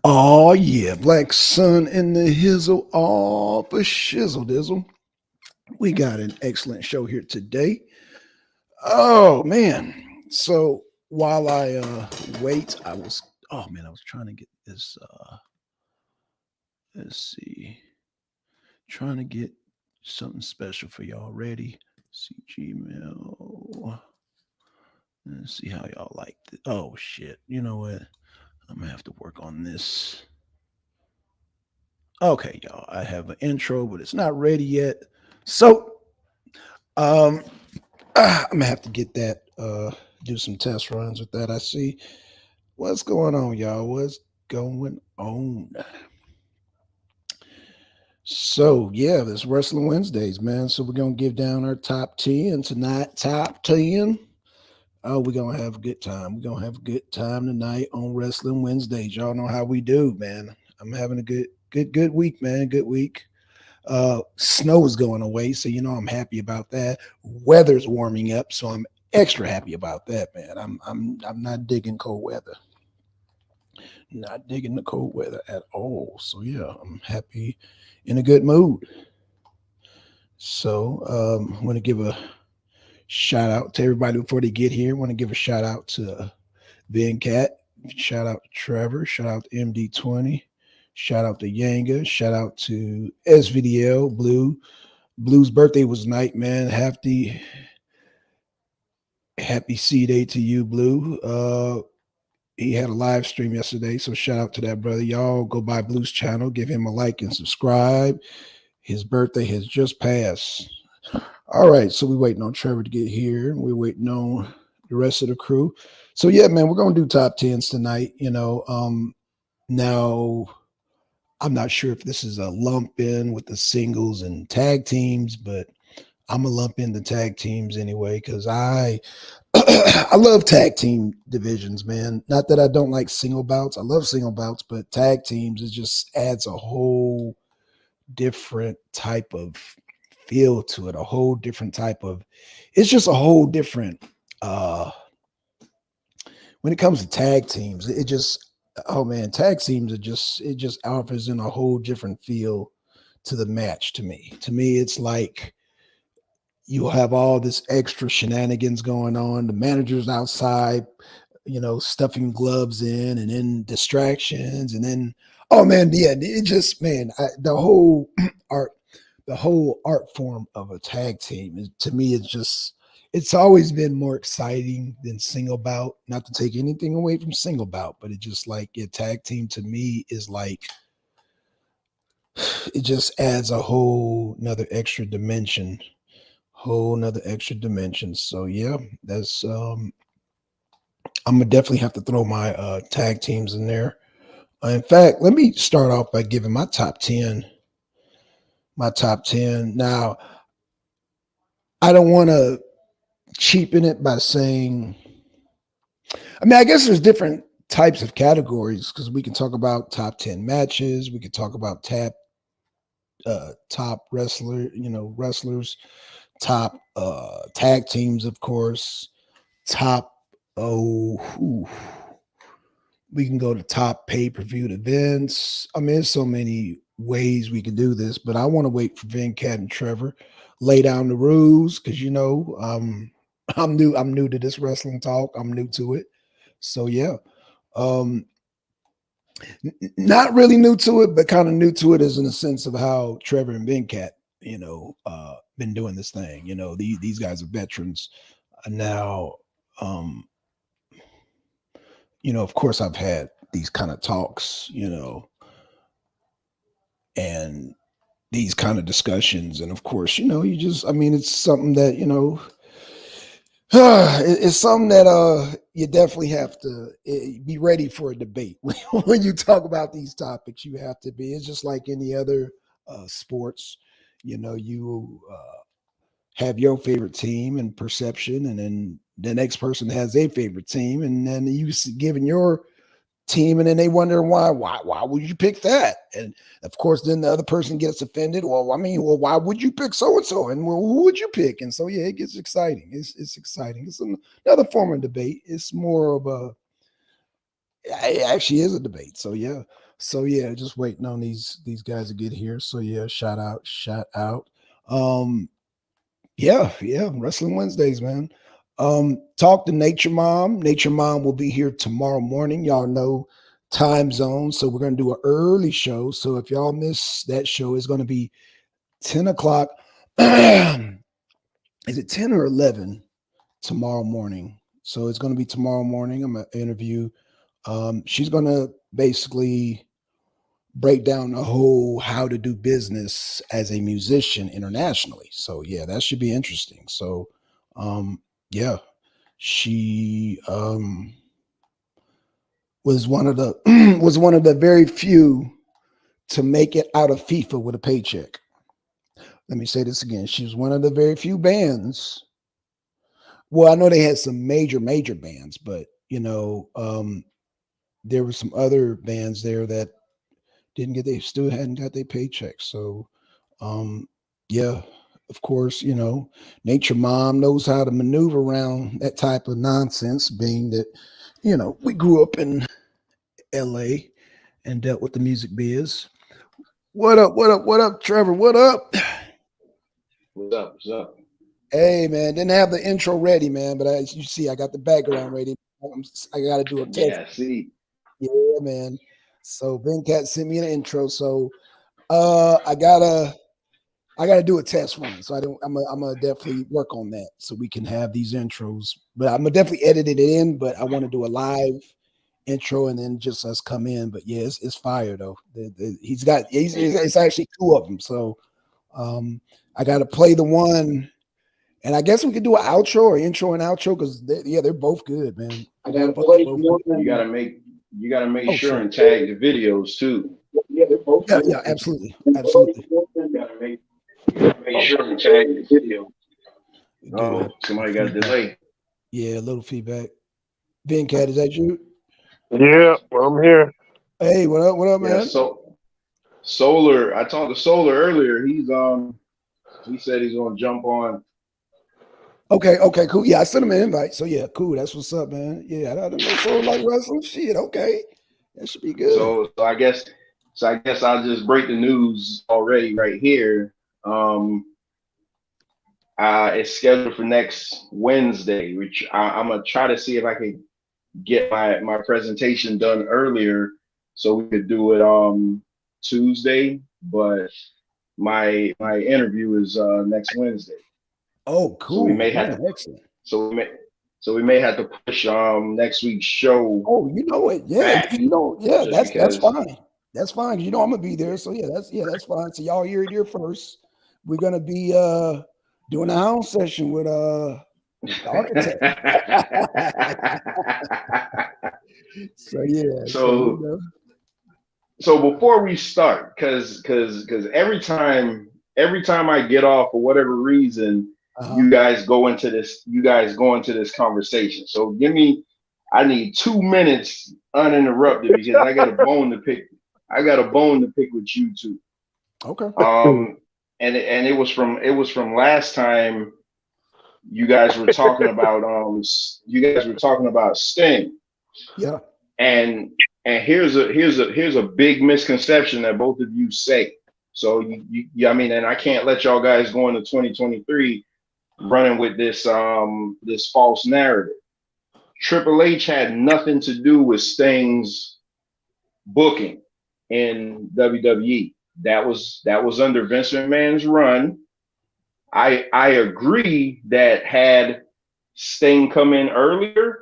Oh yeah, black sun in the hizzle, all for shizzle dizzle. We got an excellent show here today. Oh man. So while I wait, I was trying to get this let's see. Trying to get something special for y'all ready. See Gmail. Let's see how y'all like it. Oh shit. You know what? I'm gonna have to work on this. Okay, y'all. I have an intro, but it's not ready yet. So Um, I'm gonna have to get that. Do some test runs with that. I see what's going on, y'all. What's going on? So yeah, this Wrestling Wednesdays, man. So we're gonna give down our top 10 tonight. Top 10. Oh, we're gonna have a good time. We're gonna have a good time tonight on Wrestling Wednesdays. Y'all know how we do, man. I'm having a good week, man. Good week. Snow is going away, so I'm happy about that. Weather's warming up, so I'm extra happy about that, man. I'm not digging cold weather. Not digging the cold weather at all. So yeah, I'm happy, in a good mood. So I want to give a shout out to everybody before they get here. I want to give a shout out to Venkat. Shout out to Trevor. Shout out to MD20. Shout out to Yanga. Shout out to SVDL Blue. Blue's birthday was tonight, man. Happy C Day to you, Blue. He had a live stream yesterday, so shout out to that brother. Y'all go by Blue's channel, give him a like and subscribe. His birthday has just passed. All right, so we're waiting on Trevor to get here. We're waiting on the rest of the crew. So yeah, man, we're gonna do top tens tonight. Now I'm not sure if this is a lump in with the singles and tag teams, but I'm gonna lump in the tag teams anyway because I I love tag team divisions, man. Not that I don't like single bouts. I love single bouts, but tag teams it just adds a whole different type of feel to it. A whole different type of. It's just a whole different. uh when it comes to tag teams, it just oh man, tag teams are just it just offers in a whole different feel to the match to me. To me, it's like you'll have all this extra shenanigans going on. The manager's outside, stuffing gloves in and then distractions. And then, oh man, yeah, it just, man, art, the whole art form of a tag team is, to me, it's always been more exciting than single bout. Not to take anything away from single bout, but it just like a tag team to me is like, it just adds a whole another extra dimension whole nother extra dimension. So yeah, that's I'm gonna definitely have to throw my tag teams in there. In fact, let me start off by giving my top 10. My top 10. Now, I don't want to cheapen it by saying I guess there's different types of categories because we can talk about top 10 matches, we could talk about top wrestlers, top tag teams, of course, top oh whew, we can go to top pay-per-view events. There's so many ways we can do this, but I want to wait for Venkat and Trevor lay down the rules because I'm new to this wrestling talk. I'm new to it. So yeah. Um Not really new to it, but kind of new to it as in the sense of how Trevor and Venkat, been doing this thing. These guys are veterans. Now of course I've had these kind of talks, and these kind of discussions. And of course, it's something that, it's something that you definitely have to be ready for a debate. When you talk about these topics, you have to be. It's just like any other sports. You have your favorite team and perception, and then the next person has a favorite team, and then you giving your team, and then they wonder why would you pick that? And of course, then the other person gets offended. Well, why would you pick so and so? And well, who would you pick? And so yeah, it gets exciting. It's exciting. It's another form of debate. It's more of a it actually is a debate. So yeah. So yeah, just waiting on these guys to get here. So yeah, shout out. Um, yeah, Wrestling Wednesdays, man. Talk to Nature Mom. Nature Mom will be here tomorrow morning. Y'all know time zone, so we're gonna do an early show. So if y'all miss that show, it's gonna be 10 o'clock. Is it 10 or 11 tomorrow morning? So it's gonna be tomorrow morning. I'm gonna interview. She's gonna basically break down the whole how to do business as a musician internationally. So yeah, that should be interesting. So yeah, she was one of the was one of the very few to make it out of FIFA with a paycheck. Let me say this again. She was one of the very few bands. Well, I know they had some major bands, but there were some other bands there that didn't get they still hadn't got their paychecks. So um yeah, of course, Nature Mom knows how to maneuver around that type of nonsense, being that, we grew up in LA and dealt with the music biz. What up, Trevor? What up? What's up? What's up? Hey man, didn't have the intro ready, man, but you see I got the background ready. I got to do a test. Yeah, see. Yeah, man. So Venkat sent me an intro. So I gotta do a test run. So I'm gonna definitely work on that so we can have these intros. But I'm gonna definitely edit it in. But I want to do a live intro and then just us come in. But yeah, it's fire though. It's actually two of them. So I got to play the one, and I guess we could do an outro or intro and outro because they're both good, man. I gotta Both play. good. You gotta make Oh sure sure. and tag the videos too. Yeah, absolutely. Make sure and tag the video. Do Oh, have somebody got a feedback. delay. Yeah, a little feedback. Venkat, is that you? Yeah, I'm here. Hey, what up, Yeah, man? so Solar. I talked to Solar earlier. He said he's gonna jump on. Okay, cool. Yeah, I sent him an invite. So yeah, cool. That's what's up, man. Yeah, I don't know so like wrestling shit. Okay, that should be good. So I guess I'll just break the news already right here. Um, it's scheduled for next Wednesday, which I'm gonna try to see if I can get my presentation done earlier so we could do it Tuesday, but my interview is next Wednesday. Oh, So we cool, may have man, to excellent. so we may so we may have to push next week's show Oh, you know it. Yeah, back yeah. just That's because. fine. That's fine. I'm gonna be there. So that's fine. So y'all hear it here first. We're gonna be doing a house session with the architect. So yeah, so so before we start, because every time I get off for whatever reason, uh-huh. you guys go into this conversation. So I need 2 minutes uninterrupted because I got a bone to pick. I got a bone to pick with you two. Okay. And it was from last time you guys were talking about Sting. Yeah. And here's a big misconception that both of you say. So I mean, and I can't let y'all guys go into 2023 running with this false narrative. Triple H had nothing to do with Sting's booking in WWE. That was under Vince McMahon's run. I agree that had Sting come in earlier,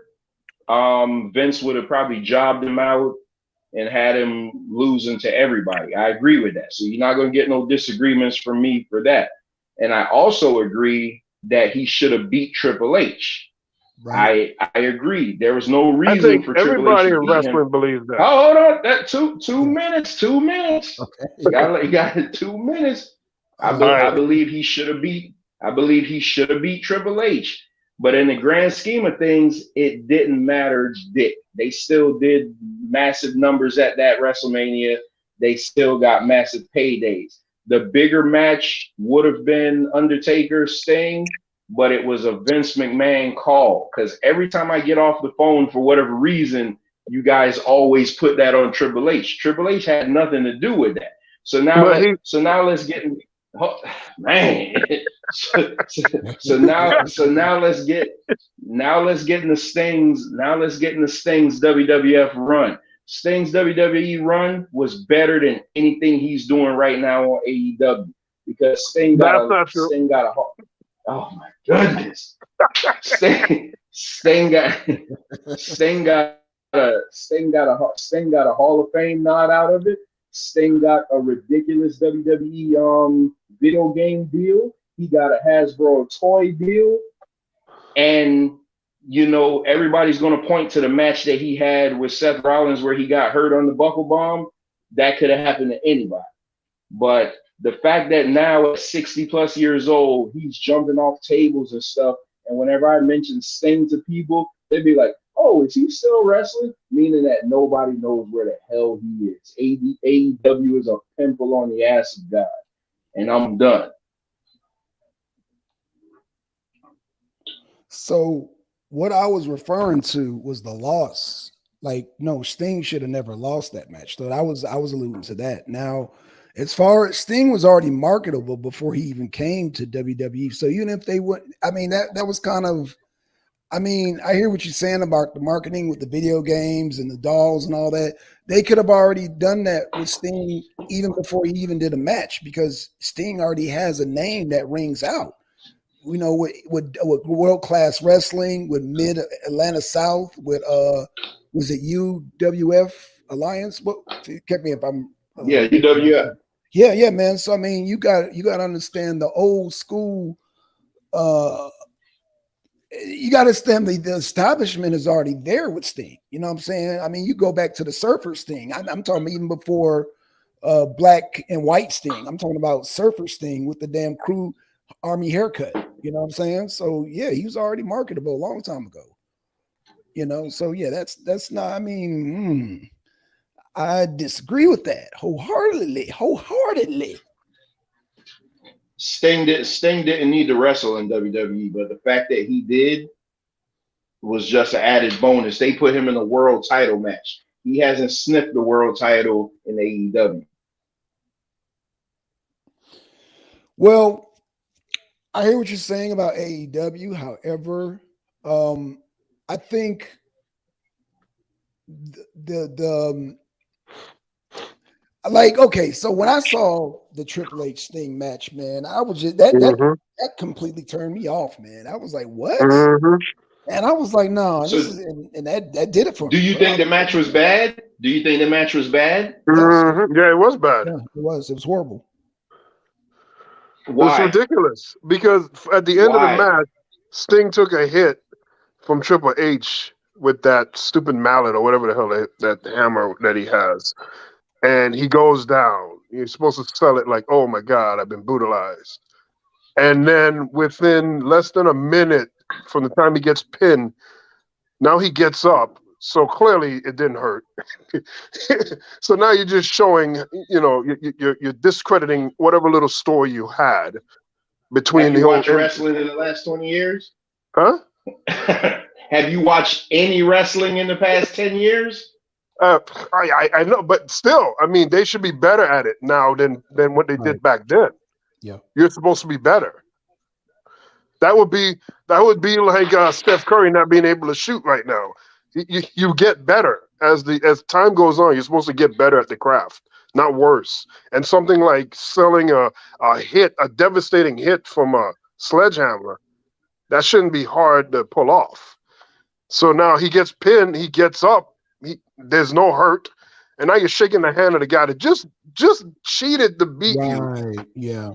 Vince would have probably jobbed him out and had him losing to everybody. I agree with that. So you're not going to get no disagreements from me for that. And I also agree that he should have beat Triple H. Right. I agree. There was no I reason think for Triple H everybody to in beat him. wrestling believes that. Oh, hold on. That two Yeah. minutes. 2 minutes. Okay. You got it. 2 minutes. All right. I believe he should have beat. I believe he should have beat Triple H. But in the grand scheme of things, it didn't matter. They still did massive numbers at that WrestleMania. They still got massive paydays. The bigger match would have been Undertaker Sting, but it was a Vince McMahon call. Because every time I get off the phone for whatever reason, you guys always put that on Triple H. Triple H had nothing to do with that. So now, let's get, man. so now let's get in the Sting's. Now let's get in the Sting's WWF run. Sting's WWE run was better than anything he's doing right now on AEW because Sting got a. Oh my goodness. Sting got a Hall of Fame nod out of it. Sting got a ridiculous WWE video game deal. He got a Hasbro toy deal. And you know, everybody's going to point to the match that he had with Seth Rollins where he got hurt on the buckle bomb. That could have happened to anybody. But the fact that now at 60 plus years old, he's jumping off tables and stuff. And whenever I mention Sting to people, they'd be like, oh, is he still wrestling? Meaning that nobody knows where the hell he is. AEW is a pimple on the ass of God. And I'm done. So what I was referring to was the loss. Like, no, Sting should have never lost that match. So I was alluding to that. Now, as far as Sting was already marketable before he even came to WWE. So even if they would, I mean, that was kind of, I mean, I hear what you're saying about the marketing with the video games and the dolls and all that. They could have already done that with Sting even before he even did a match because Sting already has a name that rings out. You know, with world-class wrestling, with Mid-Atlanta South, with, was it UWF Alliance? What, correct me if I'm... yeah, UWF. Yeah, man. So, I mean, you got to understand the old school... you got to understand the establishment is already there with Sting. You know what I'm saying? I mean, you go back to the Surfer Sting. I'm talking even before black and white Sting. I'm talking about Surfer Sting with the damn crew army haircut. You know what I'm saying? So yeah, he was already marketable a long time ago. You know, so yeah, that's not. I mean, I disagree with that wholeheartedly. Sting didn't need to wrestle in WWE, but the fact that he did was just an added bonus. They put him in a world title match. He hasn't sniffed the world title in AEW. Well, I hear what you're saying about AEW. However, I think the like, okay, so when I saw the Triple H Sting match, man, I was just that completely turned me off, man. I was like, what? And I was like, no, So, this is, and that did it for me. Do you think the match was bad? Yes. Yeah, it was bad. Yeah, it was horrible. Why? It's ridiculous because at the end of the match, Sting took a hit from Triple H with that stupid mallet or whatever the hell that hammer that he has. And he goes down. You're supposed to sell it like, oh my God, I've been brutalized. And then within less than a minute from the time he gets pinned, now he gets up. So clearly it didn't hurt. So now you're just showing, you know, you're discrediting whatever little story you had between Have you watched wrestling in the last 20 years? Huh? Have you watched any wrestling in the past 10 years? I know, but still, I mean, they should be better at it now than what they did back then. Yeah, you're supposed to be better. That would be like Steph Curry not being able to shoot right now. You get better as time goes on. You're supposed to get better at the craft, not worse. And something like selling a devastating hit from a sledgehammer, that shouldn't be hard to pull off. So now he gets pinned, he gets up. There's no hurt, and now you're shaking the hand of the guy that just cheated to beat you. Right? Yeah.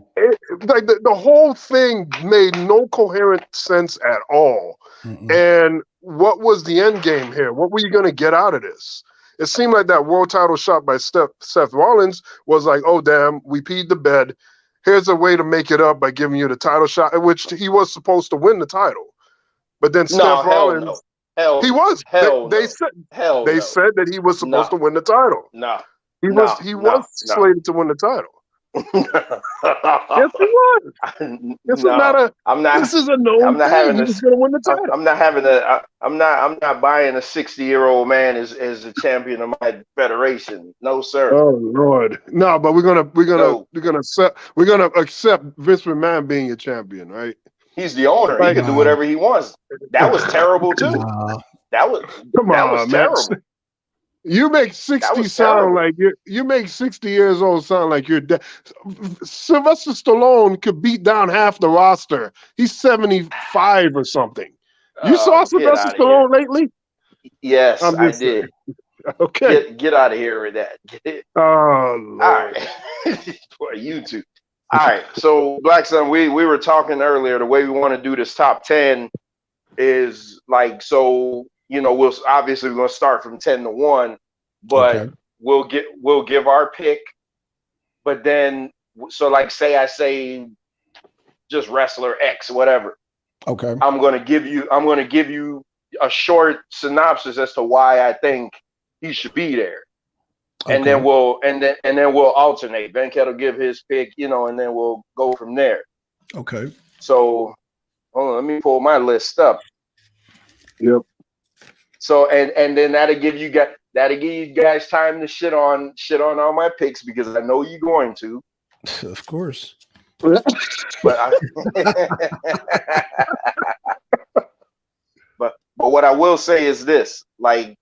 Like the whole thing made no coherent sense at all. And what was the end game here? What were you going to get out of this? It seemed like that world title shot by Seth Rollins was like, oh damn, we peed the bed. Here's a way to make it up by giving you the title shot, in which he was supposed to win the title. But then Seth Rollins. No. He was. They said that he was supposed to win the title. No. He was slated to win the title. Yes, he was. It's a No, matter. I'm not. This is a I'm known not thing. having He was going to win the title. I'm not having a. I'm not buying a 60-year-old man as the champion of my federation. No, sir. Oh Lord, no! But No. we're gonna accept Vince McMahon being your champion, right? He's the owner. He Like, can do Wow. whatever he wants. That was terrible too. Wow. That was come that was on, man! terrible. You make That 60 was sound terrible. like you make 60 years old sound like you're dead. Sylvester Stallone could beat down half the roster. He's 75 or something. You saw Get Sylvester out of here. Stallone lately? Yes, I'm I just did. okay. Get out of here with that. Oh All Lord. right. For you two. All right. So Black Sun, we were talking earlier. The way we want to do this top 10 is like, so we'll obviously we're gonna start from 10 to 1, but Okay. we'll give our pick. But then, so like, say I say just wrestler X, whatever. Okay. I'm gonna give you a short synopsis as to why I think he should be there. And Okay. then we'll alternate. Venkat will give his pick, and then we'll go from there. Okay. So hold on, let me pull my list up. Yep. So and then that'll give you guys time to shit on all my picks because I know you're going to. Of course. But but what I will say is this, like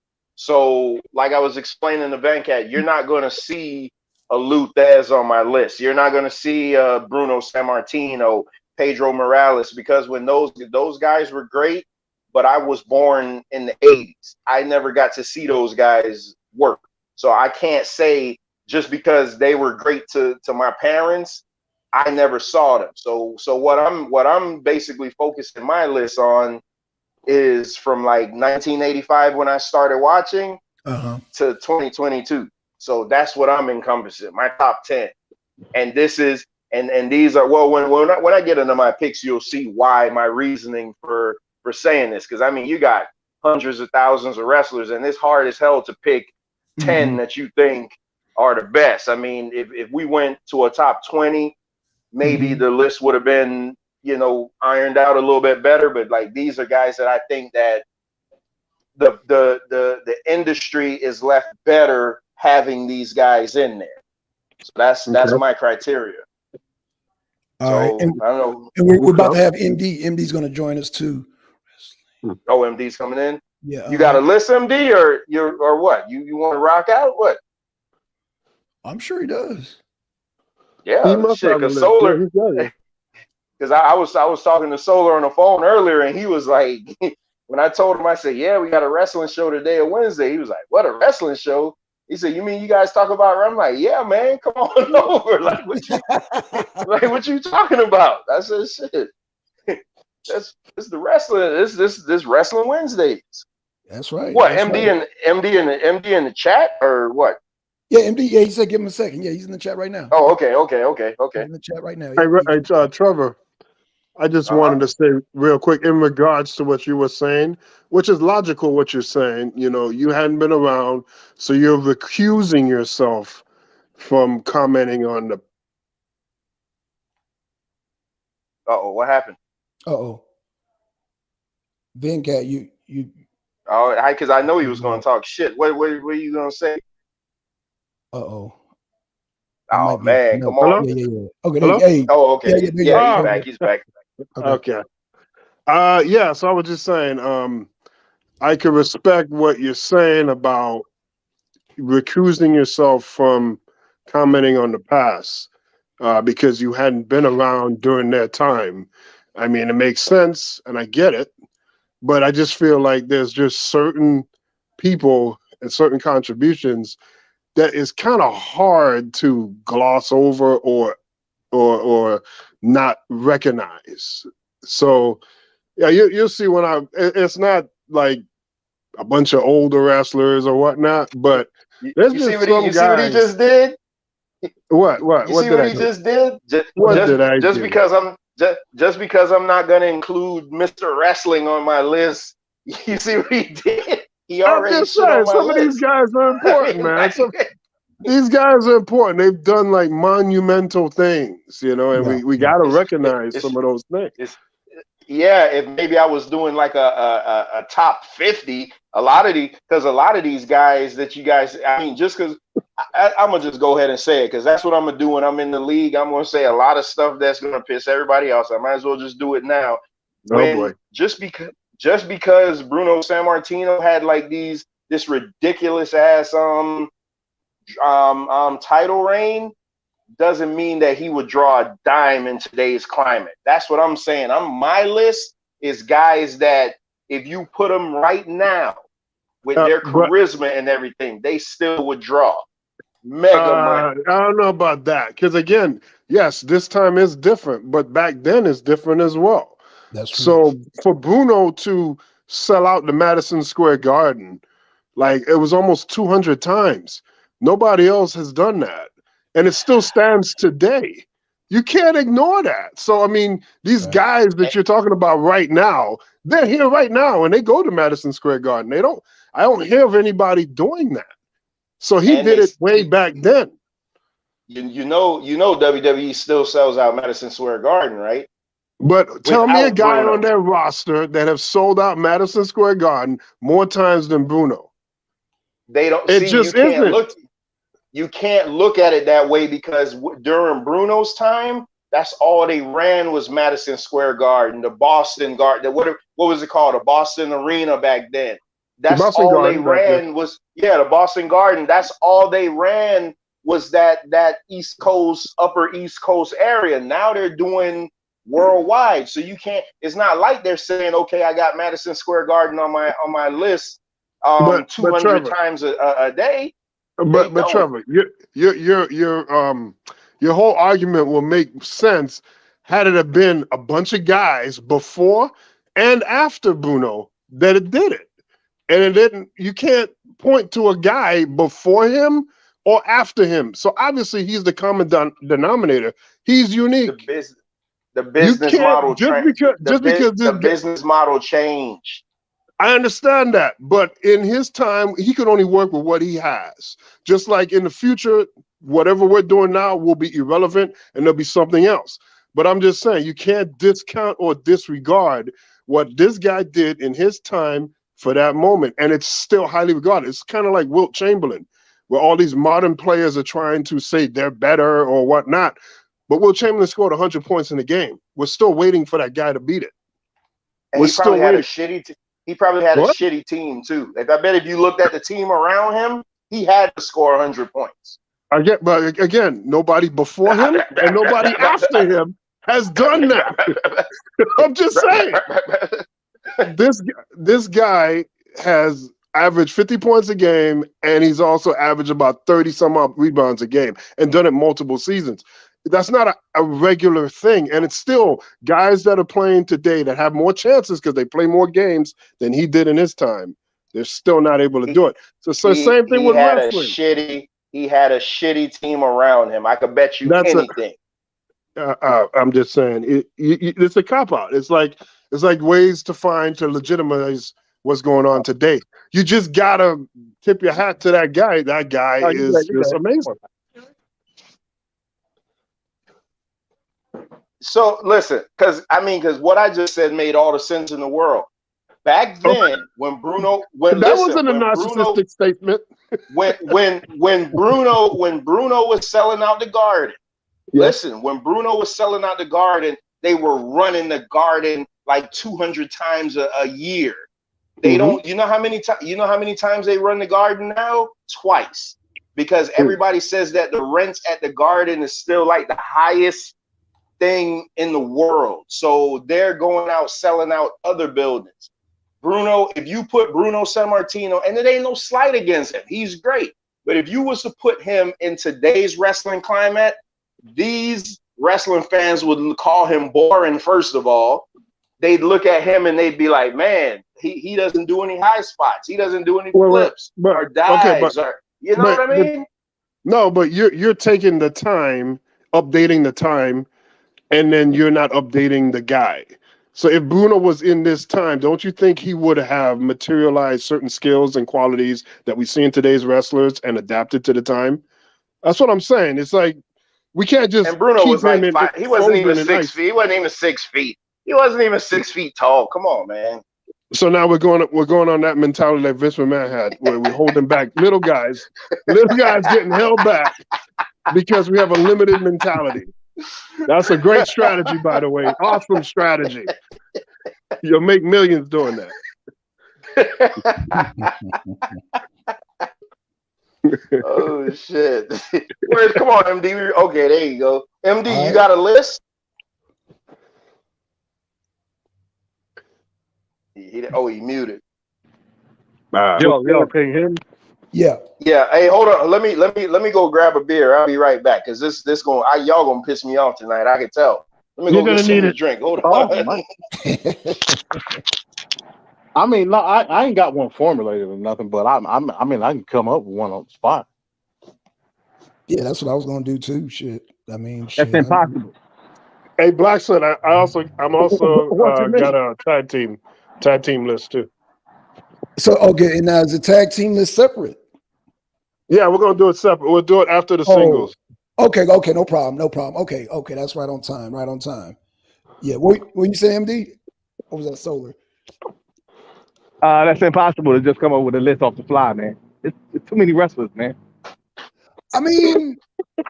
I was explaining to Venkat, you're not going to see a Luthez on my list. You're not going to see Bruno Sammartino, Pedro Morales, because when those guys were great, but I was born in the 80s. I never got to see those guys work. So I can't say just because they were great to my parents, I never saw them. So what I'm basically focusing my list on is from like 1985 when I started watching Uh-huh. to 2022. So that's what I'm encompassing, my top 10. And this is and these are, well, when I get into my picks, you'll see why my reasoning for saying this, because I mean, you got hundreds of thousands of wrestlers and it's hard as hell to pick 10 Mm-hmm. that you think are the best. I mean, if we went to a top 20, maybe Mm-hmm. the list would have been ironed out a little bit better, but like these are guys that I think that the industry is left better having these guys in there. So that's Okay. my criteria. All right. So I don't know. And we're about Okay. to have MD. MD's going to join us too. OMD's coming in. Yeah. You got a list, MD, or what? You want to rock out? What? I'm sure he does. He Yeah, must shit. have a Cause list. Yeah, Solar, he's got it. because I was talking to Solar on the phone earlier, and he was like, when I told him, I said, yeah, we got a wrestling show today on Wednesday. He was like, what, a wrestling show? He said, you mean you guys talk about? I'm like, yeah, man, come on over. Like what you talking about? I said, shit. That's the wrestling. This wrestling Wednesdays. That's right. What, That's MD right. and MD in the chat or what? Yeah, MD. Yeah, he said give him a second. Yeah, he's in the chat right now. Oh, okay. He's in the chat right now. Hey, Yep. Trevor, I just wanted to say real quick in regards to what you were saying, which is logical what you're saying. You hadn't been around, so you're recusing yourself from commenting on the. Uh-oh, what happened? Uh-oh. Venkat, you. Oh, because I know he was going to talk shit. What are you going to say? Uh-oh. Oh, man, come Hello? on. Yeah. Okay. Hello? Hey. Oh, okay. Yeah, Yeah, there you he's back. Okay. Yeah, so I was just saying, I can respect what you're saying about recusing yourself from commenting on the past because you hadn't been around during that time. I mean, it makes sense and I get it, but I just feel like there's just certain people and certain contributions that is kind of hard to gloss over or not recognize. So yeah, you'll see when it's not like a bunch of older wrestlers or whatnot, but there's You see just what some see what he guys. just did? What You see did what I he do? just did? What did I Just do? because I'm not gonna include Mr. Wrestling on my list. You see what he did? He I'm already just shit on saying, my some of these list. guys are I important, mean, man. these guys are important. They've done like monumental things, and Yeah, we yeah. got to It's recognize it's some of those things. it's yeah. If maybe I was doing like a top 50, because a lot of these guys that you guys, I mean, just because I'm gonna just go ahead and say it because that's what I'm gonna do when I'm in the league. I'm gonna say a lot of stuff that's gonna piss everybody else. I might as well just do it now. Oh When boy. just because Bruno Sammartino had like this ridiculous ass title reign doesn't mean that he would draw a dime in today's climate. That's what I'm saying. My list is guys that if you put them right now with their But charisma and everything, they still would draw mega money. I don't know about that because again, yes, this time is different, but back then is different as well. That's true. So for Bruno to sell out the Madison Square Garden, like it was almost 200 times. Nobody else has done that. And it still stands today. You can't ignore that. So, I mean, these Right. guys that you're talking about right now, they're here right now and they go to Madison Square Garden. I don't hear of anybody doing that. So he And did it way back then. WWE still sells out Madison Square Garden, right? But tell me a Without guy on Bruno. their roster that have sold out Madison Square Garden more times than Bruno. They don't It see just isn't. you can't look at it that way because during Bruno's time, that's all they ran was Madison Square Garden, the Boston Garden, what was it called, the Boston Arena back then. The That's Boston all they Garden back then. ran was the Boston Garden. That's all they ran was that East Coast, Upper East Coast area. Now they're doing worldwide, so you can't. It's not like they're saying, okay, I got Madison Square Garden on my list, But 200 Trevor, times a day. They but don't. Trevor, your whole argument will make sense had it have been a bunch of guys before and after Bruno that it did it, and it didn't. You can't point to a guy before him or after him. So obviously he's the common denominator. He's The unique. business the You business can't model just tra- because the business model changed. I understand that, but in his time, he could only work with what he has. Just like in the future, whatever we're doing now will be irrelevant and there'll be something else. But I'm just saying, you can't discount or disregard what this guy did in his time for that moment. And it's still highly regarded. It's kind of like Wilt Chamberlain, where all these modern players are trying to say they're better or whatnot. But Wilt Chamberlain scored 100 points in the game. We're still waiting for that guy to beat it. And We're still waiting. he probably had a What? shitty team too. Like, I bet if you looked at the team around him, he had to score 100 points. But again, nobody before him and nobody after him has done that. I'm just saying. This guy has averaged 50 points a game, and he's also averaged about 30 some odd rebounds a game and done it multiple seasons. That's not a regular thing. And it's still guys that are playing today that have more chances because they play more games than he did in his time. They're still not able to do it. So same thing He with had a wrestling. shitty team around him. I could bet you That's anything. I'm just saying it's a cop out. It's like ways to legitimize what's going on today. You just gotta tip your hat to that guy. That guy is just amazing. So listen, because what I just said made all the sense in the world. Back then, when Bruno Wasn't a narcissistic statement. when Bruno was selling out the Garden. Yes. Listen, when Bruno was selling out the Garden, they were running the Garden like 200 times a year. They don't. You know how many times they run the Garden now? Twice, because everybody says that the rents at the Garden is still like the highest thing in the world. So they're going out selling out other buildings. Bruno, if you put Bruno Sammartino, and it ain't no slight against him, he's great. But if you was to put him in today's wrestling climate, these wrestling fans would call him boring, first of all. They'd look at him and they'd be like, man, he doesn't do any high spots. He doesn't do any flips or dives. You know what I mean? No, but you're taking the time, updating the time, and then you're not updating the guy. So if Bruno was in this time, don't you think he would have materialized certain skills and qualities that we see in today's wrestlers and adapted to the time? That's what I'm saying. It's like we can't just And Bruno keep was like him in 5. He wasn't even frozen in 6 ice. feet. He wasn't even 6 feet. He wasn't even 6 feet tall. Come on, man. So now we're going on that mentality that Vince McMahon had, where we're holding back little guys getting held back because we have a limited mentality. That's a great strategy, by the way. Awesome strategy. You'll make millions doing that. Oh shit! Come on, MD? Okay, there you go. MD, All you right. got a list? He muted. Yo, can you hear me? Yeah. Yeah. Hey, hold on. Let me go grab a beer. I'll be right back. Cause y'all gonna piss me off tonight. I can tell. Let me You're go get gonna something need to it. drink. Hold Oh on. my! I mean, no, I ain't got one formulated or nothing, but I mean, I can come up with one on the spot. Yeah, that's what I was gonna do too. Shit. I mean, That's shit. impossible. Hey, Blackson, I'm also What you got mean? a tag team list too. So okay, and now is the tag team list separate? Yeah, we're gonna do it separate. We'll do it after the Oh, singles. okay, no problem. Okay, that's right on time. Yeah, what you say, MD? What was that, Solar? That's impossible to just come up with a list off the fly, man. It's too many wrestlers, man. I mean,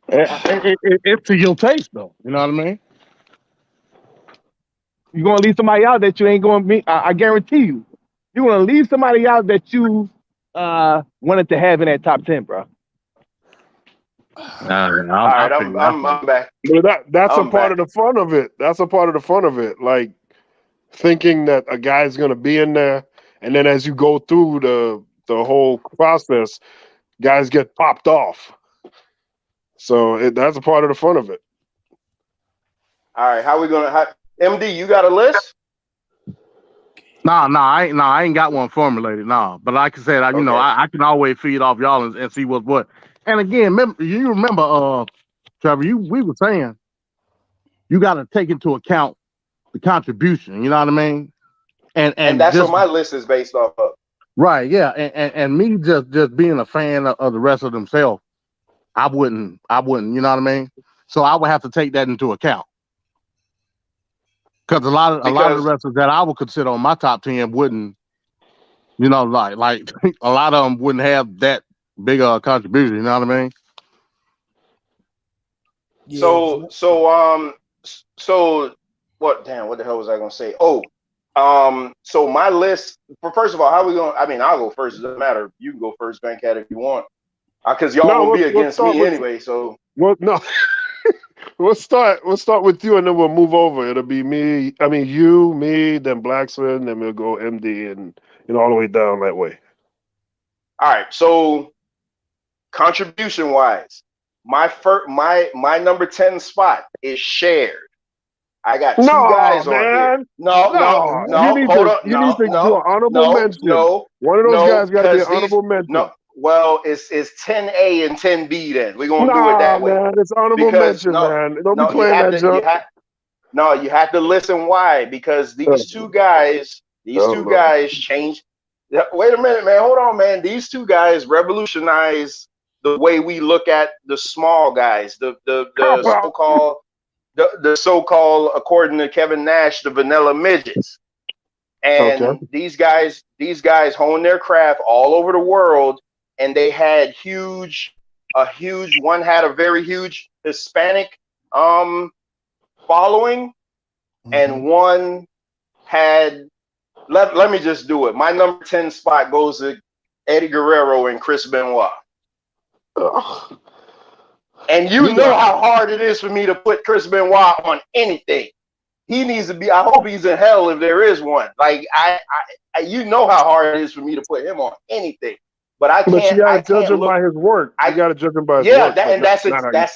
It's to your taste, though. You know what I mean? You're gonna leave somebody out that you ain't gonna meet. I guarantee you, you're gonna leave somebody out that you wanted to have in that top 10, bro. All right, I'm back. But that's a I'm part back. of the fun of it. That's a part of the fun of it. Like thinking that a guy's gonna be in there, and then as you go through the whole process, guys get popped off. So that's a part of the fun of it. All right, how we gonna? MD, you got a list? I ain't got one formulated, nah. But like I said, Okay. I can always feed off y'all and see what's what. And again, you remember, Trevor, we were saying you got to take into account the contribution. You know what I mean? And And that's what just my list is based off of. right, yeah. And me just being a fan of the wrestler themselves, I wouldn't. You know what I mean? So I would have to take that into account. Because a lot of the wrestlers that I would consider on my top 10 wouldn't, like a lot of them wouldn't have that big a contribution. You know what I mean? yeah. So what? Damn, what the hell was I gonna say? So my list. First of all, how we going? I mean, I'll go first. It doesn't matter. You can go first, Venkat, if you want, because y'all No, will be we'll against start me with anyway. So no. We'll start with you, and then we'll move over. It'll be me. I mean, you, me, then Blackson, then we'll go MD, and all the way down that way. all right. So contribution wise, my number 10 spot is shared. I got two No, guys on here. man. No, No, you need hold to on. do an honorable mention. One of those guys got to be an honorable mention. Well, it's 10A and 10B then. We're gonna do it Nah, that way. man, it's honorable Because mention, man. Don't be you playing have that to junk. you have to listen why, because these two guys changed. Wait a minute, man. Hold on, man. These two guys revolutionized the way we look at the small guys, the so-called the so-called, according to Kevin Nash, the vanilla midgets. And these guys honed their craft all over the world, and they had one had a very huge Hispanic following, and one had let me just do it. My number 10 spot goes to Eddie Guerrero and Chris Benoit. Ugh. And you know how hard it is for me to put Chris Benoit on anything. He needs to be. I hope he's in hell if there is one. Like you know how hard it is for me to put him on anything. But I can't. But you gotta judge him look by his work. You gotta judge him by his yeah, work. that's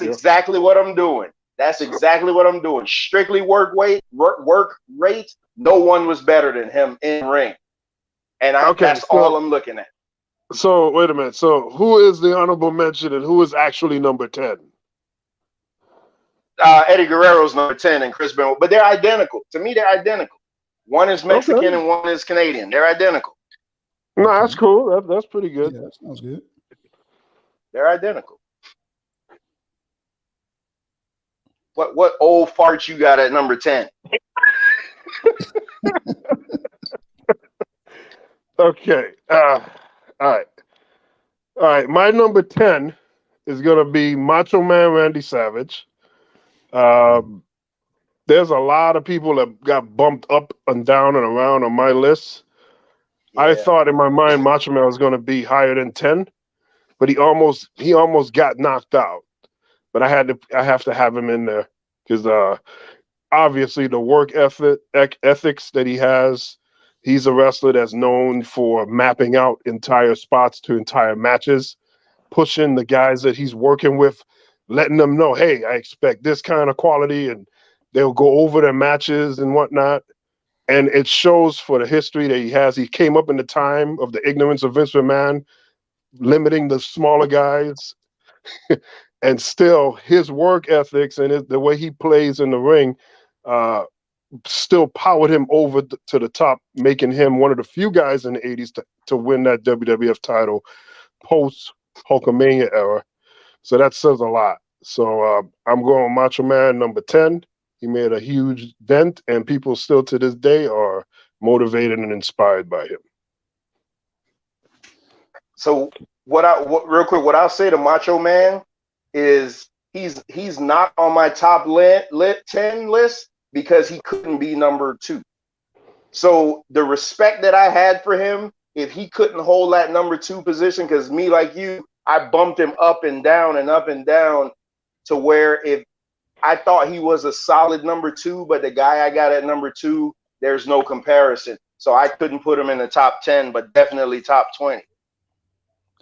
exactly what I'm doing. That's exactly what I'm doing. Strictly work rate. No one was better than him in ring, and that's all I'm looking at. So wait a minute. So who is the honorable mention, and who is actually number 10? Eddie Guerrero's number 10 and Chris Benoit, but they're identical. To me, they're identical. One is Mexican and one is Canadian. They're identical. No, that's cool. That's pretty good. Yeah, that sounds good. They're identical. What old fart you got at number 10? Okay. All right. My number 10 is gonna be Macho Man Randy Savage. There's a lot of people that got bumped up and down and around on my list. I Yeah. thought in my mind Macho Man was gonna be higher than 10, but he almost got knocked out. But I have to have him in there because obviously the work ethics that he has. He's a wrestler that's known for mapping out entire spots to entire matches, pushing the guys that he's working with, letting them know, hey, I expect this kind of quality, and they'll go over their matches and whatnot. And it shows for the history that he has. He came up in the time of the ignorance of Vince McMahon, limiting the smaller guys. And still, his work ethics and the way he plays in the ring still powered him over to the top, making him one of the few guys in the 80s to win that WWF title post Hulkamania era. So that says a lot. So I'm going Macho Man number 10. He made a huge dent, and people still to this day are motivated and inspired by him. So what I'll say to Macho Man is he's not on my top 10 list because he couldn't be number 2. So the respect that I had for him, if he couldn't hold that number 2 position, because me like you, I bumped him up and down to where if I thought he was a solid number 2, but the guy I got at number 2, there's no comparison. So I couldn't put him in the top 10, but definitely top 20.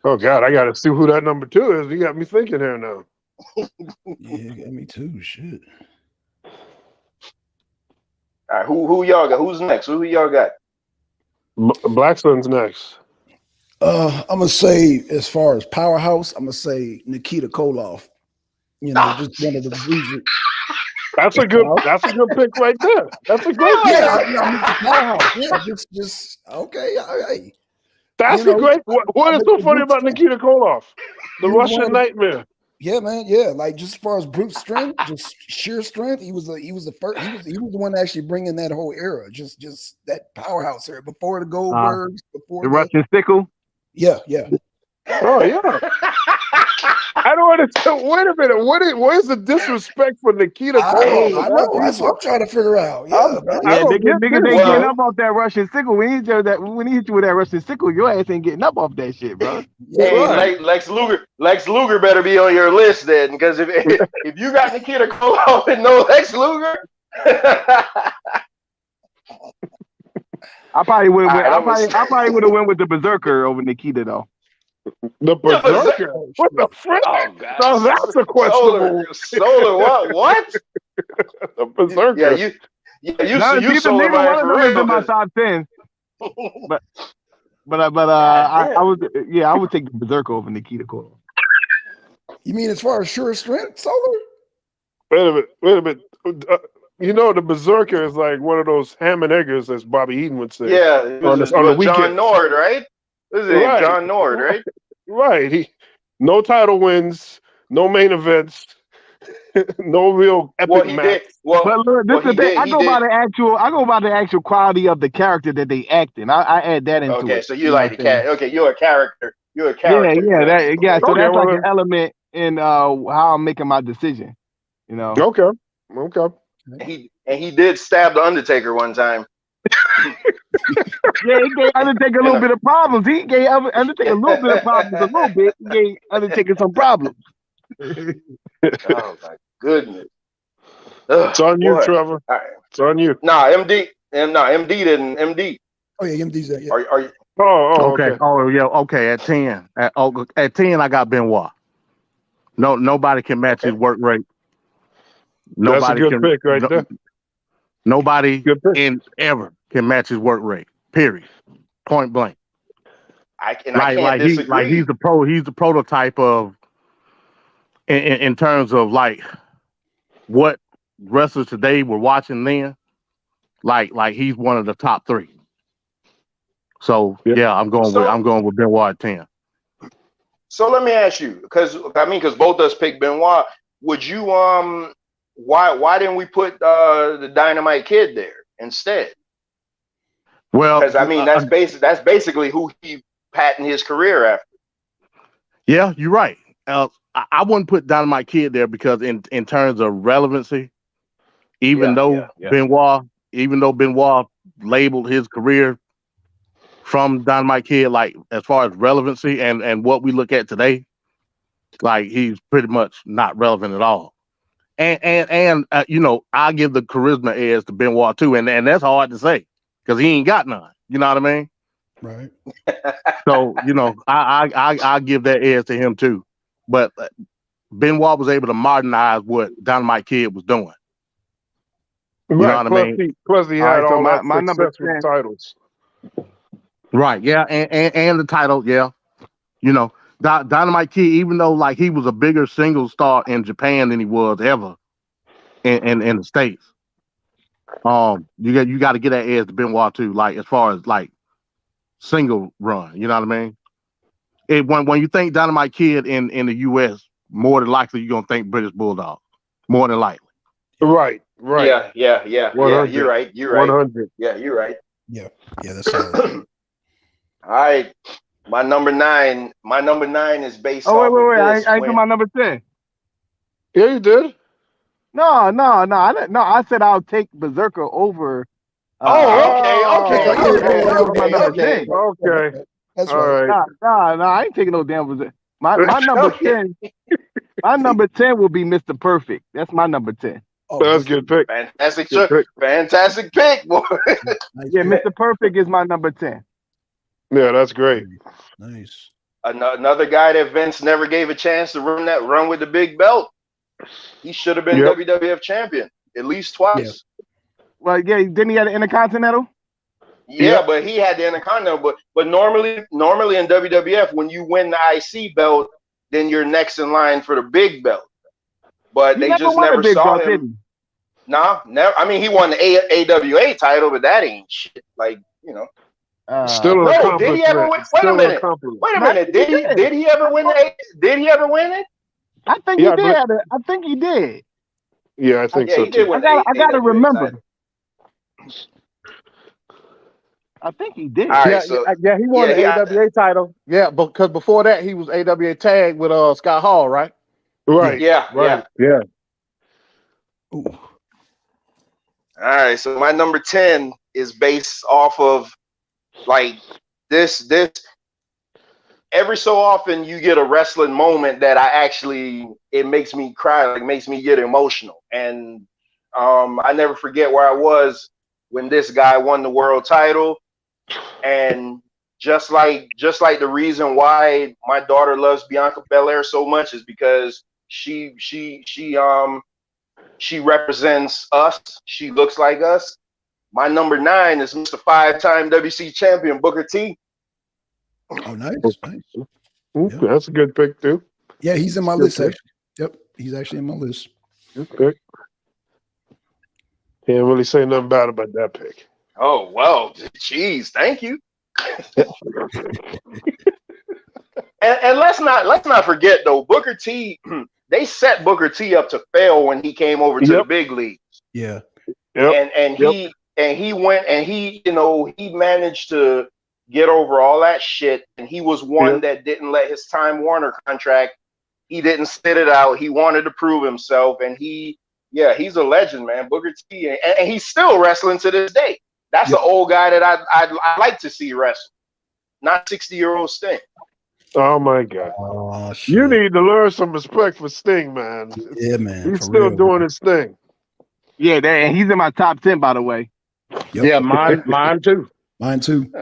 Oh God, I gotta see who that number 2 is. You got me thinking here now. Yeah, got me too. Shit. All right, who y'all got? Who's next? Who y'all got? Black Sun's next. I'm gonna say, as far as powerhouse, I'm gonna say Nikita Koloff. You know, just one of the bruisers. That's a good pick right there. That's a great pick. Yeah, I mean, the powerhouse. Yeah, just okay. Hey, that's a great. What is so funny about Nikita Koloff? The Russian Nightmare. Yeah, man. Yeah, like just as far as brute strength, just sheer strength. He was the first. He was the one actually bringing that whole era. Just that powerhouse era before the Goldbergs, before the Russian sickle. Yeah. Oh yeah. I don't understand. Wait a minute. Where's the disrespect for Nikita Koloff? I know. That's what I'm trying to figure out. Yeah, niggas ain't getting up off that Russian sickle. When he hit you with that Russian sickle, your ass ain't getting up off that shit, bro. Hey, right. Lex Luger better be on your list then, because if you got Nikita Koloff and no Lex Luger, I probably would have went with the Berserker over Nikita though. The Berserker? What the frick? Oh, God. No, that's a questionable. Solar what? The Berserker. You Solar man for real. In my top 10. I would take the Berserker over Nikita Koloff. You mean as far as sure strength, Solar? Wait a minute. You know, the Berserker is like one of those ham and eggers, as Bobby Eaton would say. Yeah, on the weekend. John Nord, right? This is right. John Nord, right? Right. No title wins, no main events, no real epic match. But look, this is the thing. I go by the actual quality of the character that they act in. I add that into it. Okay, so you like the cat. Okay, you're a character. You're a character. Yeah. So that's like an element in how I'm making my decision. You know. Okay. He did stab the Undertaker one time. Yeah, he gave Undertaker a little bit of problems. He gave Undertaker a little bit of problems, a little bit. He gave Undertaker some problems. Oh my goodness! It's on you, Trevor. Right. It's on you. MD didn't. MD. Oh yeah, MD's there. Yeah. Are you? Okay. Oh yeah. Okay. At 10, at 10, I got Benoit. Nobody can match his work rate. That's a good pick right there. Nobody ever can match his work rate. Period. Point blank. I can't disagree. He's the prototype of in terms of like what wrestlers today were watching then. Like he's one of the top 3. So yeah, I'm going with Benoit at 10. So let me ask you, because both of us picked Benoit. Would you why didn't we put the Dynamite Kid there instead? Well, Because I mean that's basically who he patented his career after. yeah, you're right. I wouldn't put Dynamite Kid there because in terms of relevancy, even though Benoit labeled his career from Dynamite Kid, like as far as relevancy and what we look at today, like he's pretty much not relevant at all. And you know, I give the charisma edge to Benoit too, and that's hard to say because he ain't got none. You know what I mean? Right. So you know, I give that edge to him too. But Benoit was able to modernize what Dynamite Kid was doing. You know what I mean? Plus he had all that my number success with 10. titles. Right. Yeah. And the title. Yeah. You know, Dynamite Kid, even though like he was a bigger single star in Japan than he was ever in the States. You got to get that edge to Benoit too. Like as far as like single run, you know what I mean? When you think Dynamite Kid in the U.S., more than likely you're gonna think British Bulldog. More than likely. Right. Yeah. You're right. 100. Yeah, you're right. Yeah, that's solid. All right. My number nine is based Oh, off wait. of this. I ain't do my number 10. Yeah, you did. No. I didn't. No, I said I'll take Berserker over. Okay. Okay. That's All right. right. No, I ain't taking no damn Berserker. My number 10. My number 10 will be Mr. Perfect. That's my number 10. Oh, That's a good pick. Fantastic pick, boy. nice Yeah, pick. Mr. Perfect is my number 10. Yeah, that's great. Nice. Another guy that Vince never gave a chance to run with the big belt. He should have been WWF champion at least twice. Well, yeah, didn't he have the Intercontinental? Yeah, but he had the Intercontinental. But normally in WWF, when you win the IC belt, then you're next in line for the big belt. But He they never just won a never big saw belt, did him. he? Nah, never. I mean, he won the AWA title, but that ain't shit. Like, you know. Still an No, accomplishment. did he ever win? Wait a minute. Did he ever win Did he ever win it? I think he did. I think he did. Yeah, I think so he did too. win I gotta AWA remember. title. I think he did. All right, Yeah, he won the AWA title. Yeah, because before that he was AWA tag with Scott Hall, right? Right. Yeah. Yeah. Ooh. All right, so my number 10 is based off of like this. Every so often you get a wrestling moment that it makes me cry, like makes me get emotional. And I never forget where I was when this guy won the world title. And just like the reason why my daughter loves Bianca Belair so much is because she represents us. She looks like us. My number 9 is Mr. 5-time WC champion Booker T. Oh, nice. Yeah. That's a good pick too. Yeah, he's in my list actually. Yep, he's actually in my list. Good pick. Can't really say nothing bad about that pick. Oh well, geez, thank you. and let's not forget though, Booker T. They set Booker T up to fail when he came over to the big leagues. Yeah. Yep. And he went and he managed to get over all that shit. And he was one that didn't let his Time Warner contract. He didn't sit it out. He wanted to prove himself. And he's a legend, man. Booker T. And he's still wrestling to this day. That's the old guy that I'd like to see wrestle, not 60-year-old Sting. Oh my God! Oh, shit. You need to learn some respect for Sting, man. Yeah, man. He's still doing his thing. Yeah, and he's in my top 10, by the way. Yep. Yeah, mine too. Mine too.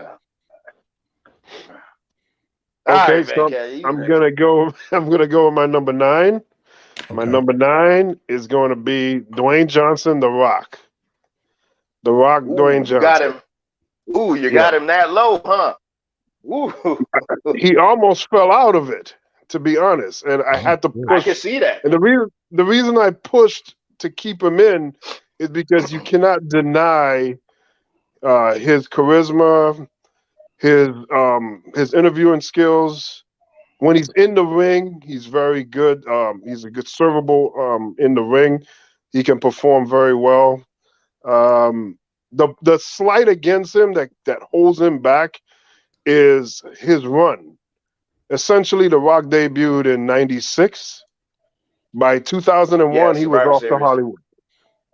Okay, so I'm gonna go with my number 9. Okay. My number 9 is going to be Dwayne Johnson, The Rock. The Rock, Dwayne Johnson. Got him. Ooh, you got him that low, huh? Ooh. He almost fell out of it, to be honest, and I had to push. I can see that. And the reason I pushed to keep him in is because you cannot deny his charisma, his interviewing skills. When he's in the ring, he's very good. He's a good servable in the ring. He can perform very well. The slight against him that holds him back is his run. Essentially, The Rock debuted in '96. By 2001, he was Survivor off to Series. Hollywood.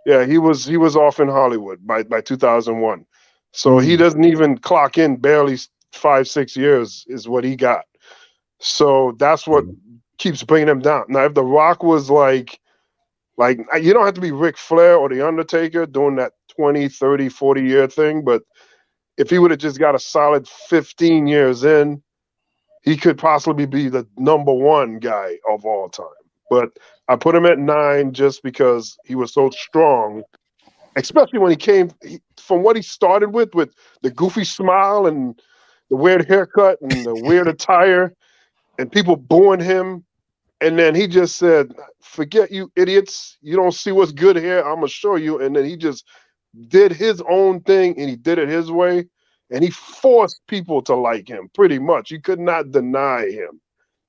Yeah, he was off in Hollywood by 2001. So he Mm. doesn't even clock in. Barely 5-6 years is what he got. So that's what keeps bringing him down. Now, if The Rock was like you don't have to be Ric Flair or The Undertaker doing that 20, 30, 40-year thing, but if he would have just got a solid 15 years in, he could possibly be the number one guy of all time. But I put him at 9 just because he was so strong, especially when he came from what he started with the goofy smile and the weird haircut and the weird attire and people booing him. And then he just said, forget you idiots. You don't see what's good here. I'm going to show you. And then he just did his own thing and he did it his way. And he forced people to like him pretty much. You could not deny him.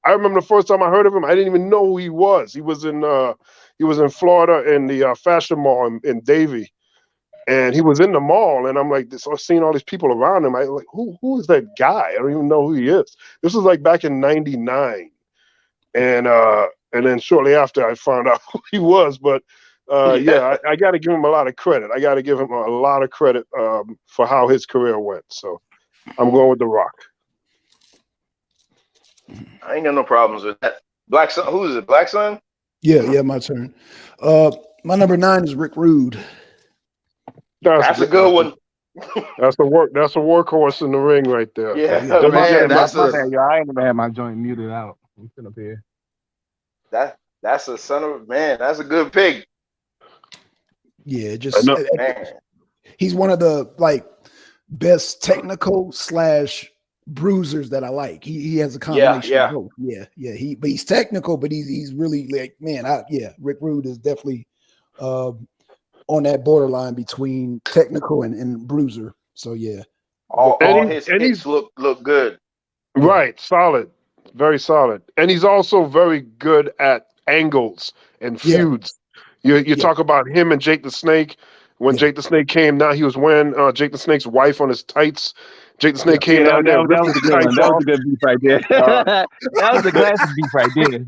I remember the first time I heard of him, I didn't even know who he was. He was in Florida in the fashion mall in Davie. And he was in the mall, and I'm like, so seeing all these people around him. I like, who is that guy? I don't even know who he is. This was like back in '99. And then shortly after I found out who he was. But yeah, I got to give him a lot of credit. I got to give him a lot of credit for how his career went. So I'm going with The Rock. I ain't got no problems with that. Black Sun, who is it? Black Sun? Yeah, my turn. My number 9 is Rick Rude. That's a good one. That's a workhorse in the ring right there. Yeah, Let me get man, him that's up a there. Yo, I ain't even had my joint muted out. I'm sitting up here. that's a son of man. That's a good pick. Yeah, just Man. he's one of the best technical / bruisers that I like. He has a combination of both. Yeah. But he's technical, but he's really Rick Rude is definitely on that borderline between technical and bruiser. So yeah. All his hits look good. Right, solid. Very solid. And he's also very good at angles and feuds. You talk about him and Jake the Snake. When Jake the Snake came down, he was wearing Jake the Snake's wife on his tights. Jake the Snake came down there and ripped his tights That off. was a good beef right there. That was a classic beef right there.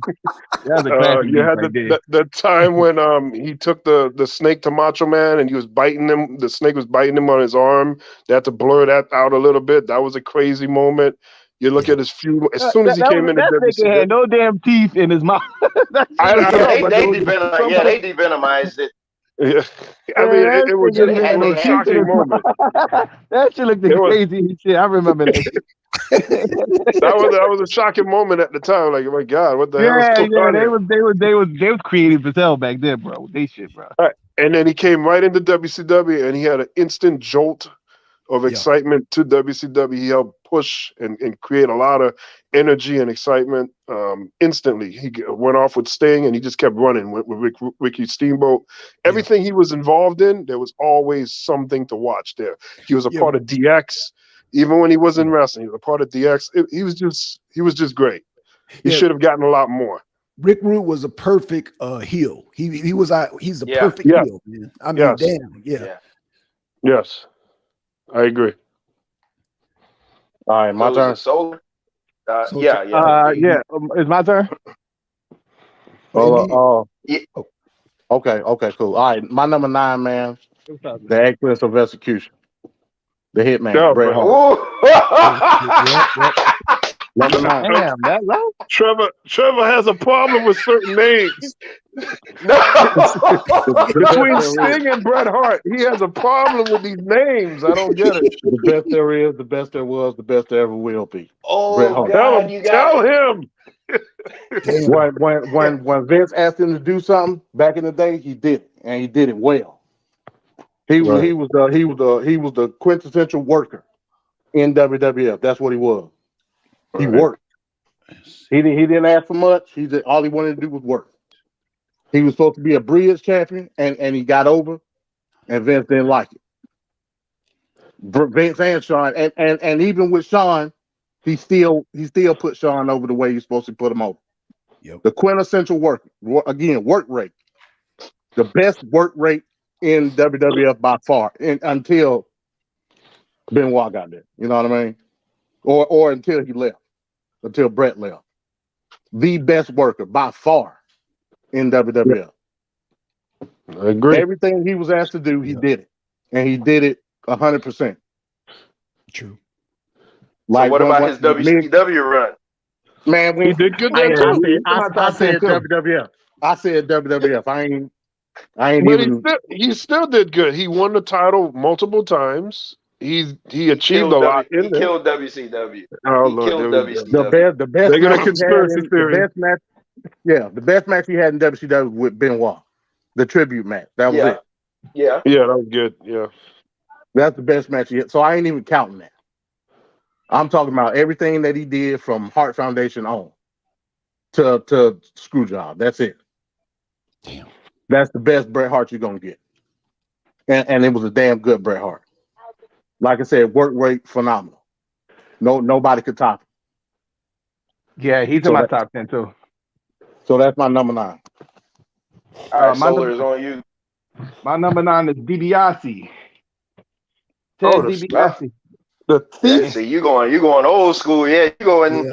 That was a classic You beef had right there. the time when he took the snake to Macho Man and he was biting him. The snake was biting him on his arm. They had to blur that out a little bit. That was a crazy moment. You look at his feud as soon as he came into that nigga had no damn teeth in his mouth. I know, They devenomized it. Yeah. I mean, it was just a shocking moment. That shit looked crazy and shit. I remember that shit. that was a shocking moment at the time. Like, oh my God, what the hell is going on here? They was creative as hell back then, bro. They shit, bro. Right. And then he came right into WCW and he had an instant jolt of excitement to WCW. He helped push and create a lot of energy and excitement instantly. He went off with Sting and he just kept running with Ricky Steamboat. Everything he was involved in, there was always something to watch there. He was a part of DX. Even when he was in wrestling, he was a part of DX. He was just great. He should have gotten a lot more. Rick Rude was a perfect heel. He's a perfect heel, man. I mean, damn. Yes. I agree. All right, my turn. Solar? It's my turn. Okay, cool. All right, my number 9, man. The excellence of execution. The Hitman, Bret Hart. Number 9. Damn, that low. Trevor has a problem with certain names. Between Sting and Bret Hart, he has a problem with these names. I don't get it. The best there is, the best there was, the best there ever will be. Oh, God, tell him. When Vince asked him to do something back in the day, he did it, and he did it well. He was the quintessential worker in WWF. That's what he was. He worked. He didn't ask for much. All he wanted to do was work. He was supposed to be a bridge champion, and he got over, and Vince didn't like it. Vince and Shawn, and even with Shawn, he still put Shawn over the way you're supposed to put him over. Yep. The quintessential worker. Again, work rate. the best work rate in WWF by far, until Benoit got there. You know what I mean? Or until he left, until Brett left. The best worker by far in WWF. I agree. Everything he was asked to do, he did it, and he did it 100%. True. So what about his WCW run? Man, He did good there Yeah, too. he's in my I top 10 said too. WWF. I said WWF. I ain't But even. he still did good. He won the title multiple times. He achieved a lot in He there. killed WCW. Oh He Lord, killed there we go. WCW. The best They got a match he had conspiracy in theory. the best match. Yeah, the best match he had in WCW with Benoit, the tribute match. That was it. Yeah. Yeah, that was good. Yeah. That's the best match he had. So I ain't even counting that. I'm talking about everything that he did from Heart Foundation on to Screwjob. That's it. Damn. That's the best Bret Hart you're gonna get, and it was a damn good Bret Hart. Like I said, work rate phenomenal. Nobody could top it. Yeah, he's in my top 10 too. So that's my number 9. All right, my Solar is on you. My number 9 is DiBiase. Ted Oh, DiBiase. The Yeah, thief. see, you going old school. Yeah, you going.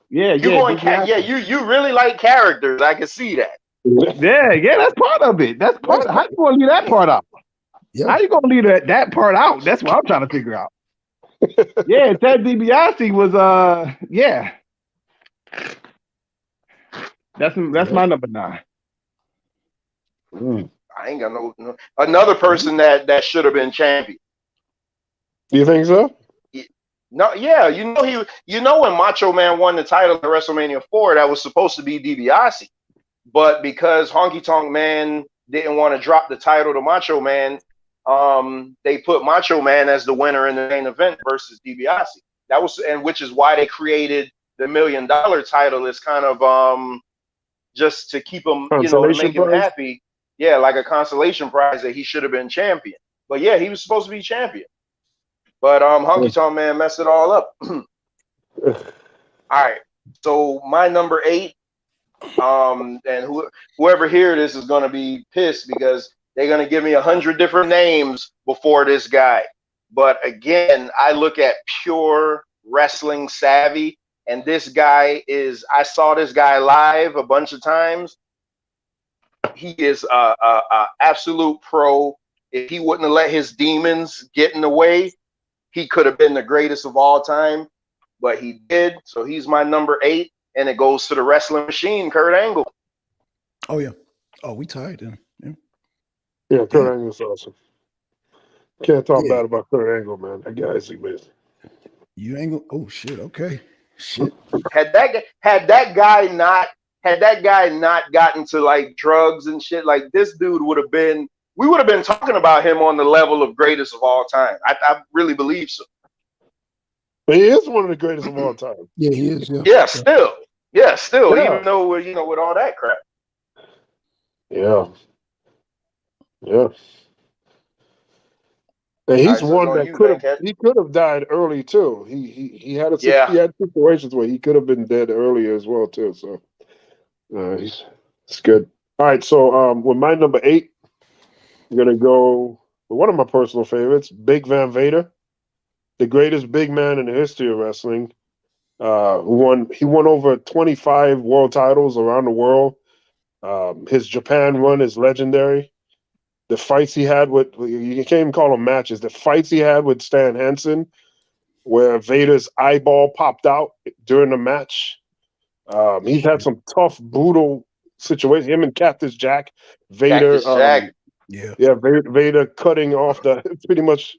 Yeah. Yeah, Yeah, you really like characters. I can see that. yeah, that's part of it. That's part of how you gonna leave that part out? Yeah. How you gonna leave that part out? That's what I'm trying to figure out. Yeah, Ted DiBiase was yeah. That's my number 9. I ain't got no another person that should have been champion. Do you think so? No, yeah, you know when Macho Man won the title at WrestleMania 4, that was supposed to be DiBiase, but because Honky Tonk Man didn't want to drop the title to Macho Man, they put Macho Man as the winner in the main event versus DiBiase. That was, and which is why they created the $1 million title as kind of just to keep him, to make him prize? happy. Yeah, like a consolation prize that he should have been champion. But yeah, he was supposed to be champion. But Honky Tonk Man messed it all up. All right. So my number 8, and whoever hear this is gonna be pissed because they're gonna give me 100 different names before this guy. But again, I look at pure wrestling savvy, and this guy I saw this guy live a bunch of times. He is a absolute pro. If he wouldn't have let his demons get in the way, he could have been the greatest of all time, but he did. So he's my number 8, and it goes to the wrestling machine, Kurt Angle. Oh yeah. Oh, we tied then. Yeah. Yeah, Kurt Angle's awesome. Can't talk Yeah. bad about Kurt Angle, man. That guy's amazing. You Angle. Oh shit. Okay. Shit. Had that guy not gotten to like drugs and shit, like this dude we would have been talking about him on the level of greatest of all time. I really believe so. But he is one of the greatest of all time. Yeah, he is. Yeah. Yeah, still. Yeah, Yeah. even though with all that crap. Yeah. Yeah. And he's All right, so one it's on that you, could have Venkat. he could have died early too. He had Yeah. he had situations where he could have been dead earlier as well too. So it's good. All right, so with my number 8, I'm gonna go with one of my personal favorites, Big Van Vader, the greatest big man in the history of wrestling. He won over 25 world titles around the world. His Japan run is legendary. The fights he had you can't even call them matches. The fights he had with Stan Hansen, where Vader's eyeball popped out during the match. He's had some tough, brutal situations. Him and Cactus Jack, Vader. Cactus Jack. Yeah. Vader cutting off pretty much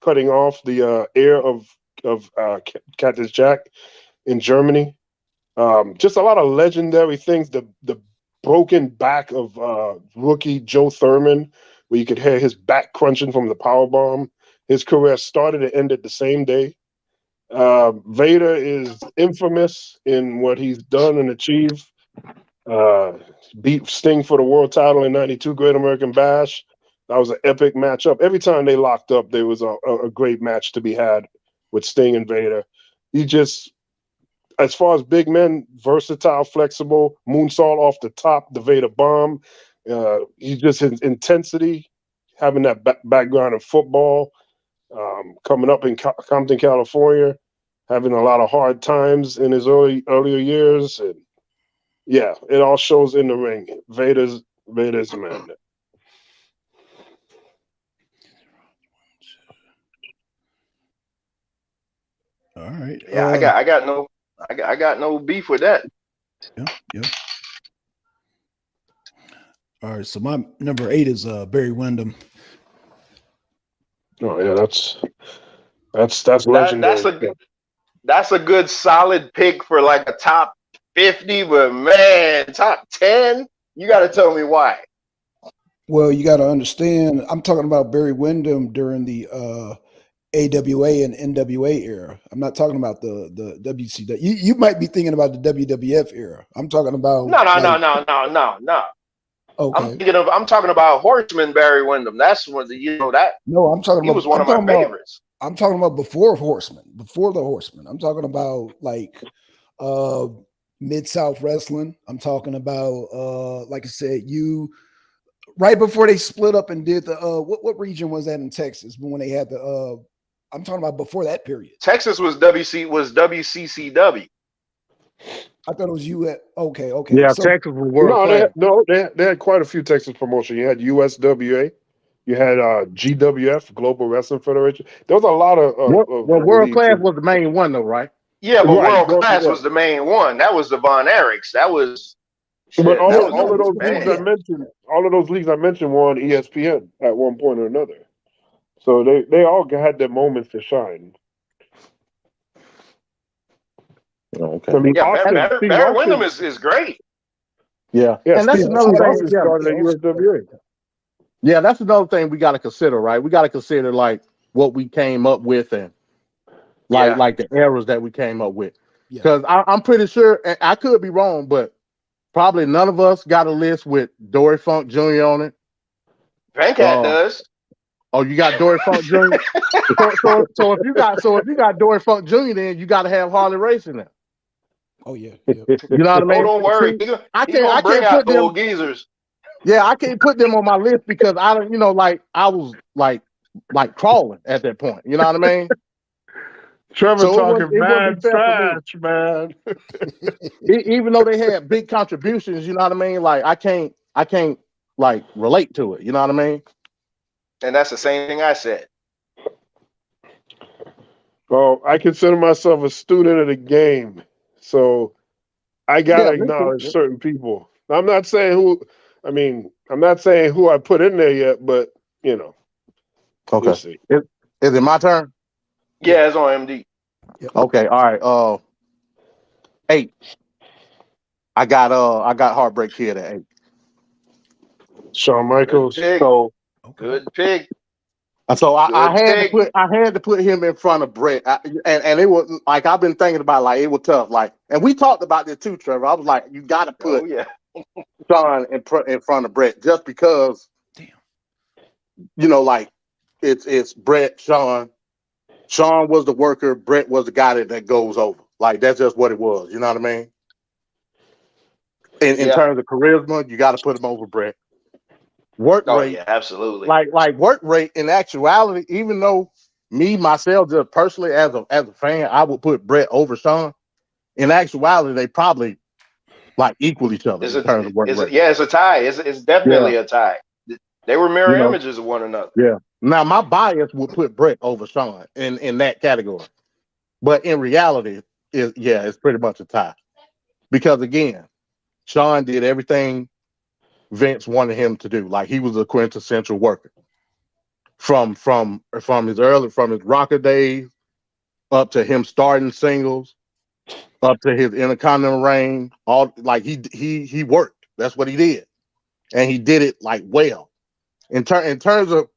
cutting off the ear of Cactus Jack in Germany. Just a lot of legendary things. The broken back of rookie Joe Thurman, where you could hear his back crunching from the power bomb. His career started and ended the same day. Vader is infamous in what he's done and achieved. Beat Sting for the world title in '92 Great American Bash. That was an epic matchup. Every time they locked up, there was a great match to be had with Sting and Vader. He just, as far as big men, versatile, flexible, moonsault off the top, the Vader bomb, He's just his intensity, having that background in football, coming up in Compton, California, having a lot of hard times in his earlier years, and yeah, it all shows in the ring. Vader's the man. All right. Yeah, I got no beef with that. Yeah. All right. So my number 8 is Barry Windham. Oh yeah, that's legendary. That's a good solid pick for like a top 50, but man, top 10, you got to tell me why. Well, you got to understand, I'm talking about Barry Windham during the AWA and NWA era. I'm not talking about the WCW. You might be thinking about the WWF era. I'm talking about No. Okay. I'm talking about Horseman Barry Windham. That's one that No, I'm talking he about was one of my favorites. I'm talking about before Horseman, before the Horseman. I'm talking about like Mid-South Wrestling. I'm talking about like I said, right before they split up and did the what region was that in Texas when they had the I'm talking about before that period. Texas was WCCW. I thought it was US. Okay. Yeah, So, Texas was world class. They had quite a few Texas promotions. You had USWA, you had GWF, Global Wrestling Federation. There was a lot of world leagues. class was the main one, though, right? Yeah, but Right, World Class was the main one. That was the Von Erichs. That was But all No, of those before leagues that. I mentioned were on ESPN at one point or another. So they all had their moments to shine. Oh, okay. I mean, yeah. Steve Barry Austin, Windham is great. Yeah, yeah, and that's Steve another thing. Austin Yeah, started at USWA. yeah, that's another thing we got to consider, right? We got to consider like what we came up with and like the errors that we came up with. Yeah. Because I'm pretty sure, and I could be wrong, but probably none of us got a list with Dory Funk Jr. on it. Venkat does. Oh, you got Dory Funk Jr. so if you got Dory Funk Jr., then you got to have Harley Race in there. Oh yeah. You know what I mean? Oh, don't worry. I He's gonna bring can't out put the them. old geezers. Yeah, I can't put them on my list because I don't, I was like crawling at that point. You know what I mean? Trevor So talking it wasn't mad fair for me. fast, man. Even though they had big contributions, you know what I mean? Like I can't like relate to it. You know what I mean? And that's the same thing I said. Well, I consider myself a student of the game, so I gotta acknowledge certain people. I'm not saying who. I mean, I'm not saying who I put in there yet, but Okay. We'll see. Is it my turn? Yeah, it's on MD. Yep. Okay. All right. 8. I got Heartbreak Kid at 8. Shawn Michaels. Good pick. So I had to put him in front of Brett, and it was like I've been thinking about like it was tough. Like, and we talked about this too, Trevor. I was like, you got to put Shawn in front of Brett just because. Damn. Like it's Brett, Shawn. Shawn was the worker. Brett was the guy that goes over. Like that's just what it was. You know what I mean? In terms of charisma, you got to put him over Brett. Work rate, yeah, absolutely. Like work rate. In actuality, even though me myself, just personally as a fan, I would put Brett over Shawn. In actuality, they probably like equal each other in terms of work rate. It's a tie. It's definitely a tie. They were mirror images of one another. Yeah. Now my bias would put Brett over Shawn in that category, but in reality, it's pretty much a tie because again, Shawn did everything Vince wanted him to do. Like he was a quintessential worker from his rocker days up to him starting singles, up to his Intercontinental reign. All like he worked. That's what he did, and he did it like well. In terms of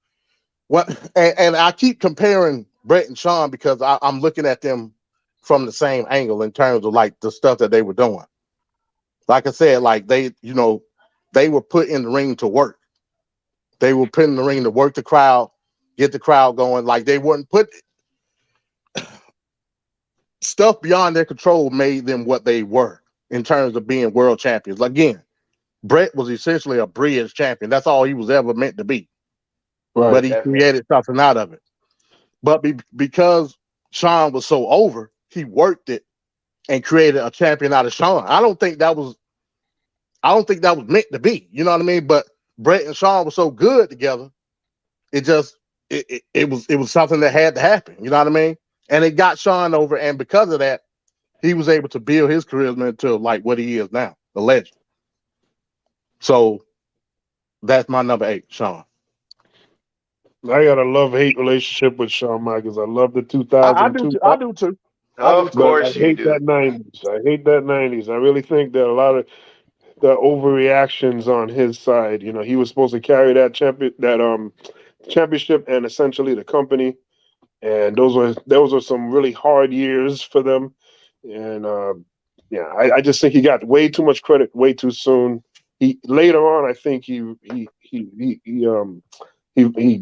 what, and I keep comparing Brett and Shawn because I'm looking at them from the same angle in terms of like the stuff that they were doing. Like I said, like they were put in the ring to work. They were put in the ring to work the crowd, get the crowd going. Like they weren't put stuff beyond their control made them what they were in terms of being world champions. Again, Brett was essentially a bridge champion. That's all he was ever meant to be. Right. But he created something out of it. But because Shawn was so over, he worked it and created a champion out of Shawn. I don't think that was meant to be. You know what I mean? But Brett and Shawn were so good together, it was something that had to happen. You know what I mean? And it got Shawn over, and because of that, he was able to build his charisma into like what he is now, the legend. So that's my number 8, Shawn. I got a love-hate relationship with Shawn Michaels. I love the 2002. I do too. Of course I hate that 90s. I hate that 90s. I really think that a lot of the overreactions on his side. You know, he was supposed to carry that championship and essentially the company. And those were some really hard years for them. And I just think he got way too much credit way too soon. He later on, I think he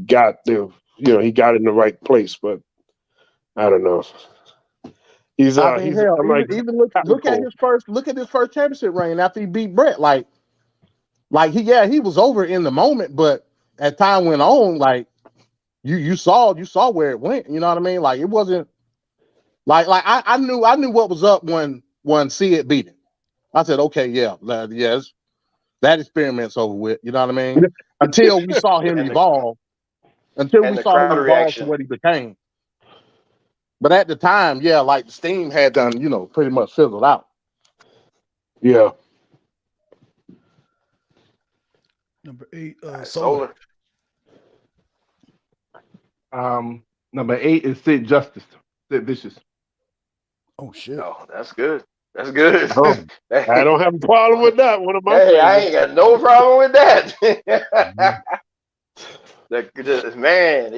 got he got in the right place, but I don't know. Even look at his first championship reign after he beat Brett. Like he was over in the moment, but as time went on, like you saw where it went. You know what I mean? Like it wasn't like I knew what was up when Sid beat him. I said, okay, yes, that experiment's over with. You know what I mean? Until we saw him evolve. Until we saw him evolve to what he became. But at the time, like the steam had done, pretty much fizzled out. Yeah. Number 8, Solar. Number 8 is Sid Vicious. Oh shit. Oh, that's good. That's good. I don't have a problem with that. One of my favorites. I ain't got no problem with that. Man,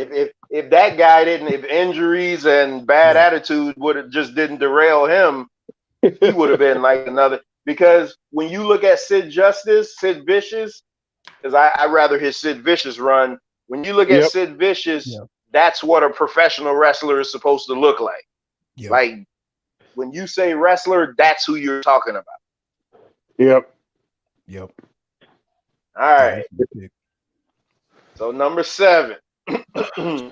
if that guy if injuries and bad attitude didn't derail him, he would have been like another. Because when you look at Sid Vicious, because I rather his Sid Vicious run. When you look at Sid Vicious, that's what a professional wrestler is supposed to look like. Yep. Like when you say wrestler, that's who you're talking about. Yep. All right. So number 7. And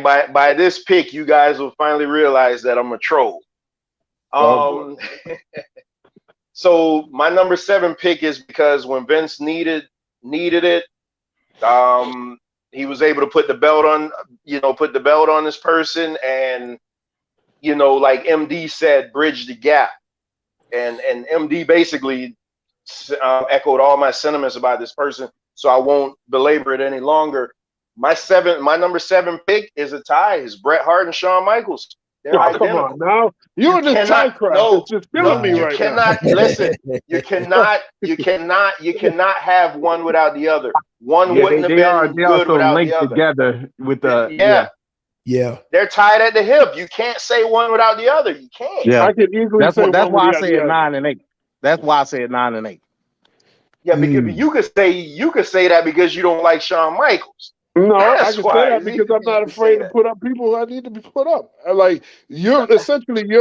by this pick, you guys will finally realize that I'm a troll. So my number 7 pick is because when Vince needed it, he was able to put the belt on this person, and like MD said, bridge the gap. And MD basically echoed all my sentiments about this person. So I won't belabor it any longer. My number 7 pick is a tie. It's Bret Hart and Shawn Michaels. They're identical. Come on now. You're just tie crap. It's just killing me right now. Listen. You cannot have one without the other. One wouldn't have been good without the other. Together with the Yeah. They're tied at the hip. You can't say one without the other. You can't. Yeah. I could easily that's why I said 9 and 8. That's why I said 9 and 8. Yeah, because you could say that because you don't like Shawn Michaels. No, I can say that because I'm not afraid to put up people I need to be put up. Your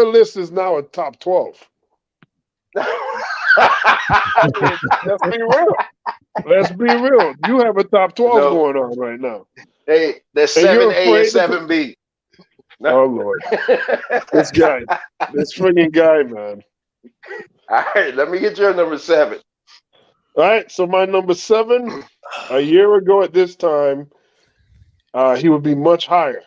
list is now a top 12. Let's be real. Let's be real. You have a top 12 going on right now. Hey, there's 7A and 7B. Oh Lord, this friggin' guy, man. All right, let me get your number 7. All right, so my number 7, a year ago at this time, he would be much higher.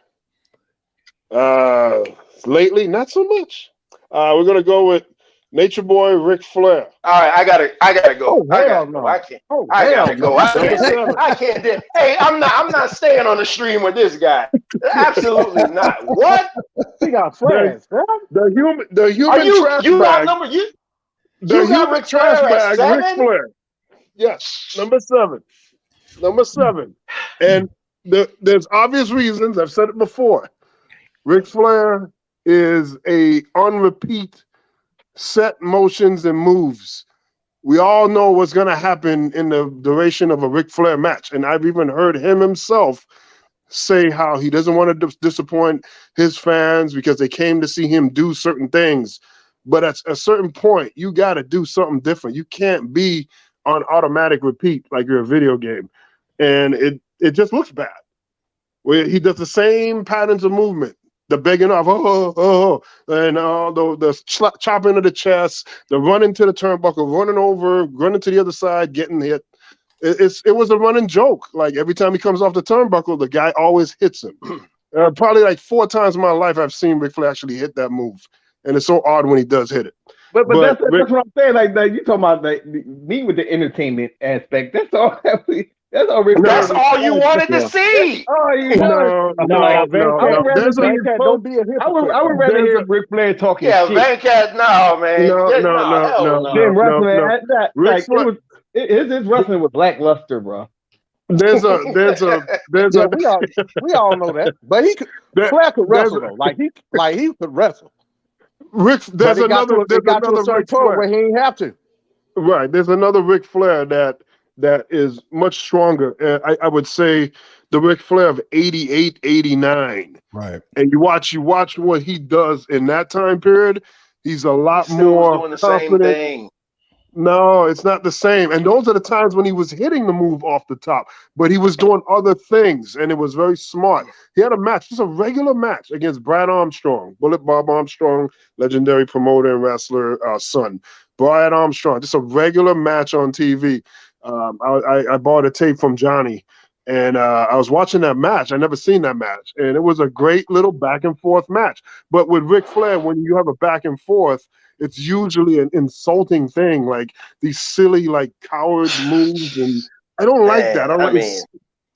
Lately, not so much. We're gonna go with Nature Boy Ric Flair. All right, I gotta go. Oh, I gotta go. I can't. I gotta go. I can't. Hey, I'm not staying on the stream with this guy. Absolutely not. What? He got friends. The human trash you bag. You got Ric Flair at Ric Flair. Yes, number 7. Number 7. And there's obvious reasons. I've said it before. Ric Flair is on repeat set motions and moves. We all know what's going to happen in the duration of a Ric Flair match. And I've even heard him himself say how he doesn't want to disappoint his fans because they came to see him do certain things. But at a certain point, you got to do something different. You can't be on automatic repeat, like you're a video game, and it just looks bad. Where he does the same patterns of movement, the begging off, and the chopping of the chest, the running to the turnbuckle, running over, running to the other side, getting hit. It was a running joke. Like every time he comes off the turnbuckle, the guy always hits him. Probably like 4 times in my life I've seen Ric Flair actually hit that move, and it's so odd when he does hit it. But that's what I'm saying. Like you talking about me with the entertainment aspect. That's all. That's all. That's all you wanted to see. Oh, you no. Venkat, don't be a hypocrite. I would rather hear Ric Flair talking shit. Venkat, no, man. No. Then wrestling, his wrestling was lackluster, bro. There's a we all know that, but Flair could wrestle though. Like he could wrestle. There's another Ric Flair where he ain't have to. Right. There's another Ric Flair that is much stronger. I would say the Ric Flair of 88, 89. Right. And you watch what he does in that time period. He's a lot more doing the confident. same thing. No, it's not the same. And those are the times when he was hitting the move off the top, but he was doing other things, and it was very smart. He had a match, just a regular match against Brad Armstrong, Bullet Bob Armstrong, legendary promoter and wrestler, son. Brad Armstrong, just a regular match on TV. I bought a tape from Johnny, and I was watching that match. I never seen that match, and it was a great little back and forth match. But with Ric Flair, when you have a back and forth, it's usually an insulting thing, like these silly, like coward moves, and I don't like that.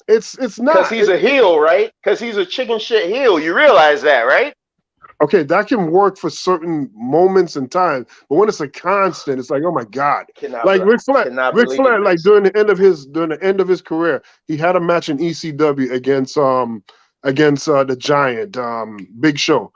It's not because he's a heel, right? Because he's a chicken shit heel. You realize that, right? Okay, that can work for certain moments in time, but when it's a constant, it's like, oh my God! Like Ric Flair, like during the end of his career, he had a match in ECW against the Giant, Big Show.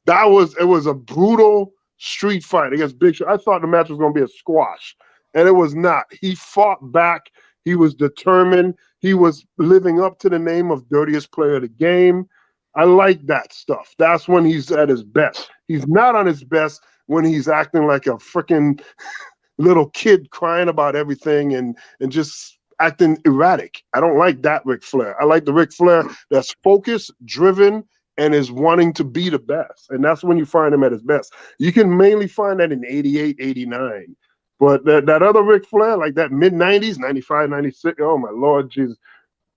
It was a brutal street fight against Big Show. I thought the match was going to be a squash, and it was not. He fought back. He was determined. He was living up to the name of dirtiest player of the game. I like that stuff. That's when he's at his best. He's not on his best when he's acting like a freaking little kid crying about everything and just acting erratic. I don't like that Ric Flair. I like the Ric Flair that's focused, driven, and is wanting to be the best. And that's when you find him at his best. You can mainly find that in 88, 89. But that other Ric Flair, like that mid-90s, 95, 96, oh my Lord Jesus.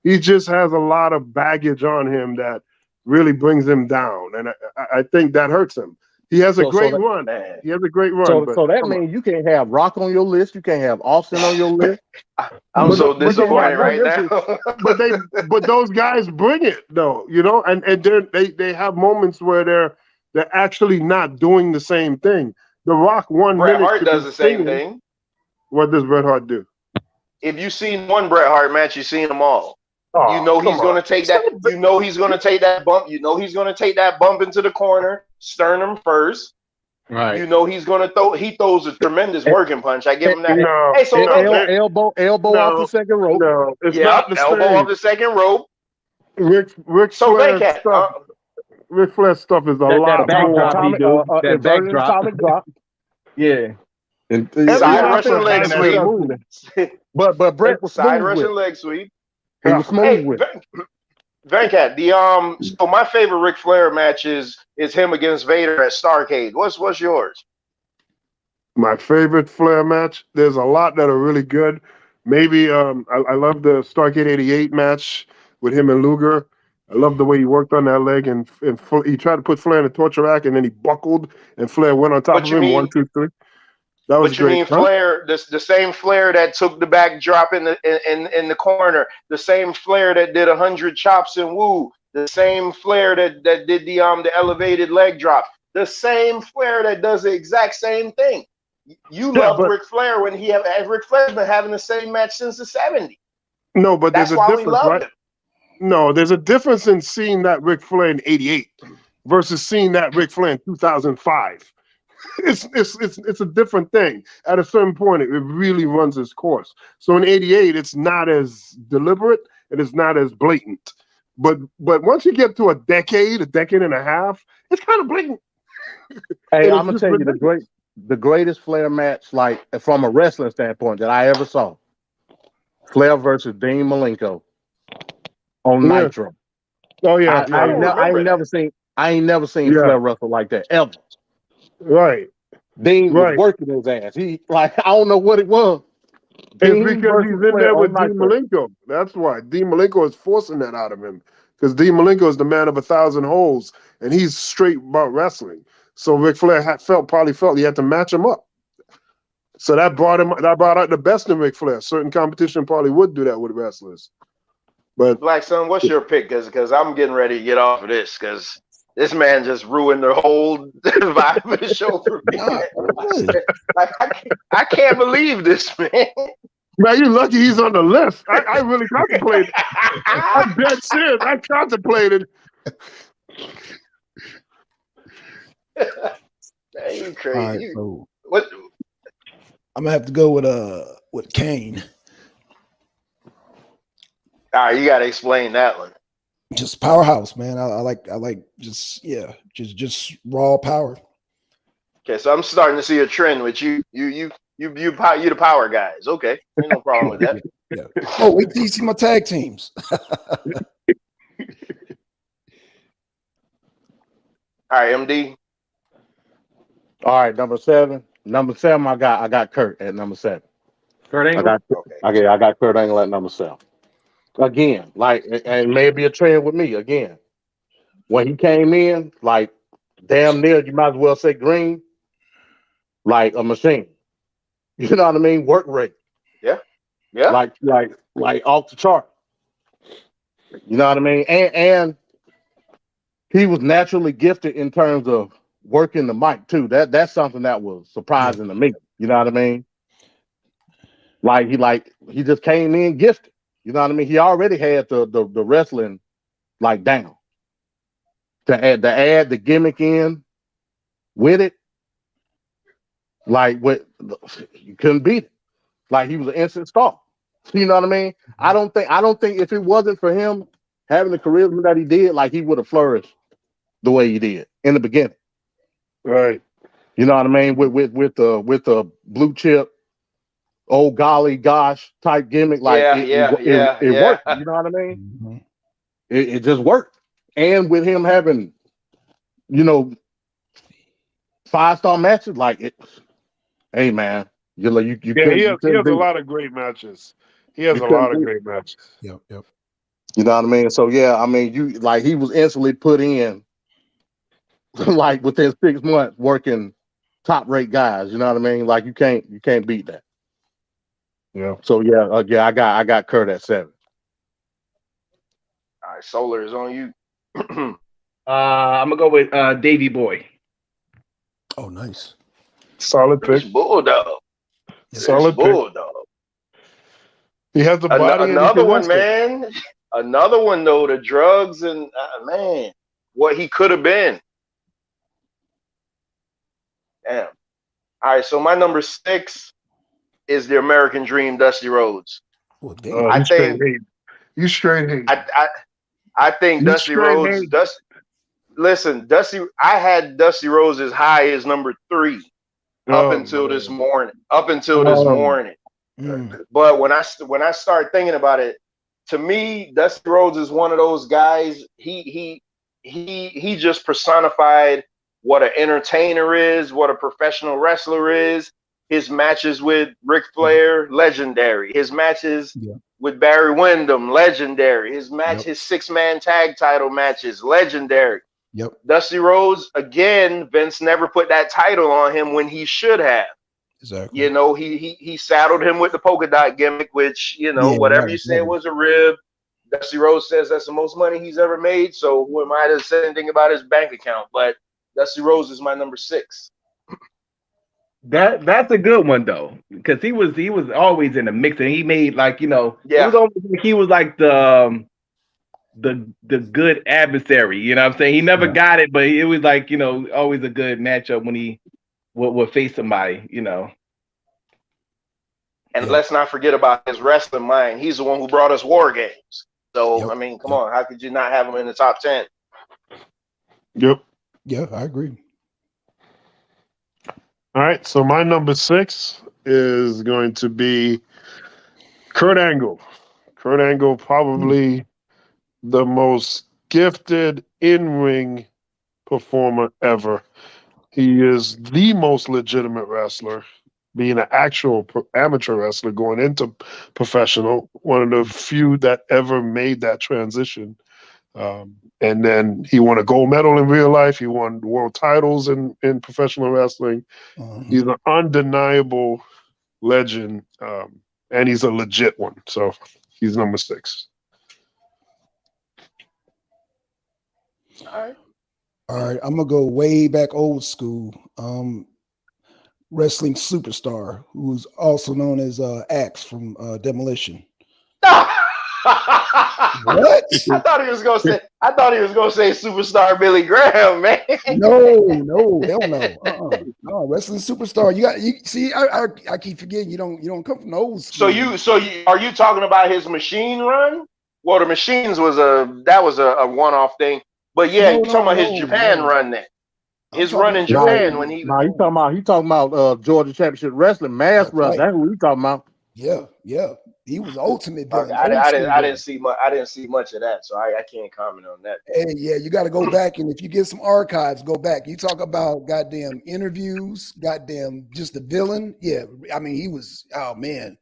He just has a lot of baggage on him that really brings him down. And I think that hurts him. He has a great run. He has a great run. So that means you can't have Rock on your list. You can't have Austin on your list. I'm so disappointed right now. but those guys bring it though, you know, and they have moments where they're actually not doing the same thing. The Rock Bret Hart does the same thing. What does Bret Hart do? If you've seen one Bret Hart match, you've seen them all. Oh, you know he's going to take that. You know he's going to take that bump. You know he's going to take that bump into the corner, sternum first. Right. You know he's going to throw. He throws a tremendous working punch. I give him that. No, hey, so elbow off the second rope. No, it's not the elbow same. off the second rope. Ric Flair stuff is a lot more. That backdrop. Yeah. Side Russian leg sweep. But Brett was side Russian leg sweep. He was smooth with it. Venkat, so my favorite Ric Flair match is him against Vader at Starrcade. What's yours? My favorite Flair match. There's a lot that are really good. Maybe I love the Starrcade '88 match with him and Luger. I love the way he worked on that leg and he tried to put Flair in the torture rack and then he buckled and Flair went on top of him. 1, 2, 3. That was great. But you mean Flair, the same Flair that took the back drop in the corner, the same Flair that did 100 chops and woo, the same Flair that did the elevated leg drop, the same Flair that does the exact same thing. You love Ric Flair when Ric Flair's been having the same match since the 70s. No, but that's there's a difference, right? Him. No, there's a difference in seeing that Ric Flair in '88 versus seeing that Ric Flair in 2005. It's a different thing. At a certain point, it really runs its course. So in '88, it's not as deliberate and it's not as blatant. But once you get to a decade and a half, it's kind of blatant. Hey, I'm gonna tell you the greatest Flair match, like from a wrestling standpoint, that I ever saw. Flair versus Dean Malenko on Yeah. Nitro. Oh yeah, I yeah, don't yeah. I ain't remember that. never seen Yeah. Flair wrestle like that ever. Right. Dean was Right. working his ass. He like I don't know what it was. It's Dean because he's versus in Flair there on with Dean Nitro. Malenko. That's why Dean Malenko is forcing that out of him. Because Dean Malenko is the man of 1,000 holes, and he's straight about wrestling. So Ric Flair probably felt he had to match him up. So that brought out the best in Ric Flair. Certain competition probably would do that with wrestlers. But Black Son, what's your pick? Because I'm getting ready to get off of this because this man just ruined the whole vibe of the show for me. Nah, good. Like I can't believe this, man. man, you lucky he's on the list. I really contemplated. I'm dead serious. I contemplated. Man, you All crazy. right, so What? I'm gonna have to go with Kane. All right, you got to explain that one. Just powerhouse, man. I like just raw power. Okay, so I'm starting to see a trend with you the power guys. Okay, ain't no problem with that. Yeah. Oh, wait till you see my tag teams. All right, MD. All right, number seven. Number seven, I got Kurt at number 7. Kurt I Angle. Okay. I got Kurt Angle at number 7. Again, like, and maybe a trend with me again. When he came in, like, damn near, you might as well say green, like a machine. You know what I mean? Work rate, Yeah. like off the chart. You know what I mean? And he was naturally gifted in terms of working the mic too. That's something that was surprising to me. You know what I mean? He just came in gifted. You know what I mean? He already had the wrestling like down. To add the gimmick in with it, you couldn't beat it. Like he was an instant star. You know what I mean? I don't think if it wasn't for him having the charisma that he did, like he would have flourished the way he did in the beginning. Right. You know what I mean? With the blue chip, oh golly gosh type gimmick, like it Yeah. worked. You know what I mean? Mm-hmm. It just worked. And with him having, 5-star matches, like it. Hey man, you Yeah, he has couldn't a beat it. lot of great matches. He has You a couldn't lot of beat it. great matches. Yep. You know what I mean? So yeah, I mean he was instantly put in like within 6 months working top rate guys. You know what I mean? Like you can't beat that. Yeah. So yeah, I got Kurt at 7. All right, Solar is on you. I'm gonna go with Davy Boy. Oh, nice. Solid British pick. Bulldog. British Solid pick. Bulldog. He has the body and he Another can one, wrestle. man. Another one though. The drugs and man, what he could have been. Damn. All right, so my number 6 is the American Dream, Dusty Rhodes. Well, damn. You straight hate. You straight hate. I think You Dusty straight Rhodes. hate. Listen, Dusty. I had Dusty Rhodes as high as number 3 up until man. this morning. Up until this morning. Mm. But when I start thinking about it, to me, Dusty Rhodes is one of those guys. He just personified what an entertainer is, what a professional wrestler is. His matches with Ric Flair, legendary. His matches with Barry Windham, legendary. His 6-man tag title matches, legendary. Yep. Dusty Rhodes, again, Vince never put that title on him when he should have. Exactly. He saddled him with the polka dot gimmick, which, whatever you said was a rib. Dusty Rhodes says that's the most money he's ever made. So who am I to say anything about his bank account? But Dusty Rhodes is my number 6. That's a good one though, because he was always in the mix, and he made it was almost like he was like the good adversary. You know what I'm saying? He never got it, but it was like always a good matchup when he would face somebody. And let's not forget about his wrestling mind. He's the one who brought us War Games. So I mean, come on, how could you not have him in the top 10? Yep. Yeah, I agree. All right, so my number 6 is going to be Kurt Angle. Kurt Angle, probably the most gifted in-ring performer ever. He is the most legitimate wrestler, being an actual amateur wrestler going into professional, one of the few that ever made that transition. And then he won a gold medal in real life. He won world titles in professional wrestling. He's an undeniable legend, and he's a legit one. So he's number 6. All right, I'm gonna go way back old school. Wrestling superstar who's also known as Axe from Demolition. What? I thought he was gonna say superstar Billy Graham, man. No, hell no. No, wrestling superstar. You see, I keep forgetting you don't come from the old school. So you are you talking about his Machine run? Well, the Machines was a one-off thing, but yeah, you're talking about his Japan run then. His run in Japan when he he talking about Georgia Championship Wrestling mass run. Right. That's what we talking about. Yeah. He was ultimate villain. I didn't see much of that, so I can't comment on that. Hey, yeah, you got to go back, and if you get some archives, go back. You talk about goddamn interviews, goddamn just the villain. Yeah, I mean he was. Oh man,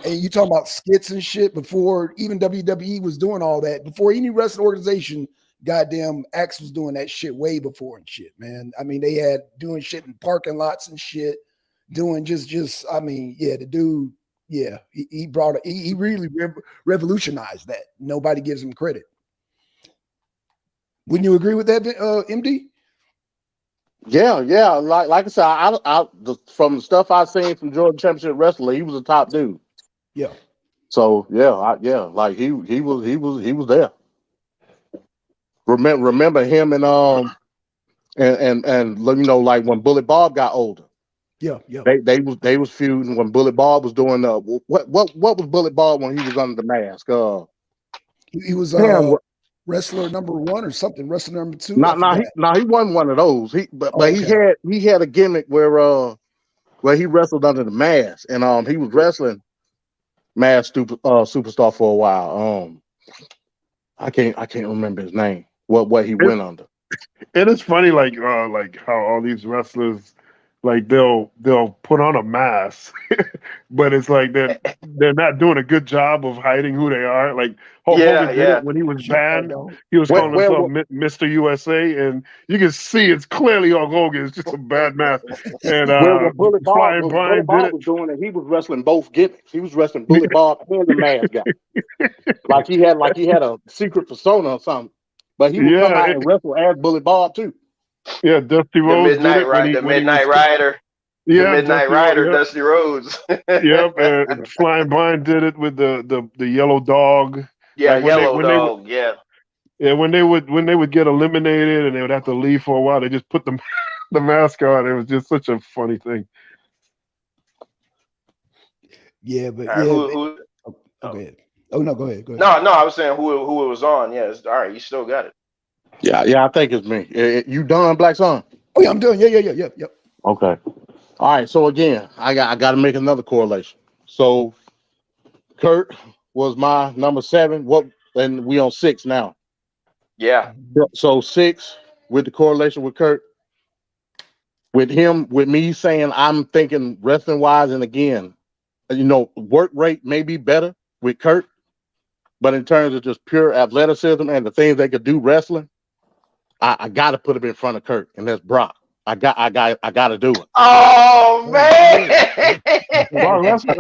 and you talk about skits and shit before even WWE was doing all that. Before any wrestling organization, goddamn Axe was doing that shit way before and shit, man. I mean they had doing shit in parking lots and shit, doing just. I mean, yeah, the dude. Yeah, he brought it. He really revolutionized that. Nobody gives him credit. Wouldn't you agree with that, MD? Yeah. Like I said, I from the stuff I've seen from Georgia Championship Wrestling, he was a top dude. Yeah. So like he was there. Remember him and you know, like when Bullet Bob got older. Yeah. They was feuding when Bullet Bob was doing what was Bullet Bob when he was under the mask? He was wrestler number 1 or something. Wrestler number 2. He wasn't one of those. He had a gimmick where he wrestled under the mask, and he was wrestling mask superstar for a while. I can't remember his name. What he went under. It is funny, like how all these wrestlers, like they'll put on a mask, but it's like they're not doing a good job of hiding who they are. Like Hulk Hogan did it when he was banned. He was calling himself Mr. USA, and you can see it's clearly Hulk Hogan. It's just a bad mask. And Bullet Bob was doing it. He was wrestling both gimmicks. He was wrestling Bullet Bob and the mask guy. like he had a secret persona or something. But he would come out and wrestle as Bullet Bob too. Yeah, Dusty Rhodes. The Midnight Rider. Yeah, the Midnight Rider, Dusty Rhodes. Yep, and Flying Blind did it with the yellow dog. Yeah, like yellow dog. Yeah, when they would get eliminated and they would have to leave for a while, they just put the mask on. It was just such a funny thing. Yeah, but go ahead. Oh no, go ahead. No, I was saying who it was on. Yeah, all right. You still got it. Yeah, I think it's me. You done, Black Son? Oh yeah, I'm done. Yeah. Okay. All right. So again, I got to make another correlation. So Kurt was my number 7. And we on 6 now. Yeah. So 6 with the correlation with Kurt. With me saying I'm thinking wrestling wise, and again, you know, work rate may be better with Kurt, but in terms of just pure athleticism and the things they could do wrestling, I got to put him in front of Kurt, and that's Brock. I got to do it. Oh man! Well, that's good.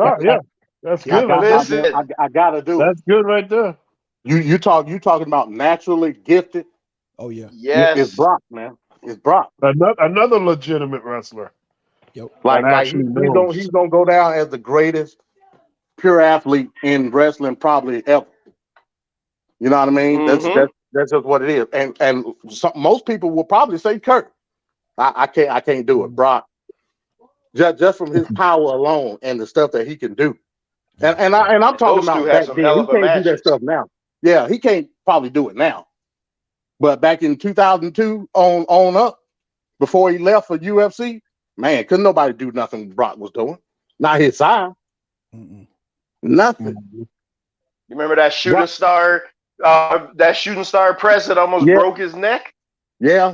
I got to do it. That's good right there. You talking about naturally gifted? Oh yeah. Yes. It's Brock, man. It's Brock. Another legitimate wrestler. Yep. Like he's gonna go down as the greatest pure athlete in wrestling probably ever. You know what I mean? Mm-hmm. That's just what it is. And most people will probably say Kurt. I can't do it. Brock. Just from his power alone and the stuff that he can do. And I'm talking about back then. He can't do that stuff now. Yeah, he can't probably do it now. But back in 2002 on up, before he left for UFC, Man, couldn't nobody do nothing Brock was doing. Not his side. Nothing. You remember that shooting star press that almost Yeah. broke his neck? Yeah.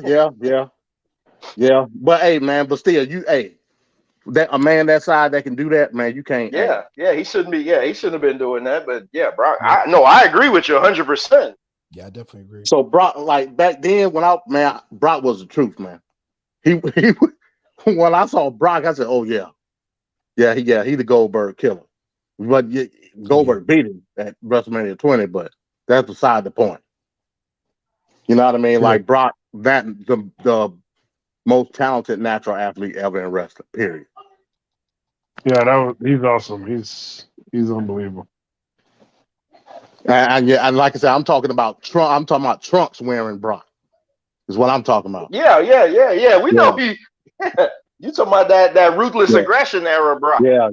But hey, man, but still, that a man that side that can do that, man, you can't. Yeah, he shouldn't be. Yeah, he shouldn't have been doing that. But yeah, Brock. I agree with you 100%. Yeah, I definitely agree. So Brock, like back then, Brock was the truth, man. He when I saw Brock, I said, "Oh yeah, he the Goldberg killer." But Goldberg beat him at WrestleMania 20, but that's beside the point. You know what I mean? Like Brock, the most talented natural athlete ever in wrestling. Period. Yeah, he's awesome. He's unbelievable. And like I said, I'm talking about Trunks wearing Brock. Is what I'm talking about. Yeah. We know he. You talking about that ruthless aggression era, Brock? Yeah.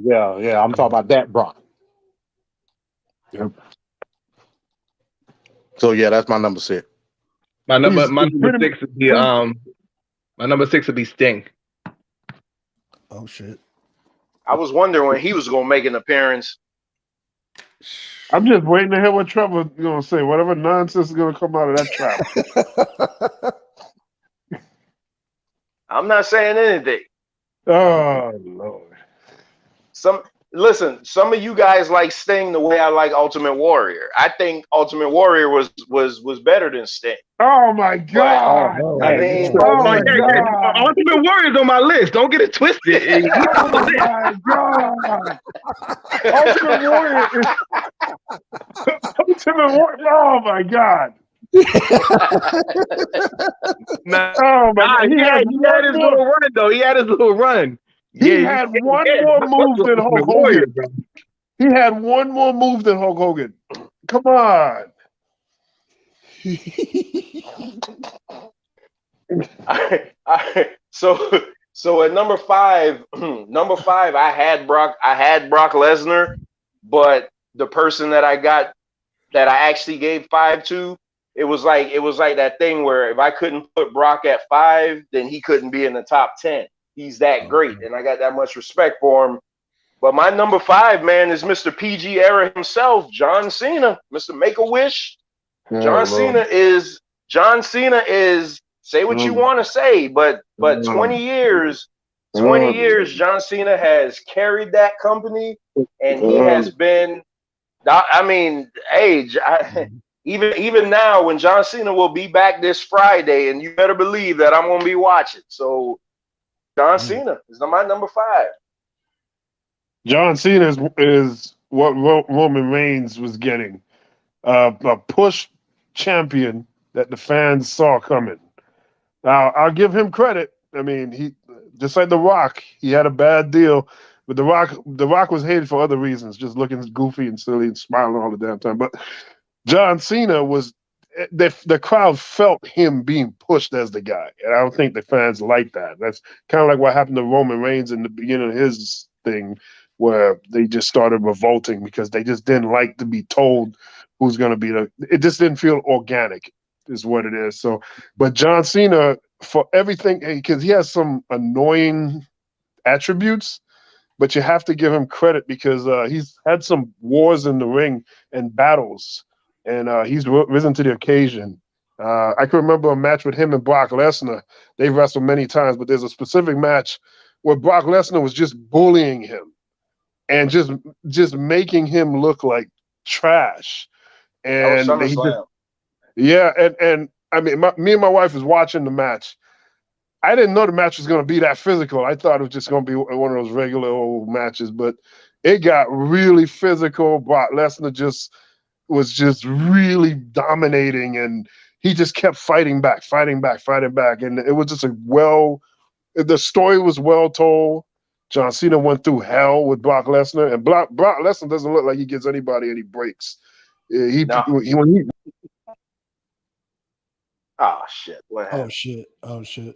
I'm talking about that Brock. Yep. So yeah, that's my number 6. My number 6 would be my number 6 would be Sting. Oh shit! I was wondering when he was gonna make an appearance. I'm just waiting to hear what Trevor gonna say. Whatever nonsense is gonna come out of that trap. I'm not saying anything. Oh Lord. Some of you guys like Sting the way I like Ultimate Warrior. I think Ultimate Warrior was better than Sting. Oh my God! I mean, Ultimate Warrior's on my list. Don't get it twisted. Oh my God! Ultimate Warrior is Ultimate Warrior. Oh my God! Oh my God! He had his little run though. He had his little run. He had one more move than Hulk Hogan. He had one more move than Hulk Hogan. Come on. So at number 5, I had Brock Lesnar, but the person that I actually gave 5 to, it was like that thing where if I couldn't put Brock at 5, then he couldn't be in the top 10. He's that great, and I got that much respect for him. But my number 5, man, is Mr. PG era himself, John Cena, Mr. Make-A-Wish. John Cena is say what you want to say, but 20 years, John Cena has carried that company, and he has been. I mean, even now, when John Cena will be back this Friday, and you better believe that I'm gonna be watching. So. John Cena is my number 5. John Cena is what Roman Reigns was getting. A push champion that the fans saw coming. Now, I'll give him credit. I mean, he just like The Rock, he had a bad deal. But The Rock was hated for other reasons, just looking goofy and silly and smiling all the damn time. But John Cena was the crowd felt him being pushed as the guy, and I don't think the fans like that. That's kind of like what happened to Roman Reigns in the beginning of his thing, where they just started revolting because they just didn't like to be told who's going to be it just didn't feel organic, is what it is. So, but John Cena, for everything, because he has some annoying attributes, but you have to give him credit because he's had some wars in the ring and battles. And he's risen to the occasion. I can remember a match with him and Brock Lesnar. They've wrestled many times, but there's a specific match where Brock Lesnar was just bullying him and just making him look like trash. And that was SummerSlam. And I mean, me and my wife was watching the match. I didn't know the match was going to be that physical. I thought it was just going to be one of those regular old matches, but it got really physical. Brock Lesnar was just really dominating, and he just kept fighting back, and it was just the story was well told. John Cena went through hell with Brock Lesnar, and Brock Lesnar doesn't look like he gives anybody any breaks. Oh shit! What happened? Oh shit!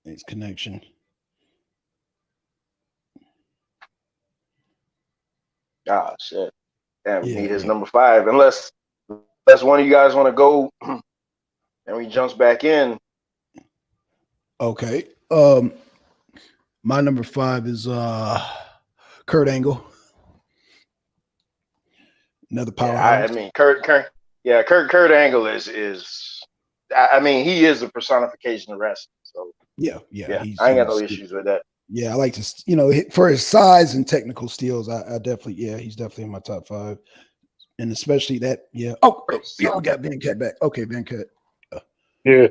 It's connection. Oh shit! Damn, we need his number 5. Unless one of you guys want to go, and we jumps back in. Okay. My number 5 is Kurt Angle. Another powerhouse. I mean, Kurt Angle is. I mean, he is a personification of wrestling. So Yeah. I ain't got no issues with that. Yeah, I like to, for his size and technical skills, I definitely, he's definitely in my top 5. And especially that, yeah. Oh, yeah, we got Venkat back. Okay, Venkat. Yeah,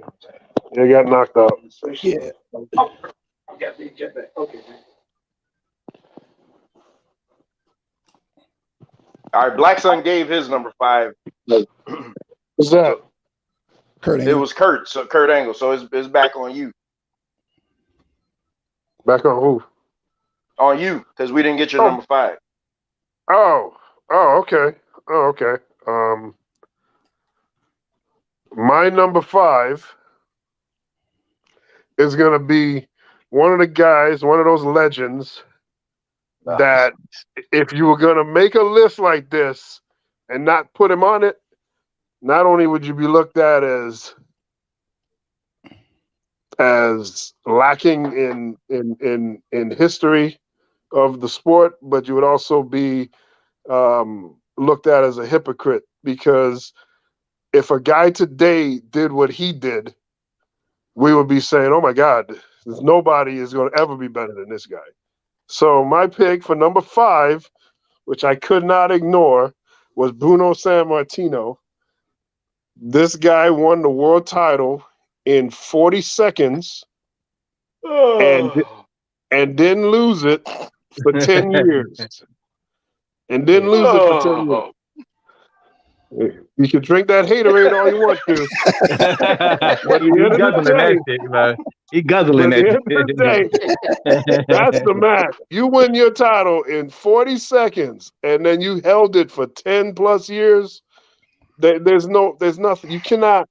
got knocked out. Yeah. Got Venkat back. Okay. All right, Black Sun gave his number 5. What's that? Kurt Angle. It was Kurt, so Kurt Angle. So it's back on you. Back on who? On you, because we didn't get your number 5. Oh, okay. My number 5 is gonna be one of the guys, one of those legends that if you were gonna make a list like this and not put him on it, not only would you be looked at as lacking in history of the sport, but you would also be looked at as a hypocrite, because if a guy today did what he did, we would be saying, oh my God, nobody is going to ever be better than this guy. So my pick for number 5, which I could not ignore, was Bruno Sammartino. This guy won the world title in 40 seconds and didn't lose it for 10 years. And didn't lose it for 10 years. You can drink that haterade all you want to. But He guzzling that shit, man. He guzzling that shit. At the end of the day, that's the math. You win your title in 40 seconds, and then you held it for 10 plus years. There's nothing. You can't.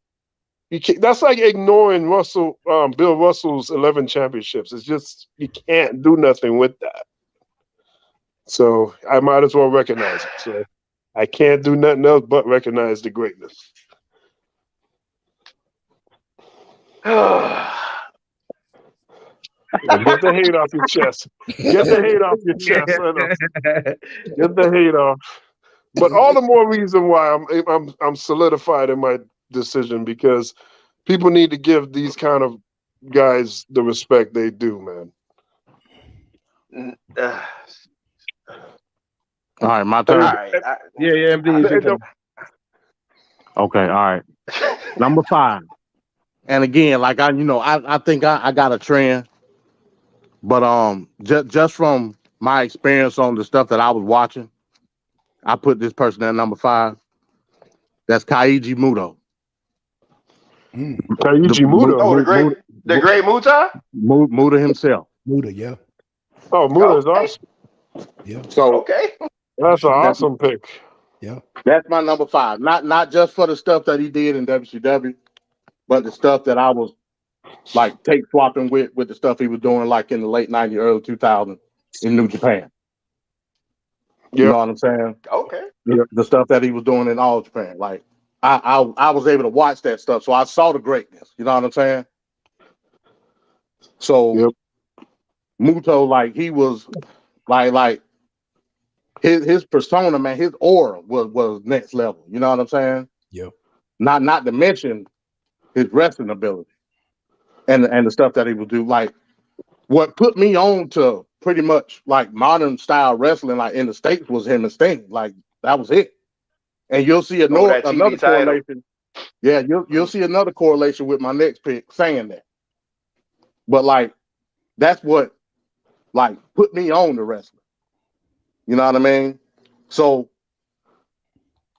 That's like ignoring Bill Russell's 11 championships. It's just, you can't do nothing with that. So I might as well recognize it. So I can't do nothing else but recognize the greatness. Get the hate off your chest. Get the hate off your chest. Get the hate off. But all the more reason why I'm solidified in my decision, because people need to give these kind of guys the respect they do, man. All right, my turn. All right. Yeah, MD. Okay, all right. Number 5. And again, like I think I got a trend, but just from my experience on the stuff that I was watching, I put this person at number 5. That's Kaiji Muto. Kaiji Muto. Oh, the great Muta? Muta himself. Muta, yeah. Oh, Muta is awesome. Yeah. So okay. That's an awesome pick. Yeah. That's my number 5. Not just for the stuff that he did in WCW, but the stuff that I was like tape swapping with the stuff he was doing like in the late 90s, early 2000s in New Japan. You know what I'm saying? Okay. The stuff that he was doing in All Japan. Like I was able to watch that stuff, so I saw the greatness. You know what I'm saying? So Muto, like he was like his persona, man, his aura was next level. You know what I'm saying? Yep. Not to mention his wrestling ability and the stuff that he would do. Like what put me on to pretty much like modern style wrestling, like in the States, was him and Sting. Like that was it. And you'll see another correlation. Yeah, you'll see another correlation with my next pick saying that. But like that's what like put me on to wrestling. You know what I mean? So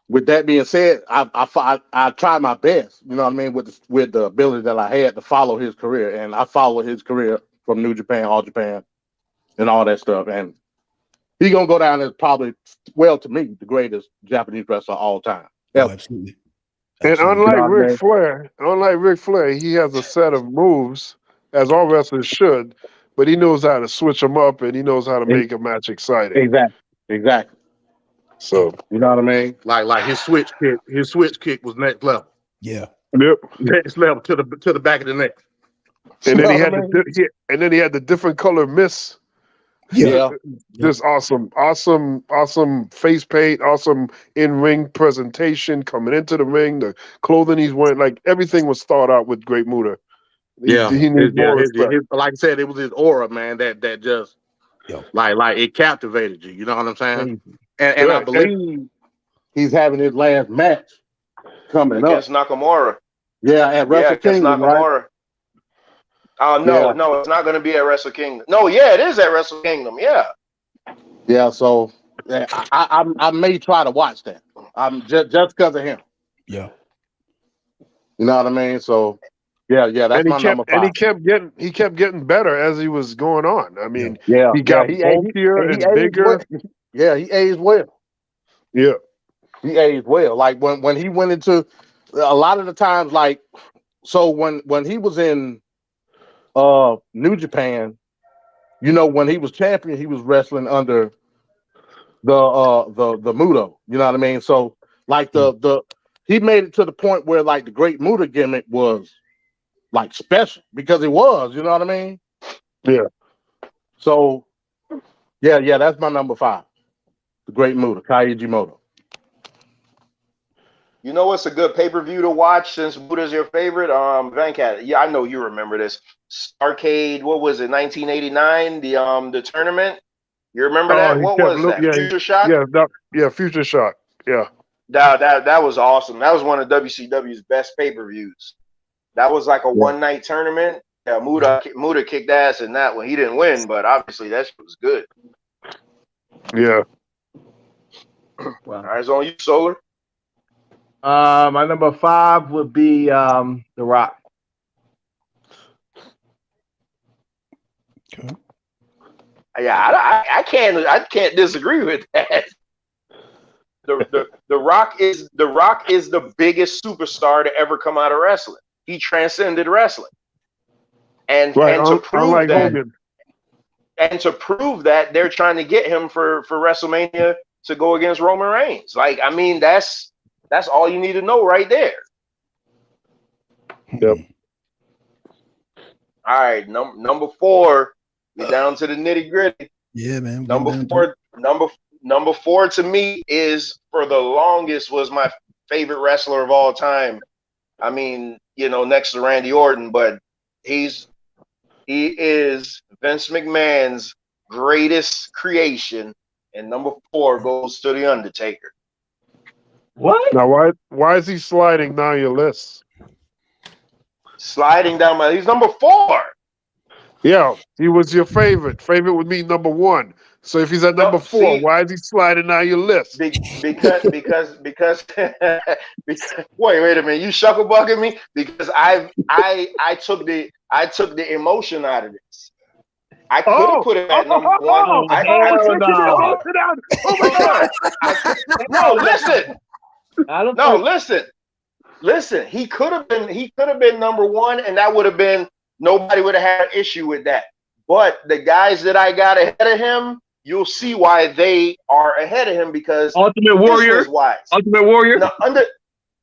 with that being said, I tried my best, you know what I mean, with the ability that I had to follow his career. And I followed his career from New Japan, All Japan, and all that stuff. And he's gonna go down as probably, well, to me, the greatest Japanese wrestler of all time. Oh, absolutely. And unlike Ric Flair, he has a set of moves, as all wrestlers should, but he knows how to switch them up and he knows how to make a match exciting. Exactly. So you know what I mean? Like his switch kick was next level. Yeah. Yep. Next level to the back of the neck. And then he had I mean? he had the different color mist. Yeah. Just awesome face paint, awesome in-ring presentation coming into the ring, the clothing he's wearing, like everything was thought out with Great Muta. He needs more respect. Like I said, it was his aura, man, that just Yo. like it captivated you. You know what I'm saying? And Yeah, I believe he's having his last match coming against up. Nakamura. Yeah, at Wrestle against Kingdom, Nakamura. right? No, it's not going to be at Wrestle Kingdom. No, yeah, it is at Wrestle Kingdom. Yeah. Yeah, so I may try to watch that. Just because of him. Yeah. You know what I mean? So that's my number 5. And he kept getting better as he was going on. I mean, he got he bulkier and aged bigger. well. Yeah, he aged well. Yeah. He aged well. Like when he went into a lot of the times, like so when he was in New Japan, you know, when he was champion, he was wrestling under the Muto. You know what I mean? So like he made it to the point where like the Great Muta gimmick was like special because it was. You know what I mean? Yeah. So yeah, that's my number 5. The Great Muta, Kaijimoto. You know what's a good pay-per-view to watch since Buddha's your favorite? Venkat. Yeah, I know you remember this. Starcade, what was it, 1989? The tournament? You remember that? What was that? Future Shock? Future Shock. Yeah. That was awesome. That was one of WCW's best pay-per-views. That was like a one-night tournament. Yeah, Muta kicked ass in that one. He didn't win, but obviously that shit was good. Yeah. Wow. All right, it's on you, Solar. My number 5 would be The Rock. Okay. Yeah, I can't disagree with that. The Rock is the biggest superstar to ever come out of wrestling. He transcended wrestling, and to prove that they're trying to get him for WrestleMania to go against Roman Reigns. Like, I mean, that's all you need to know right there. Yep. All right, number 4. We're down to the nitty gritty. Yeah, man. Number 4 to me is, for the longest, was my favorite wrestler of all time. I mean, you know, next to Randy Orton, but he is Vince McMahon's greatest creation, and number 4 goes to The Undertaker. What? Now, why is he sliding down your list? Sliding down he's number 4. Yeah, he was your favorite. Favorite would mean number 1. So if he's at number 4, why is he sliding down your list? Because wait a minute, you shuckle bugging me? Because I took the emotion out of this. I could have put it at number 1. Oh my God. No, listen. He could have been number 1, and that would have been, nobody would have had an issue with that. But the guys that I got ahead of him, you'll see why they are ahead of him, because Ultimate Warrior. Ultimate Warrior. No,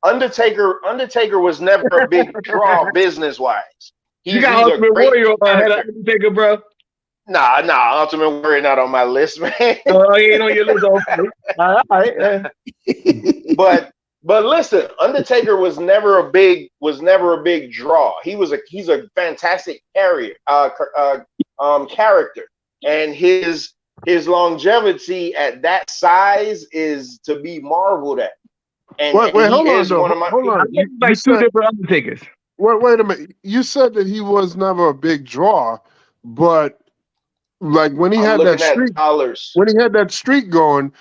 Undertaker was never a big draw business wise. You got Ultimate Warrior ahead of Undertaker, bro. Nah, Ultimate Warrior not on my list, man. Oh, he ain't on your list. All right. But listen, Undertaker was never a big draw. He's a fantastic character, and his longevity at that size is to be marveled at. And hold on. You said 2 different Undertakers. Wait a minute. You said that he was never a big draw, but like when he had that streak going,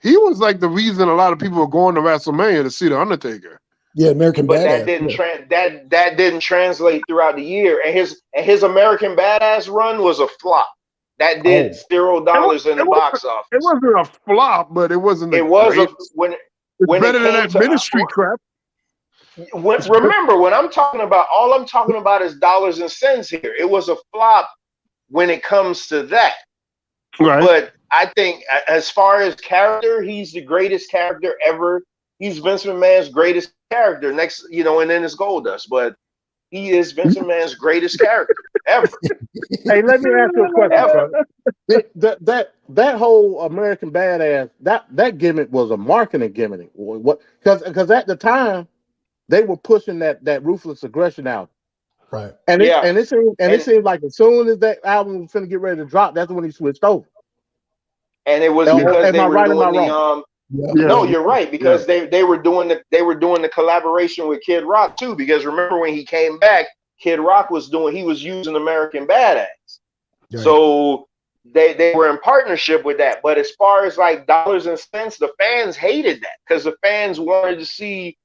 he was like the reason a lot of people were going to WrestleMania to see the Undertaker. Yeah, American but Badass. That didn't translate throughout the year, and his American Badass run was a flop. That did $0 in the box office. It wasn't a flop, but it wasn't. When better than that ministry crap. Remember, when I'm talking about, all I'm talking about is dollars and cents here. It was a flop when it comes to that. Right. But I think, as far as character, he's the greatest character ever. He's Vince McMahon's greatest character, next, and then it's Goldust. But he is Vince McMahon's greatest character ever. Hey, let me ask you a question, Ever. brother. That whole American Badass, that gimmick was a marketing gimmick. What? Because at the time they were pushing that ruthless aggression out, Right. and Yeah. it seemed like as soon as that album was going to get ready to drop, that's when he switched over. And it was because Am they I were right? Am I doing wrong? Yeah. no, you're right, because they were doing the collaboration with Kid Rock too. Because remember when he came back, Kid Rock was using American Badass. Right. So they were in partnership with that. But as far as like dollars and cents, the fans hated that because the fans wanted to see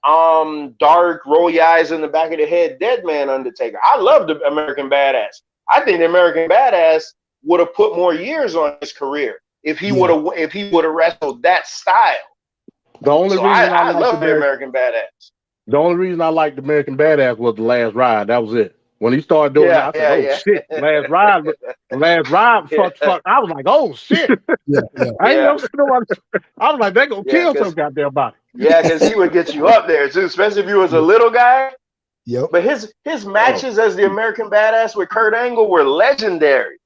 dark, rolly eyes in the back of the head, dead man Undertaker. I love the American Badass. I think the American Badass would have put more years on his career if he would have wrestled that style. The only reason I love the American Badass. The only reason I liked the American Badass was the last ride. That was it. When he started doing that, I said, "Oh shit!" Last ride, fuck. I was like, "Oh shit!" Yeah. I ain't never seen nobody. I was like, "They gonna kill some goddamn body." Yeah, because he would get you up there too, especially if you was a little guy. Yep. But his matches as the American Badass with Kurt Angle were legendary.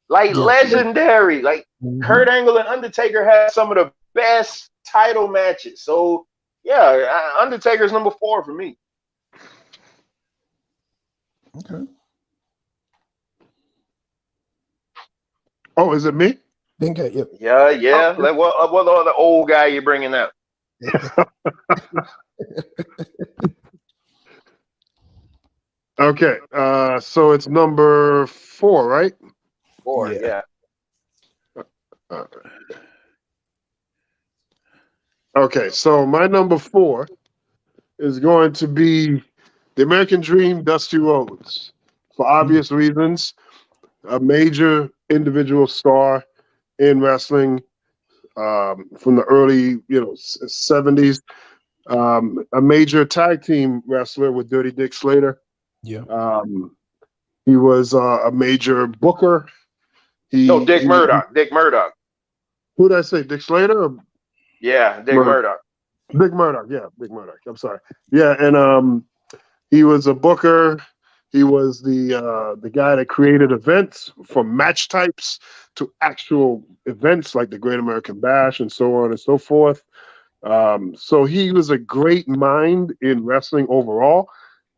Legendary. Like Kurt Angle and Undertaker had some of the best title matches. So yeah, Undertaker's number 4 for me. Okay. Oh, is it me? Venkat, yep. Yeah. Like what other old guy you bringing up? Okay, so it's number 4, right? 4, yeah. Okay, so my number 4 is going to be the American Dream, Dusty Rhodes, for obvious reasons. A major individual star in wrestling from the early, 70s. A major tag team wrestler with Dirty Dick Slater. Yeah. He was a major booker. Dick Murdoch. Dick Murdoch. Who did I say? Dick Slater? Or yeah, Dick Murdoch. Dick Murdoch. Yeah, Dick Murdoch. I'm sorry. Yeah, and he was a booker. He was the guy that created events from match types to actual events like the Great American Bash and so on and so forth. So he was a great mind in wrestling overall.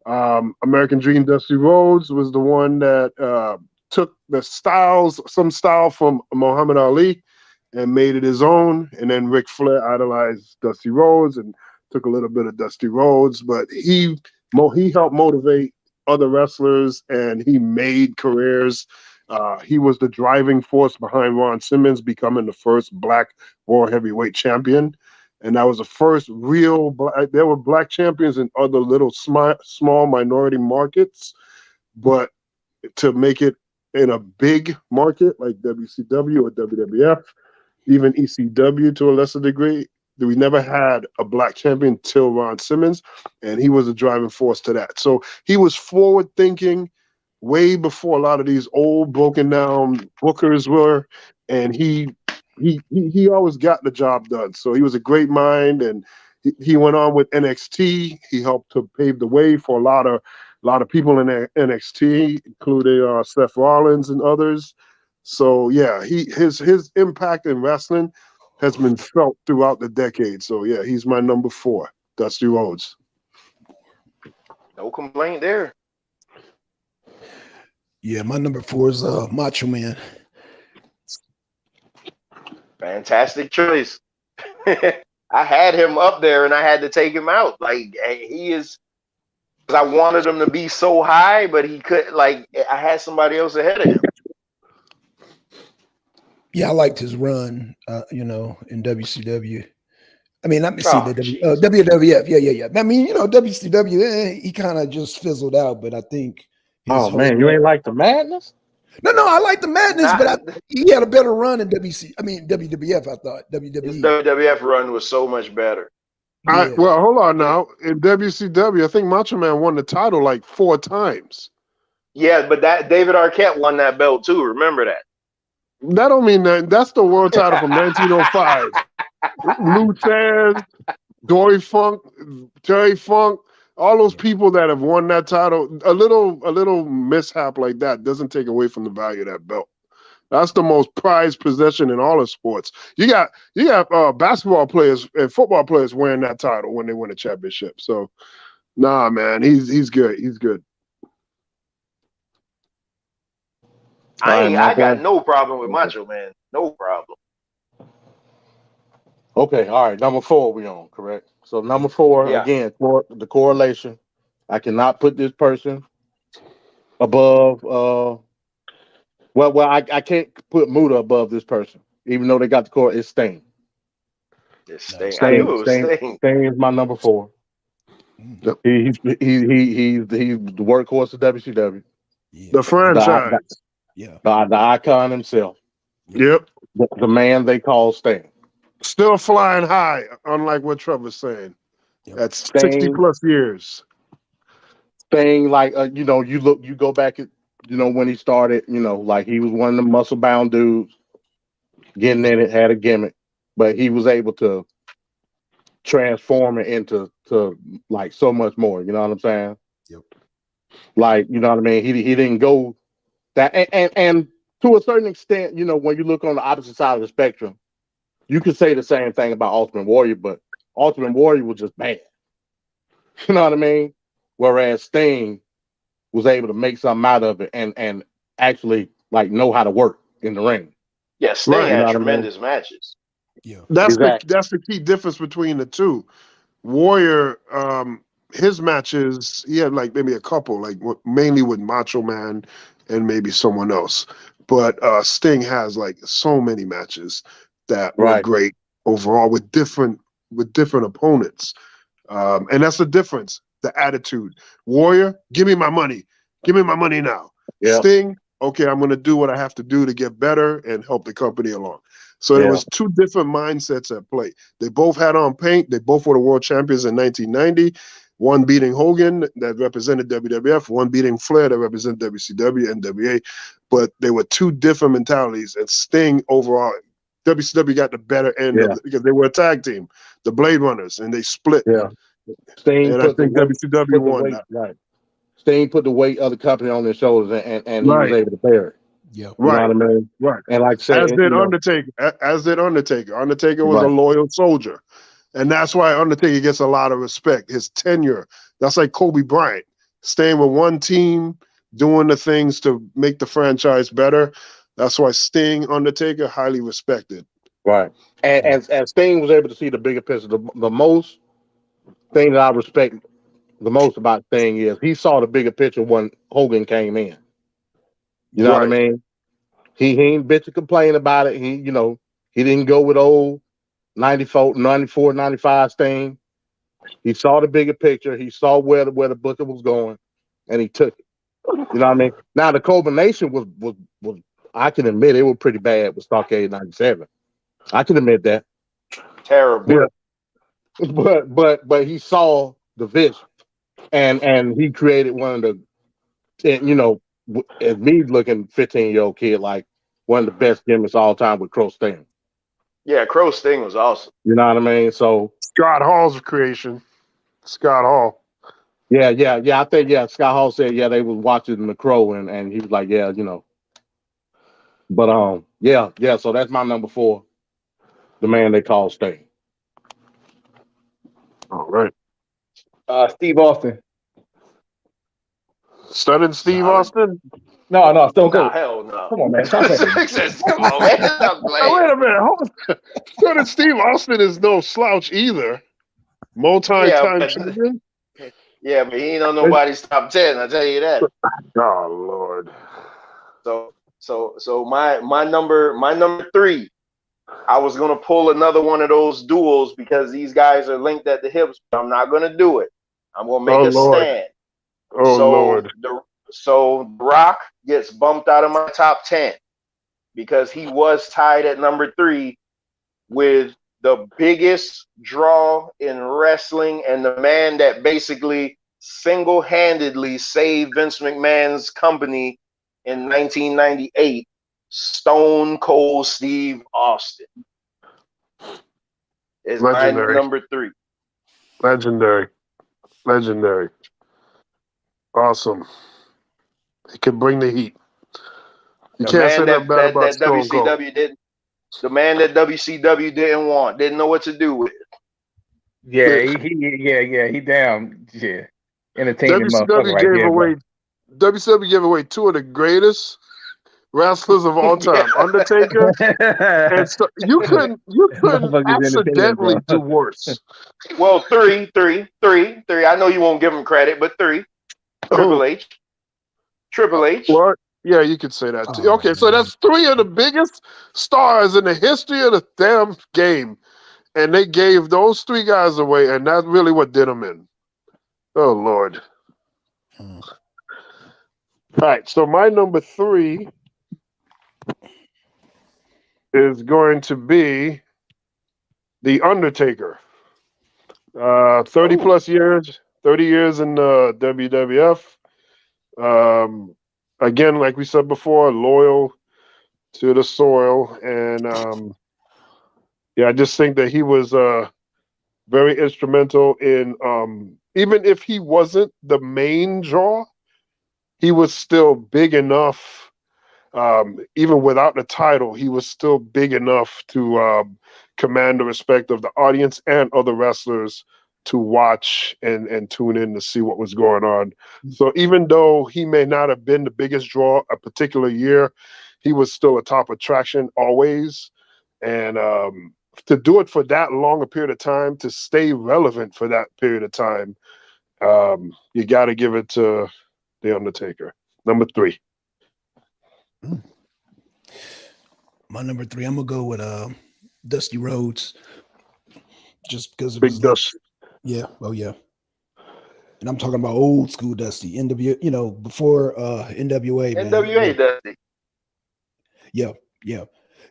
American Dream Dusty Rhodes was the one that took some style from Muhammad Ali and made it his own. And then Ric Flair idolized Dusty Rhodes and took a little bit of Dusty Rhodes, but he helped motivate other wrestlers and he made careers. He was the driving force behind Ron Simmons becoming the first black world heavyweight champion. And that was the first real black. There were black champions in other little small minority markets, but to make it in a big market like WCW or WWF, even ECW to a lesser degree, we never had a black champion till Ron Simmons, and he was a driving force to that. So he was forward thinking way before a lot of these old broken down bookers were, and he always got the job done. So he was a great mind, and he went on with NXT. He helped to pave the way for a lot of people in NXT, including Seth Rollins and others. So yeah, his impact in wrestling has been felt throughout the decade. So yeah, he's my number 4, Dusty Rhodes. No complaint there. Yeah, my number 4 is Macho Man. Fantastic choice. I had him up there and I had to take him out. Like he is, because I wanted him to be so high, but he couldn't. Like I had somebody else ahead of him. Yeah, I liked his run, in WCW. I mean, let me see Oh, the WWF. Yeah. I mean, WCW, he kind of just fizzled out, but I think. Oh man, you ain't like the madness? No, I like the madness, but he had a better run in WWF. I thought WWE. His WWF run was so much better. Yeah. Well, hold on now. In WCW, I think Macho Man won the title like 4 times. Yeah, but that David Arquette won that belt too. Remember that. That don't mean that. That's the world title from 1905. Lou Sands, Dory Funk, Terry Funk, all those people that have won that title, a little mishap like that doesn't take away from the value of that belt. That's the most prized possession in all of sports. You got basketball players and football players wearing that title when they win a championship. So, nah, man, he's good. He's good. I got no problem with Macho Man. No problem. Okay, all right. Number 4 we on, correct? So number 4, Yeah. again, for the correlation. I cannot put this person above I can't put Muda above this person, even though they got the core. It's Sting. It's Sting. I knew it was Sting. Sting is my number 4. Mm. He's the workhorse of WCW. Yeah. The franchise. The icon himself. Yep. The man they call Sting. Still flying high, unlike what Trevor's saying. Yep. That's 60 plus years. Sting, like you go back at when he started, like he was one of the muscle bound dudes, getting in it, had a gimmick, but he was able to transform it into like so much more. You know what I'm saying? Yep. Like, you know what I mean? He didn't go that, and to a certain extent, when you look on the opposite side of the spectrum, you could say the same thing about Ultimate Warrior, but Ultimate Warrior was just bad. You know what I mean? Whereas Sting was able to make something out of it and actually like know how to work in the ring. Yeah, Sting had tremendous matches. Yeah. That's the key difference between the two. Warrior, his matches, he had like maybe a couple, like mainly with Macho Man and maybe someone else. But Sting has like so many matches that were great overall with different opponents. And that's the difference, the attitude. Warrior, give me my money. Give me my money now. Yep. Sting, okay, I'm going to do what I have to do to get better and help the company along. So there was two different mindsets at play. They both had on paint. They both were the world champions in 1990. One beating Hogan that represented WWF, one beating Flair that represented WCW, NWA. But they were two different mentalities. And Sting overall, WCW got the better end of it because they were a tag team, the Blade Runners, and they split. Yeah. Sting and I think WCW won that. Right. Sting put the weight of the company on his shoulders and he was able to bear it. Yeah. You know what I mean? Right. And like I said, as did Undertaker. Undertaker was a loyal soldier. And that's why Undertaker gets a lot of respect. His tenure. That's like Kobe Bryant. Staying with one team, doing the things to make the franchise better. That's why Sting, Undertaker, highly respected. Right. And Sting was able to see the bigger picture. The most thing that I respect the most about Sting is he saw the bigger picture when Hogan came in. You know what I mean? He ain't bitch and complain about it. He didn't go with old 94, 95 Sting. He saw the bigger picture. He saw where the booker was going, and he took it. You know what I mean? Now the culmination was I can admit it was pretty bad with Starrcade 97. I can admit that. Terrible. Yeah. But he saw the vision, and he created one of the, as me looking 15-year-old kid, like one of the best gimmicks all time with Crow Sting. Yeah, Crow Sting was awesome. You know what I mean? So Scott Hall's creation. Scott Hall. Yeah. I think Scott Hall said they was watching the Crow and he was like, But so that's my number 4, the man they call Sting. All right. Steve Austin. Stunned Steve Austin? No, Stone Cold. Hell no. Come on, man. Come on, man. Wait a minute. Stunned Steve Austin is no slouch either. Multi-time champion? Yeah, but he ain't on nobody's top 10, I tell you that. Oh Lord. So my number 3, I was gonna pull another one of those duels because these guys are linked at the hips, but I'm not gonna do it. I'm gonna make a stand. Lord. So Rock gets bumped out of my top 10 because he was tied at number 3 with the biggest draw in wrestling and the man that basically single-handedly saved Vince McMahon's company in 1998, Stone Cold Steve Austin is my number 3. Legendary. Legendary. Awesome. He can bring the heat. You The can't say man that that bad that, about that Stone Cold. WCW didn't. The man that WCW didn't know what to do with. Yeah, he damn entertaining motherfucker WCW right gave there, bro. away WCW gave away two of the greatest wrestlers of all time, Undertaker, and so you couldn't Motherfucker's entertaining, bro. accidentally do worse. Well, three. I know you won't give him credit, but three. Triple Oh, H. Triple H. well, yeah, you could say that too. Oh, Okay, so man. that's three of the biggest stars in the history of the damn game, and they gave those three guys away, and that's really what did them in. Oh Lord! Mm. All right, so my number 3 is going to be The Undertaker. 30 plus years, 30 years in the WWF. Again, like we said before, loyal to the soil. And I just think that he was very instrumental in, even if he wasn't the main draw, he was still big enough. Even without the title, he was still big enough to command the respect of the audience and other wrestlers to watch and tune in to see what was going on. So even though he may not have been the biggest draw a particular year, he was still a top attraction always. And to do it for that long a period of time, to stay relevant for that period of time, you got to give it to The Undertaker. Number 3. My number 3, I'm gonna go with Dusty Rhodes, just because it Big was Dust. yeah, oh yeah. And I'm talking about old school Dusty, NW, before NWA, man. NWA Dusty. Yeah.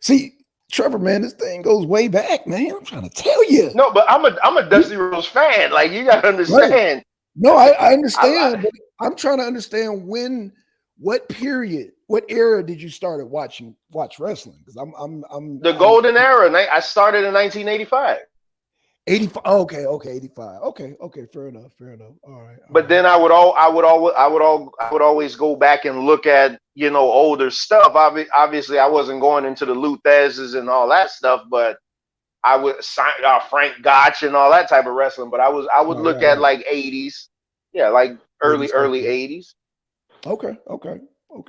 See, Trevor, man, this thing goes way back, man. I'm trying to tell you. No, but I'm a Dusty Rhodes fan. Like you gotta understand. No, I understand, but I'm trying to understand what period, what era did you start at watch wrestling? Because I'm The golden era. I started in 1985. 85. Okay, 85. Okay, fair enough. All right. But then I would always go back and look at older stuff. Obviously, I wasn't going into the Luthez's and all that stuff, but I would Frank Gotch and all that type of wrestling. But I would look at like 80s, like early 80s. Okay,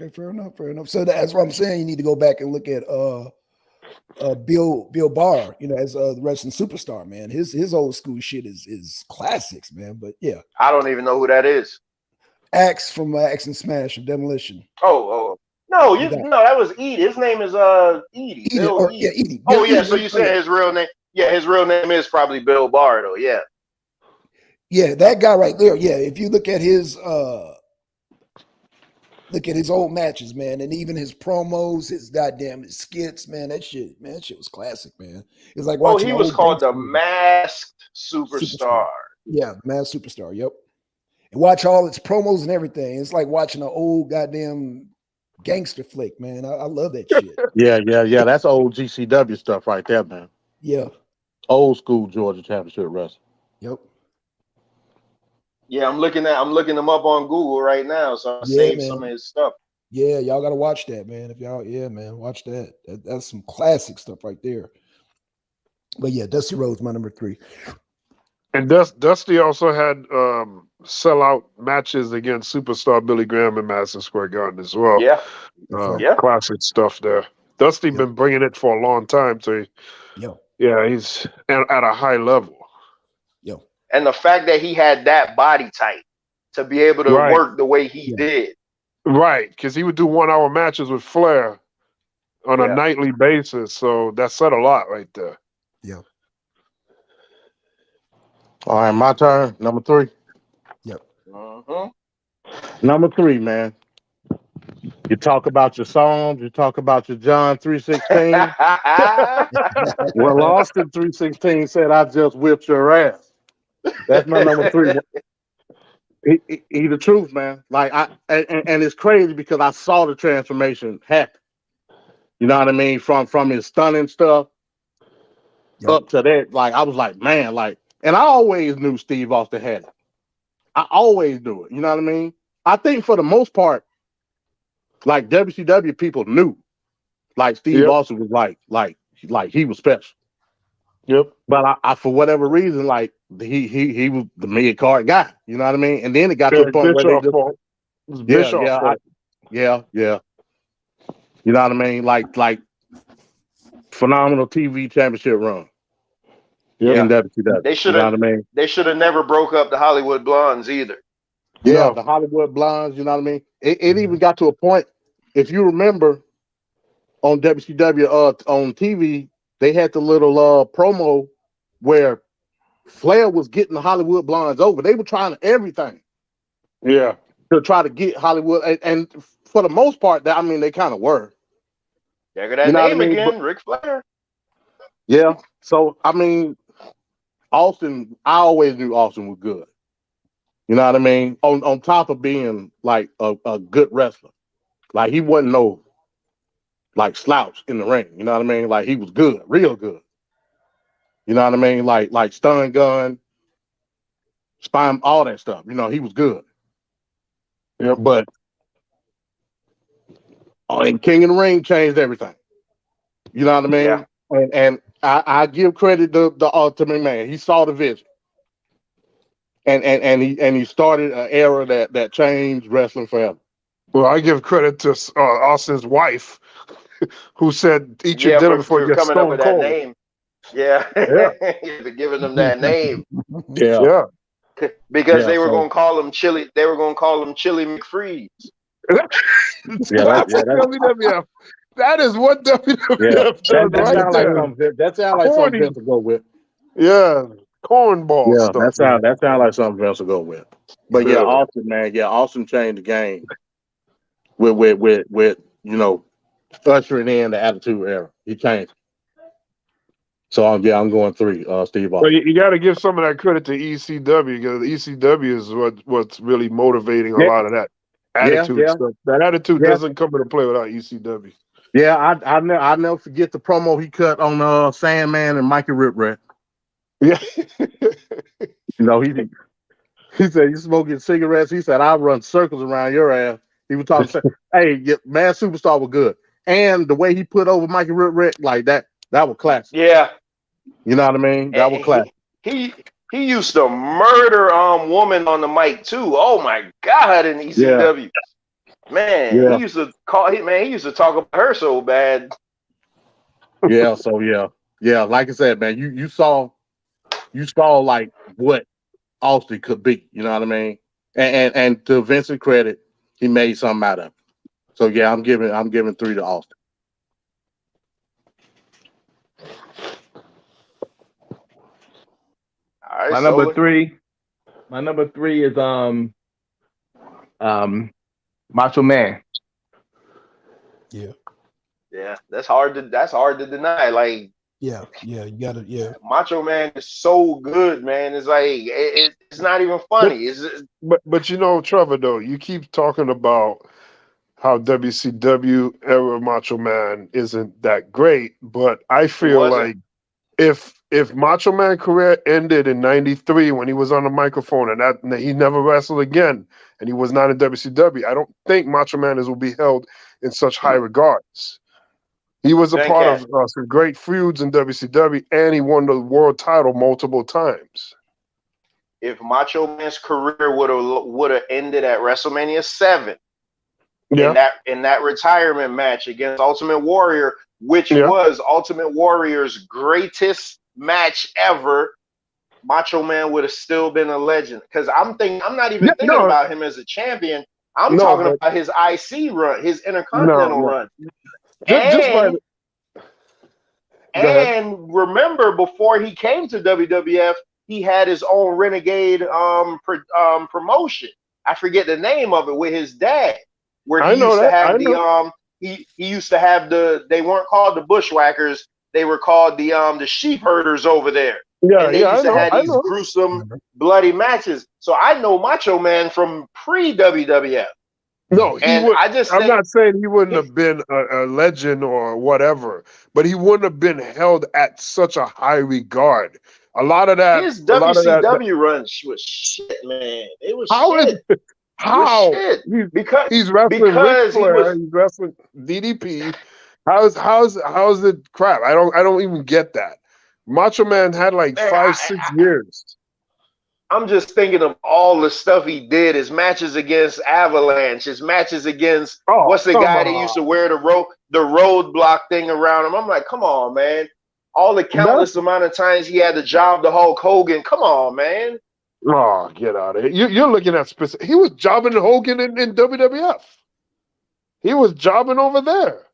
fair enough. So that's what I'm saying. You need to go back and look at Bill Barr, as the wrestling superstar, man. His old school shit is classics, man. But yeah, I don't even know who that is. Axe from Axe and Smash of Demolition. Oh no, no, that was Edie. His name is Edie. Bill Edie. Yeah, Edie. Oh yeah, Edie, so you said his real name? Yeah, his real name is probably Bill Barr, though. Yeah. Yeah, that guy right there. Yeah, if you look at his old matches, man, and even his promos, his skits, man, that shit was classic, man. It's like watching. He was called the Masked Superstar. Yeah, Masked Superstar. Yep. And watch all its promos and everything. It's like watching an old goddamn gangster flick, man. I love that shit. Yeah. That's old GCW stuff right there, man. Yeah. Old school Georgia Championship wrestling. Yep. Yeah, I'm looking him up on Google right now, so I saved some of his stuff. Yeah, y'all gotta watch that, man. If y'all, watch that. That's some classic stuff right there. But yeah, Dusty Rhodes, my number 3. And Dusty also had sellout matches against superstar Billy Graham in Madison Square Garden as well. Yeah. Classic stuff there. Dusty been bringing it for a long time, so he's at a high level. And the fact that he had that body type to be able to work the way he did. Right, because he would do 1-hour matches with Flair on a nightly basis, so that said a lot right there. Yeah. All right, my turn. Number 3. Yep. Number 3, man. You talk about your songs. You talk about your John 3:16. Well, Austin 3:16 said, "I just whipped your ass." That's my number 3. He the truth, man. Like and it's crazy because I saw the transformation happen. You know what I mean? From his stunning stuff up to that. Like I was like, man, like, and I always knew Steve Austin had it. I always do it. You know what I mean? I think for the most part, like WCW people knew, like Steve Yep. Austin was like he was special. Yep. But I for whatever reason, like he was the mid card guy. You know what I mean? And then it got Yeah, to a point where they Bischoff just fault. It was yeah Bischoff yeah fault. yeah. You know what I mean? Like phenomenal TV championship run Yep. in WCW. They should You know have what I mean? they should have never broke up the Hollywood Blondes either. Yeah, No. the Hollywood Blondes. You know what I mean? It even got to a point. If you remember on WCW on TV, they had the little promo where Flair was getting the Hollywood Blondes over. They were trying everything Yeah. to try to get Hollywood, and for the most part, I mean, they kind of were. There go that You know what I name mean? again, Ric Flair. Yeah. So I mean, Austin, I always knew Austin was good. You know what I mean? On top of being like a good wrestler, like he wasn't no like slouch in the ring. You know what I mean? Like he was good, real good. You know what I mean? Like stun gun, spine, all that stuff. You know, he was good. Yep. But and King of the Ring changed everything. You know what I mean? Yeah. And I give credit to the Ultimate Man. He saw the vision. And he started an era that changed wrestling forever. Well, I give credit to Austin's wife, who said, "Eat your Yeah, dinner before you for get coming up with stone that cold." name. Yeah. Yeah. For giving them that name. Yeah. Yeah. Because Yeah, they were so- gonna call him Chili. They were gonna call him Chili McFreeze. It's Yeah, classic that's- WWF. That is what WWF does that right sounds there. like something. That sounds like something Corny. Vince will go with. Yeah. Cornball Yeah, stuff. that sounds like something Vince will go with. But yeah, Yeah. Austin, man, Austin changed the game with you know ushering in the Attitude Era. He changed. So I'm going 3. Steve But Austin. you got to give some of that credit to ECW, because ECW is what's really motivating a Yeah. lot of that Yeah, attitude yeah. stuff. That attitude Yeah. doesn't come into play without ECW. Yeah, I never forget the promo he cut on Sandman and Mikey Ripwreck. Yeah. You know, he said, "You smoking cigarettes?" He said, "I'll run circles around your ass." He was talking, "Hey, Mad Superstar was good," and the way he put over Mikey Ripwreck like that was classic. Yeah. You know what I mean? That was And classic. he used to murder woman on the mic too. Oh my God, in ECW. Man, Yeah. he used to he used to talk about her so bad. Yeah. So yeah. Like I said, man, you saw like what Austin could be. You know what I mean? And to Vincent's credit, he made something out of it. So yeah, I'm giving 3 to Austin. All right, My number 3. My number 3 is Macho Man. Yeah. Yeah, that's hard to deny. Like, Yeah. You gotta. Yeah. Macho Man is so good, man. It's like it's not even funny. It's just, But you know, Trevor, though, you keep talking about how WCW era Macho Man isn't that great, but I feel wasn't. like if Macho Man career ended in '93 when he was on the microphone and he never wrestled again and he was not in WCW, I don't think Macho Man will be held in such high regards. He was a part of some great feuds in WCW, and he won the world title multiple times. If Macho Man's career would have ended at WrestleMania 7, Yeah. in that retirement match against Ultimate Warrior, which was Ultimate Warrior's greatest match ever, Macho Man would have still been a legend. Because I'm not even thinking about him as a champion. I'm talking about his IC run, his Intercontinental run. And remember, before he came to WWF, he had his own Renegade promotion. I forget the name of it, with his dad, where he used to have he used to have they weren't called the Bushwhackers, they were called the sheep herders over there. And they used to have these gruesome, bloody matches. So I know Macho Man from pre-WWF. No, I'm not saying he wouldn't have been a legend or whatever, but he wouldn't have been held at such a high regard A lot of that. His A lot of that. WCW run was shit, man. It was How is shit. how Shit. he's wrestling Ric Because he Flair, was he's wrestling DDP. How's it crap? I don't even get that. Macho Man had like man, 5-6 years. I'm just thinking of all the stuff he did, his matches against Avalanche, his matches against what's the guy that used to wear the roadblock thing around him. I'm like, come on, man. All the countless amount of times he had to job the Hulk Hogan. Come on, man. Oh, get out of here. You're looking at specific. He was jobbing Hogan in WWF. He was jobbing over there.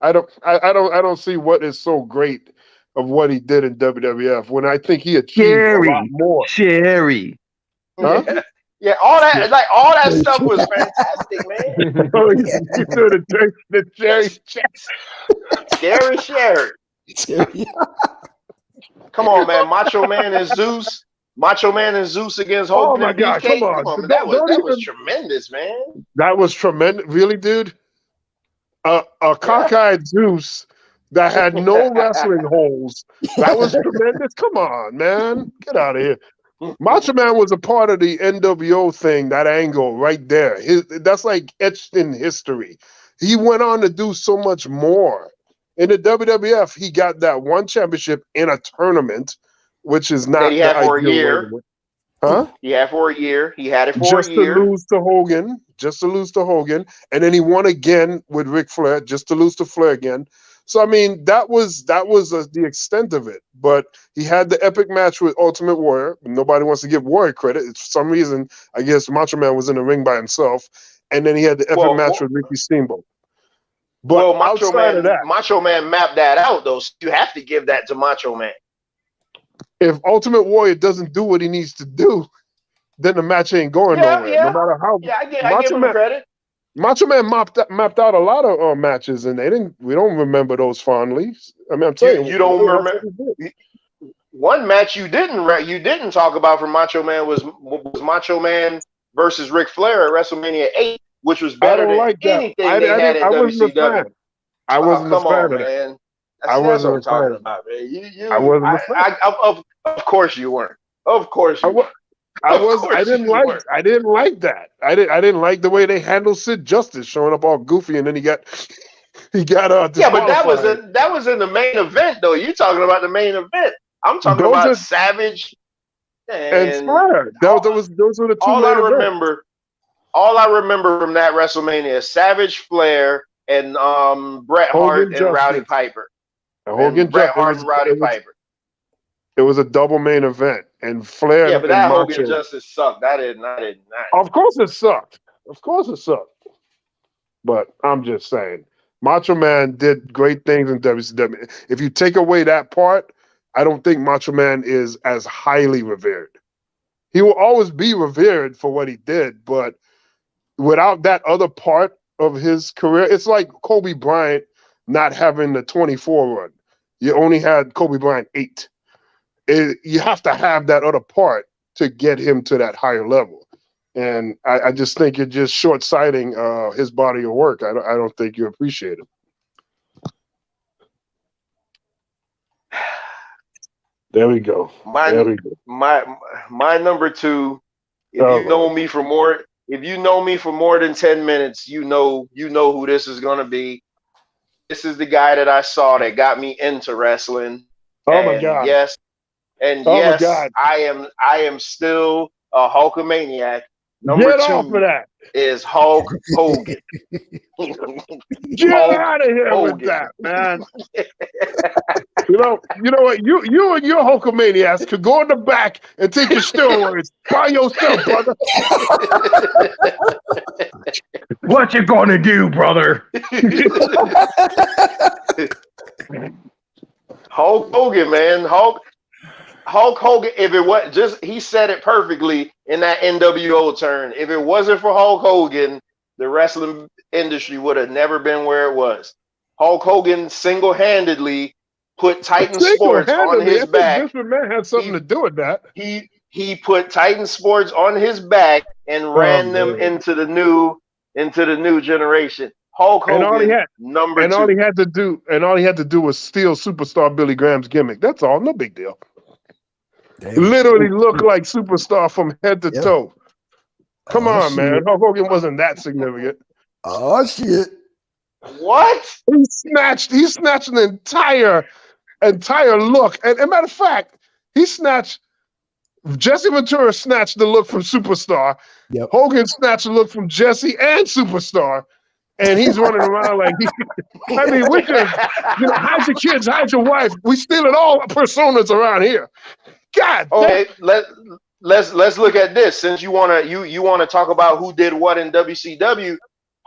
I don't see what is so great of what he did in WWF when I think he achieved a lot more. Sherry. Huh? Yeah, all that stuff was fantastic, man. Oh, you threw the Jerry Scary Sherry. Come on, man. Macho Man and Zeus. Macho Man and Zeus against Hogan. Oh my God! Come on. man. That was tremendous, man. That was tremendous, really, dude. A cockeyed Zeus that had no wrestling holes. That was tremendous. Come on, man. Get out of here. Macho Man was a part of the NWO thing, that angle right there. That's like etched in history. He went on to do so much more. In the WWF, he got that one championship in a tournament, which is not that he had for a year. Huh? He had for a year. He had it for just a year. To lose to Hogan. And then he won again with Ric Flair, just to lose to Flair again. So, I mean, that was the extent of it. But he had the epic match with Ultimate Warrior. Nobody wants to give Warrior credit. For some reason, I guess Macho Man was in the ring by himself. And then he had the epic match with Ricky Steamboat. But Macho Man mapped that out, though. So you have to give that to Macho Man. If Ultimate Warrior doesn't do what he needs to do, then the match ain't going nowhere. No matter how. Yeah, I give him credit. Macho Man mapped out a lot of matches, and we don't remember those fondly. I mean, I'm telling you, you don't remember. One match you didn't talk about from Macho Man was Macho Man versus Ric Flair at WrestleMania 8, which was better than anything they had in WCW. I wasn't a fan of that. Man. I wasn't talking about, man. I wasn't a fan. Of course you weren't. Of course you weren't. I didn't like that. I didn't like the way they handled Sid Justice showing up all goofy, and then he got yeah, but that was in the main event though. You're talking about the main event. I'm talking about Savage and Flair. Those were the two. All I remember from that WrestleMania is Savage, Flair, and Bret Hart and Rowdy Piper. Bret Hart and Rowdy Piper. It was a double main event, and Flair. Yeah, but that Hogan Justice sucked. I didn't. Of course it sucked. But I'm just saying, Macho Man did great things in WCW. If you take away that part, I don't think Macho Man is as highly revered. He will always be revered for what he did, but without that other part of his career, it's like Kobe Bryant not having the 24 run. You only had Kobe Bryant 8. You have to have that other part to get him to that higher level. And I just think you're just short-sighting his body of work. I don't think you appreciate it. There we go. My number 2. If you know me for more than 10 minutes, you know who this is gonna be. This is the guy that I saw that got me into wrestling. Oh my God! Yes, I am still a Hulkamaniac. Number 2 is Hulk Hogan. Get out of here with that, man. You know what? You and your Hulkamaniacs could go in the back and take your steroids by yourself, brother. What you gonna do, brother? Hulk Hogan, man. Hulk Hogan, if it was just, he said it perfectly in that NWO turn. If it wasn't for Hulk Hogan, the wrestling industry would have never been where it was. Hulk Hogan single-handedly put Titan Sports on his back. This man had something to do with that. He put Titan Sports on his back and ran them into the new generation. Hulk Hogan, all he had to do was steal superstar Billy Graham's gimmick. That's all. No big deal. Damn. Literally looked like Superstar from head to toe. Come on, shit. man. Hulk Hogan wasn't that significant. Oh shit. What? He snatched an entire look. And a matter of fact, Jesse Ventura snatched the look from Superstar. Yep. Hogan snatched the look from Jesse and Superstar. And he's running around like I mean, we could, hide your kids, hide your wife. We stealing all personas around here. God. Okay, let's look at this. Since you wanna talk about who did what in WCW,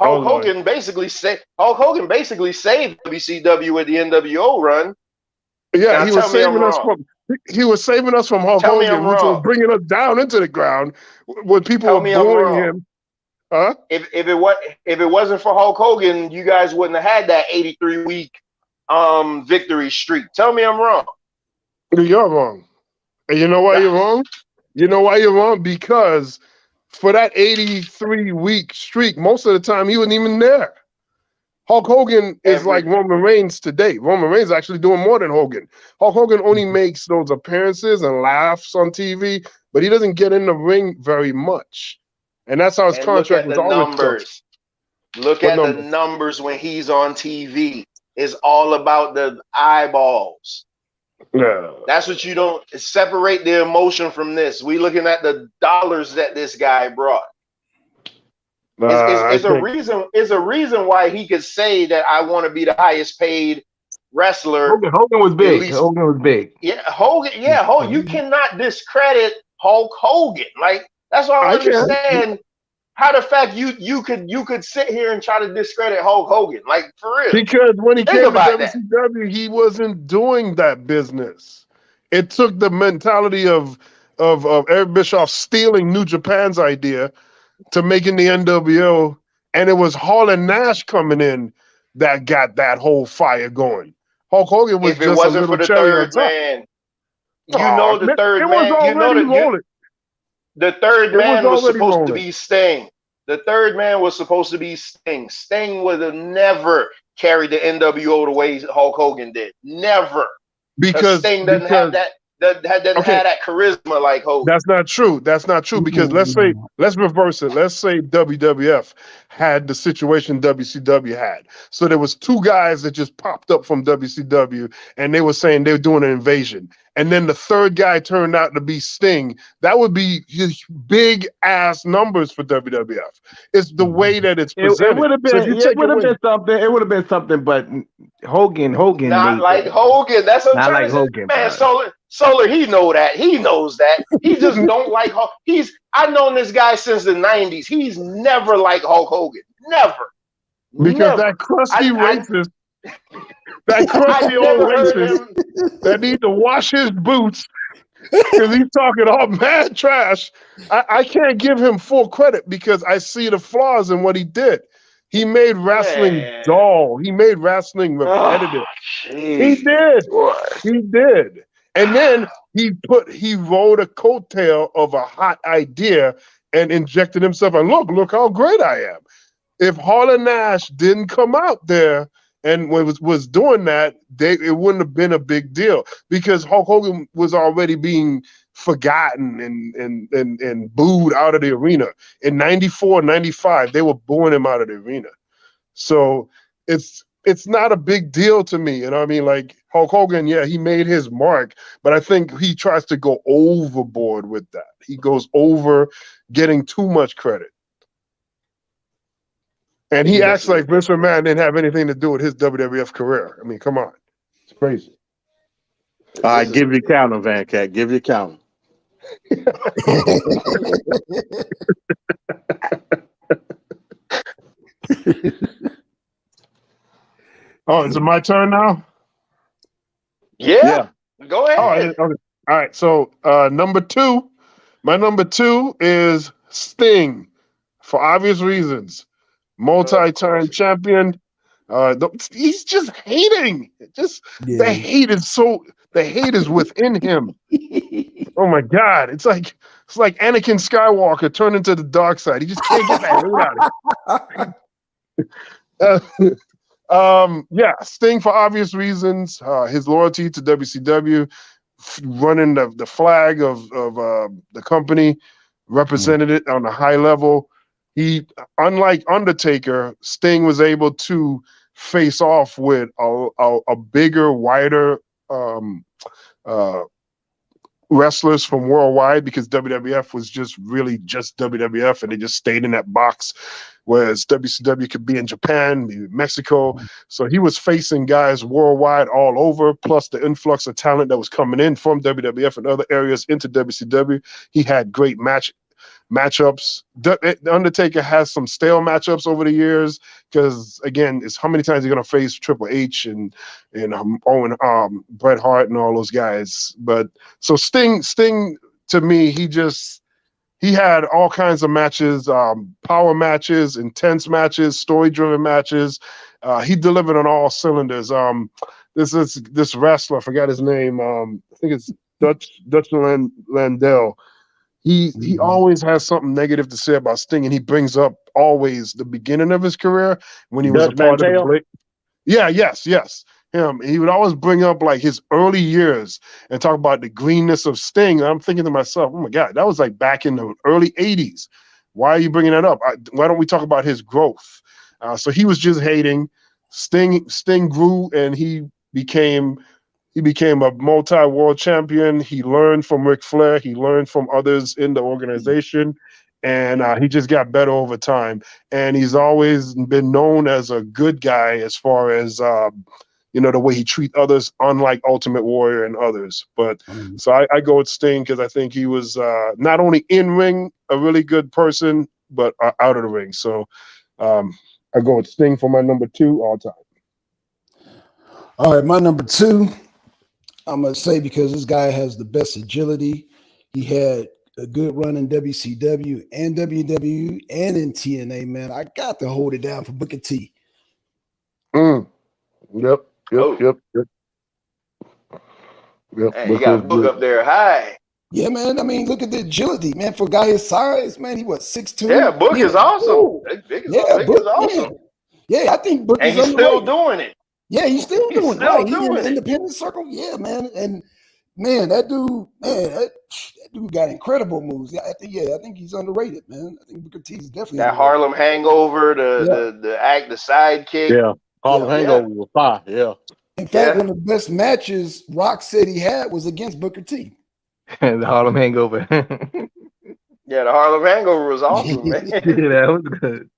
Hulk Hogan basically saved WCW with the NWO run. Yeah, now, he was saving us from Hulk Hogan, which was bringing us down into the ground when people were booing him. Huh? If it wasn't for Hulk Hogan, you guys wouldn't have had that 83-week victory streak. Tell me I'm wrong. You're wrong. And you know why you're wrong? You know why you're wrong? Because for that 83-week streak, most of the time he wasn't even there. Hulk Hogan is like Roman Reigns today. Roman Reigns is actually doing more than Hogan. Hulk Hogan only makes those appearances and laughs on TV, but he doesn't get in the ring very much. And that's how his contract was always. Look at the numbers when he's on TV. It's all about the eyeballs. Yeah. That's what you don't separate the emotion from this. We looking at the dollars that this guy brought. It's a reason why he could say that I want to be the highest paid wrestler. Hogan was big. Hogan was big. Yeah, Hogan. Yeah, Hogan. You cannot discredit Hulk Hogan. Like that's why I understand how the fact you could sit here and try to discredit Hulk Hogan. Like for real. Because when he came to WCW, he wasn't doing that business. It took the mentality of Eric Bischoff stealing New Japan's idea to making the NWO, and it was Hall and Nash coming in that got that whole fire going. Hulk Hogan was just a little cherry on top. The third man. The third man was supposed to be Sting. The third man was supposed to be Sting. Sting would have never carried the NWO the way Hulk Hogan did. Never. Because Sting doesn't have that. Have that charisma like Hogan. That's not true. Because let's reverse it. Let's say WWF had the situation WCW had. So there was two guys that just popped up from WCW and they were saying they were doing an invasion. And then the third guy turned out to be Sting. That would be big ass numbers for WWF. It's the way that it's presented. It would have been something, but Hogan. Not like Hogan. That's what I'm trying to say. Hogan, man, Solar, he knows that. He just don't like Hulk. I've known this guy since the 90s. He's never liked Hulk Hogan. Never. Because that crusty racist, that crusty old racist that need to wash his boots because he's talking all mad trash. I can't give him full credit because I see the flaws in what he did. He made wrestling dull. He made wrestling repetitive. He did. And then he rode a coattail of a hot idea and injected himself. And look how great I am. If Hall and Nash didn't come out there and was doing that, it wouldn't have been a big deal because Hulk Hogan was already being forgotten and booed out of the arena. In 94, 95, they were booing him out of the arena. So it's not a big deal to me. You know what I mean? Like Hulk Hogan, yeah, he made his mark, but I think he tries to go overboard with that. He goes over getting too much credit. And he acts like Vince McMahon didn't have anything to do with his WWF career. I mean, come on. It's crazy. All right, give your counter, Venkat. Give your counter. Oh, is it my turn now? Yeah. Go ahead. All right. So number two, my number two is Sting, for obvious reasons. Multi-time champion. He's just hating. The hate is within him. Oh my God! It's like Anakin Skywalker turned into the dark side. He just can't get that hate out of him. Sting for obvious reasons. His loyalty to WCW, running the flag of the company, represented it on a high level. He, unlike Undertaker, Sting was able to face off with a bigger, wider wrestlers from worldwide, because WWF was just really just WWF, and they just stayed in that box, whereas WCW could be in Japan, maybe Mexico. So he was facing guys worldwide all over, plus the influx of talent that was coming in from WWF and other areas into WCW. He had great matchups. The Undertaker has some stale matchups over the years, because again, it's how many times you're going to face Triple H and Owen, Bret Hart and all those guys. But so Sting to me, he had all kinds of matches, power matches, intense matches, story-driven matches. He delivered on all cylinders. This wrestler, I forgot his name. I think it's Dutch Landell. He always has something negative to say about Sting, and he brings up always the beginning of his career when he was a part of the Blake. Yeah, yes, him. He would always bring up like his early years and talk about the greenness of Sting. And I'm thinking to myself, oh my God, that was like back in the early '80s. Why are you bringing that up? Why don't we talk about his growth? So he was just hating. Sting grew, and he became a multi-world champion. He learned from Ric Flair. He learned from others in the organization, and he just got better over time. And he's always been known as a good guy as far as the way he treats others, unlike Ultimate Warrior and others. But so I go with Sting, because I think he was not only in ring a really good person, but out of the ring. So I go with Sting for my number 2 all time. All right, my number 2. I'm going to say, because this guy has the best agility. He had a good run in WCW and WWE and in TNA, man. I got to hold it down for Booker T. Yep. Hey, you got Book up there high. Yeah, man. I mean, look at the agility, man. For a guy his size, man, he was 6'2". Yeah, Book is awesome. Big is awesome. Yeah, I think Book is underrated. Still doing it. Yeah, he's still doing it. Right. He's in the independent circle. Yeah, man. And man, that dude got incredible moves. I think he's underrated, man. I think Booker T is definitely that underrated. Harlem Hangover, the sidekick. Yeah, Harlem Hangover was fire. Yeah. In fact, one of the best matches Rock said he had was against Booker T. The Harlem Hangover. Yeah, the Harlem Hangover was awesome, man. Yeah, that was good.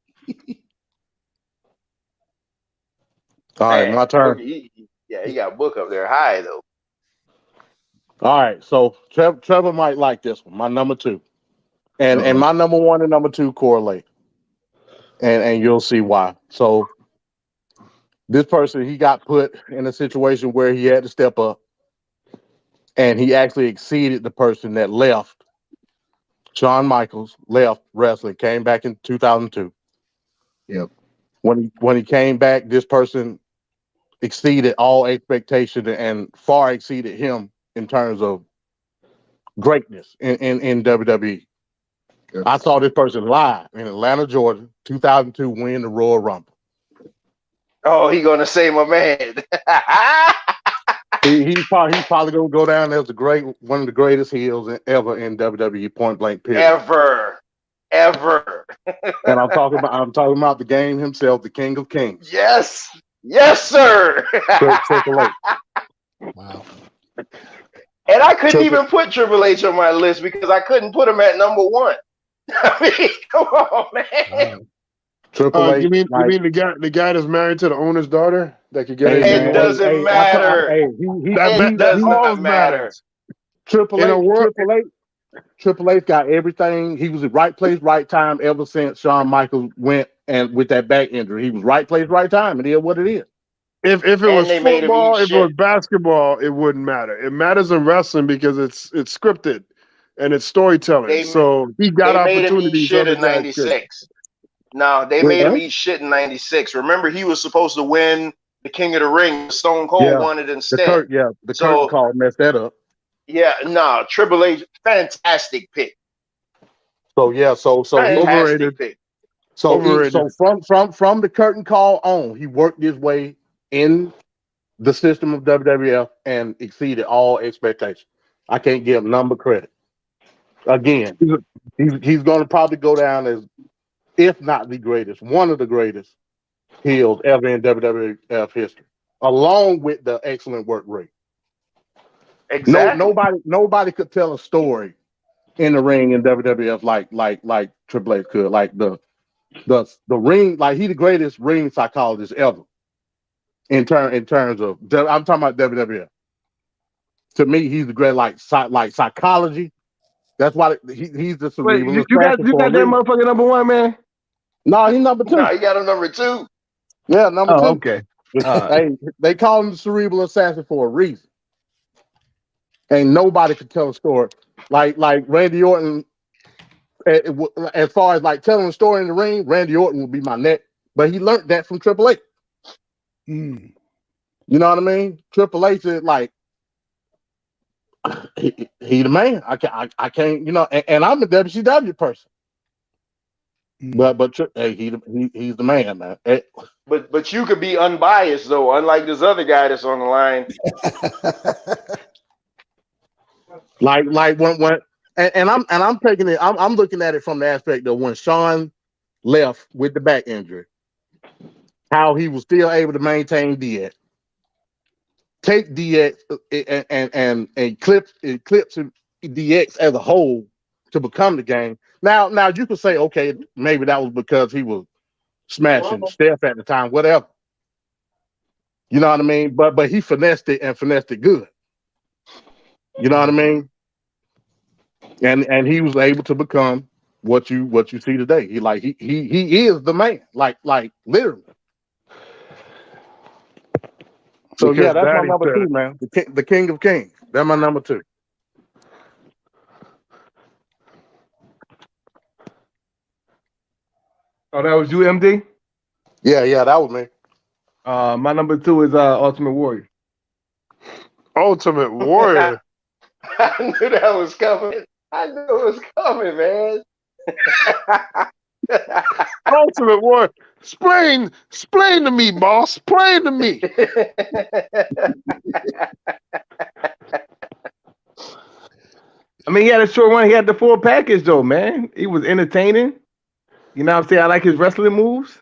All right, my turn. He got Book up there high, though. All right, so Trevor might like this one, my number 2. And my number 1 and number 2 correlate. And you'll see why. So this person, he got put in a situation where he had to step up, and he actually exceeded the person that left. Shawn Michaels left wrestling, came back in 2002. Yep. When he came back, this person exceeded all expectation and far exceeded him in terms of greatness in WWE. Yep. I saw this person live in Atlanta, Georgia, 2002, win the Royal Rumble. Oh, he gonna say my man. He's probably gonna go down as one of the greatest heels ever in WWE, point blank period. Ever. And I'm talking about the game himself, the King of Kings. Yes, sir. Triple H. Wow. And I couldn't even put Triple H on my list because I couldn't put him at number 1. I mean, come on, man. Triple H. You mean the guy that's married to the owner's daughter that could get it? Doesn't matter. It does not matter. Triple H got everything. He was at right place, right time ever since Shawn Michaels went and with that back injury. He was right place, right time. It is what it is. If it was football, if it was basketball, it wouldn't matter. It matters in wrestling because it's scripted and it's storytelling. So he got opportunities. Shit in '96. No, they made him eat shit in '96. Remember, he was supposed to win the King of the Ring. Stone Cold won it instead. The curtain call messed that up. Yeah, no, Triple H, fantastic pick. So overrated. Pick. So from the curtain call on, he worked his way in the system of WWF and exceeded all expectations. I can't give him number credit. Again, he's going to probably go down as, if not the greatest, one of the greatest heels ever in WWF history, along with the excellent work rate. Exactly. Nobody could tell a story in the ring in WWF like Triple H could. Like the ring, like he the greatest ring psychologist ever in terms of, I'm talking about WWF. To me, he's the great like psychology. That's why he's the Wait, cerebral you got assassin for a that reason. motherfucker number one, man? No, he's number 2. No, he got a number 2. Yeah, number 2. Okay. Hey, they call him the cerebral assassin for a reason. Ain't nobody could tell a story like Randy Orton. As far as like telling a story in the ring, Randy Orton would be my neck. But he learned that from Triple H. Mm. You know what I mean? Triple H is like he the man. I can't, you know. And I'm a WCW person. But hey, he's the man, man. But you could be unbiased though, unlike this other guy that's on the line. like when I'm taking it. I'm looking at it from the aspect of when Shawn left with the back injury, how he was still able to maintain DX, take DX and eclipse DX as a whole to become the game. Now you could say, okay, maybe that was because he was smashing Steph at the time, whatever. You know what I mean? But he finessed it good. You know what I mean? And he was able to become what you see today. He is the man, like literally. So Because yeah, that's my Daddy number said 2, man. The King of Kings. That's my number 2. Oh, that was you, MD? Yeah, that was me. My number 2 is Ultimate Warrior. Ultimate Warrior. I knew that was coming. I knew it was coming, man. Ultimate Warrior. Explain to me, boss. Explain to me. I mean, he had a short run. He had the full package, though, man. He was entertaining. You know what I'm saying? I like his wrestling moves.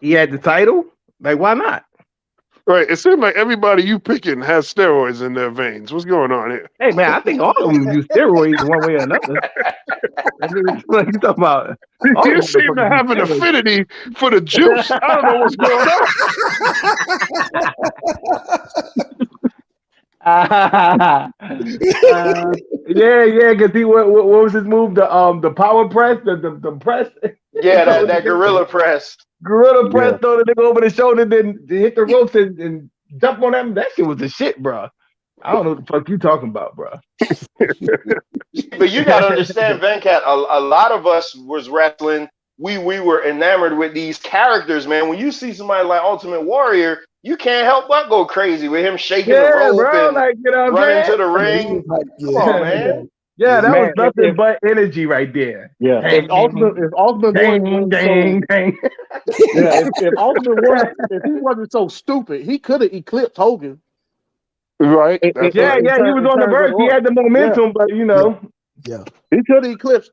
He had the title. Like, why not? Right. It seems like everybody you picking has steroids in their veins. What's going on here? Hey, man, I think all of them use steroids one way or another. I mean, what you talking about? You seem to have an affinity for the juice. I don't know what's going on. Yeah, because he what was his move? The power press, the press. Yeah, that gorilla press. Gorilla press, throw the nigga over the shoulder, then hit the ropes and jump on them. That shit was the shit, bro. I don't know what the fuck you talking about, bro. But you gotta understand, Venkat, a lot of us was wrestling. We were enamored with these characters, man. When you see somebody like Ultimate Warrior, you can't help but go crazy with him shaking the rope bro, and like, you know what running I'm to the saying? ring. Like, Come on, man. Yeah, that Man, was nothing but energy right there. Yeah, if Ultimate Warrior if Ultimate Warrior, if he wasn't so stupid, he could have eclipsed Hogan. Right. Yeah, he was on the verge. He had the momentum, but you know, yeah. He could have eclipsed.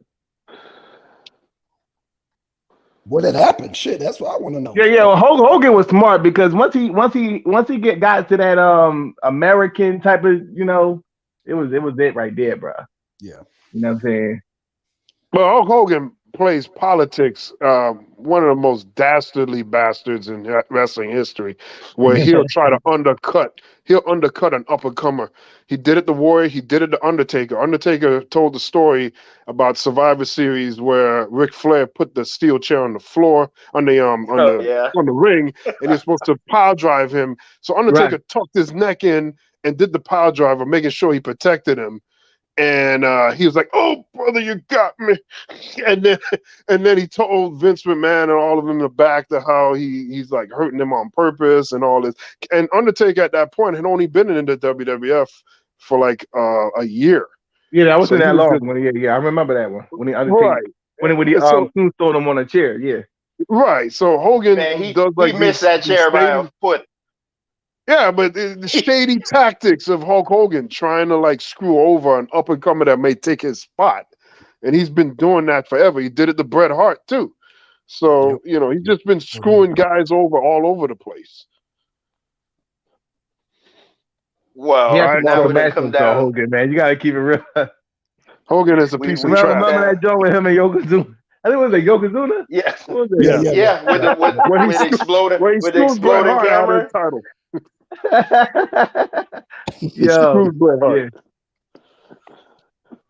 What had happened? Shit, that's what I want to know. Yeah. Well, Hogan was smart because once he got to that American type of, you know, it was it right there, bro. Yeah. You know what I'm saying? Well, Hulk Hogan plays politics, one of the most dastardly bastards in wrestling history, where he'll try to undercut an up-and-comer. He did it to Warrior, he did it to Undertaker. Undertaker told the story about Survivor Series where Ric Flair put the steel chair on the floor, on the ring, and he's supposed to pile drive him. So Undertaker tucked his neck in and did the pile driver, making sure he protected him. And he was like, "Oh, brother, you got me." And then he told Vince McMahon and all of them in the back to how he's like hurting them on purpose and all this. And Undertaker at that point had only been in the WWF for like a year. Yeah, that wasn't that long. I remember that one. When he tombstone him on a chair. Yeah. Right. So Hogan Man, he does like missed that chair by a foot. Yeah, but the shady tactics of Hulk Hogan trying to like screw over an up and comer that may take his spot, and he's been doing that forever. He did it to Bret Hart too. So he's just been screwing guys over all over the place. Well, He has some now awesome we done come matchups though, down. Hogan, man. You gotta keep it real. Hogan is a piece of trash. Remember that joke with him and Yokozuna? I think it was a Yokozuna. Yeah, What was it? yeah. With exploding camera. Title. Yo, yeah.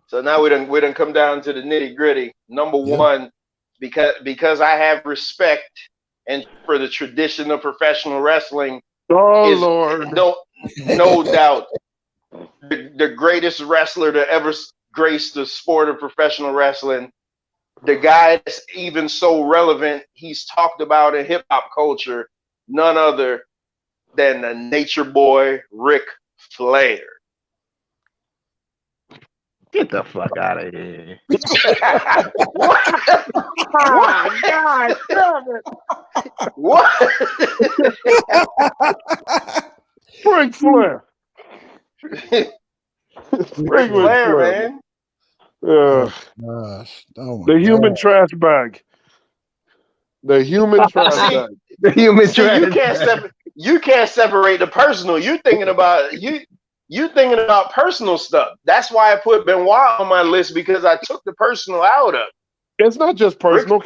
So now we done come down to the nitty gritty. Number one, because I have respect and for the tradition of professional wrestling. Oh Lord, no doubt, the greatest wrestler to ever grace the sport of professional wrestling. The guy that's even so relevant, he's talked about in hip hop culture, none other than the Nature Boy Ric Flair. get the fuck out of here! What? Oh, God damn it! What? Ric Flair. Ric Flair, man. Gosh. Oh The human trash bag. The human trash bag. The human trash. You can't separate the personal. You're thinking about personal stuff. That's why I put Benoit on my list, because I took the personal out of it. It's not just personal.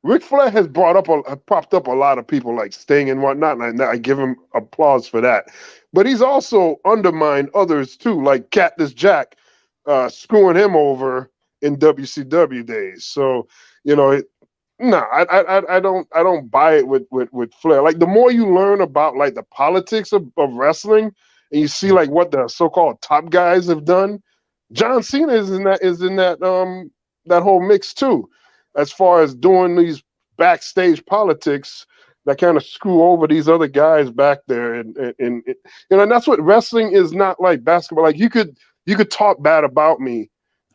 Ric Flair has propped up a lot of people like Sting and whatnot, and I give him applause for that. But he's also undermined others too, like Cactus Jack, screwing him over in WCW days. So I don't buy it with Flair. Like, the more you learn about like the politics of wrestling, and you see like what the so-called top guys have done, John Cena is in that whole mix too, as far as doing these backstage politics that kind of screw over these other guys back there, and that's what wrestling is. Not like basketball. Like, you could talk bad about me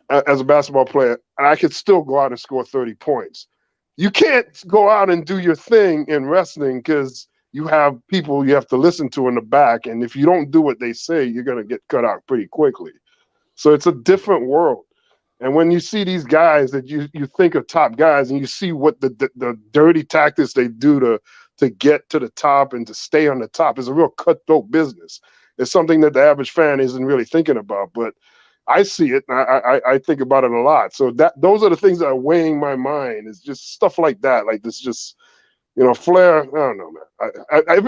as a basketball player, and I could still go out and score 30 points. You can't go out and do your thing in wrestling because you have people you have to listen to in the back, and if you don't do what they say, you're gonna get cut out pretty quickly. So it's a different world. And when you see these guys that you think are top guys, and you see what the dirty tactics they do to get to the top and to stay on the top, is a real cutthroat business. It's something that the average fan isn't really thinking about, but I see it, and I think about it a lot. So those are the things that are weighing my mind. It's just stuff like that. Like this, just Flair. I don't know, man.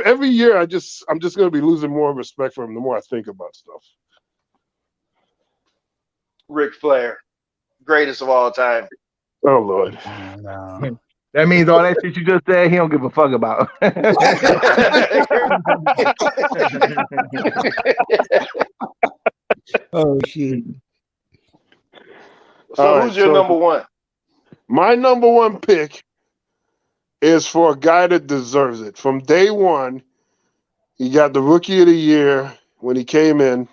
Every year, I'm just going to be losing more respect for him the more I think about stuff. Ric Flair, greatest of all time. Oh Lord. No. That means all that shit you just said, he don't give a fuck about. Oh shit. So who's your number one? My number one pick is for a guy that deserves it. From day one, he got the Rookie of the Year when he came in.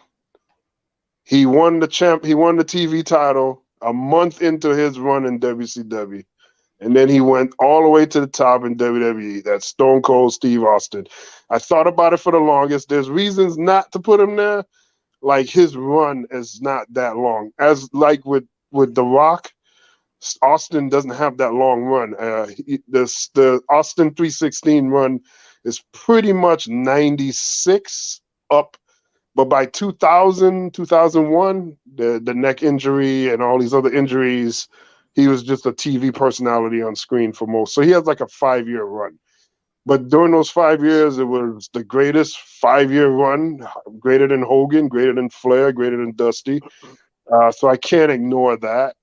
He won the TV title a month into his run in WCW. And then he went all the way to the top in WWE. That's Stone Cold Steve Austin. I thought about it for the longest. There's reasons not to put him there. Like, his run is not that long. As like with The Rock, Austin doesn't have that long run. The Austin 316 run is pretty much 96 up. But by 2000, 2001, the neck injury and all these other injuries, he was just a TV personality on screen for most. So he has like a 5-year run. But during those 5 years, it was the greatest 5-year run, greater than Hogan, greater than Flair, greater than Dusty. So I can't ignore that.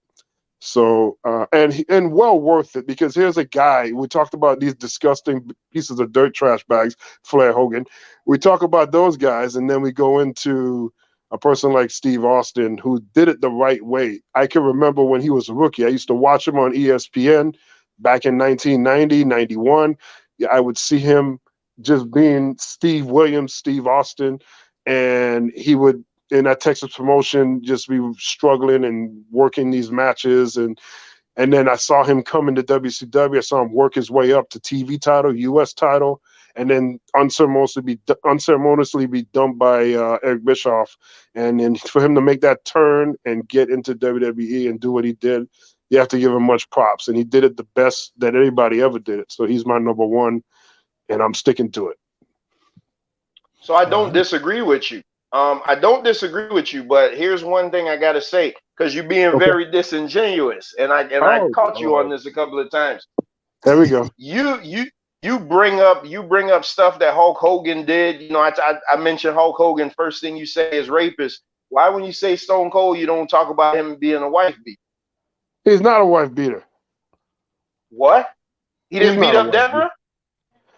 So, and well worth it, because here's a guy, we talked about these disgusting pieces of dirt trash bags, Flair, Hogan. We talk about those guys, and then we go into a person like Steve Austin, who did it the right way. I can remember when he was a rookie, I used to watch him on ESPN back in 1990, 91. Yeah, I would see him just being Steve Williams, Steve Austin, and he would, in that Texas promotion, just be struggling and working these matches. And then I saw him come into WCW. I saw him work his way up to TV title, US title. and then unceremoniously be dumped by Eric Bischoff, and then for him to make that turn and get into WWE and do what he did, you have to give him much props, and he did it the best that anybody ever did it. So he's my number one, and I'm sticking to it. So I don't disagree with you. I don't disagree with you, but here's one thing I gotta say, because you're being very disingenuous, and I caught you on this a couple of times. There we go. You bring up stuff that Hulk Hogan did. You know, I mentioned Hulk Hogan. First thing you say is rapist. Why, when you say Stone Cold, you don't talk about him being a wife beater? He's not a wife beater. What? He didn't beat up Deborah?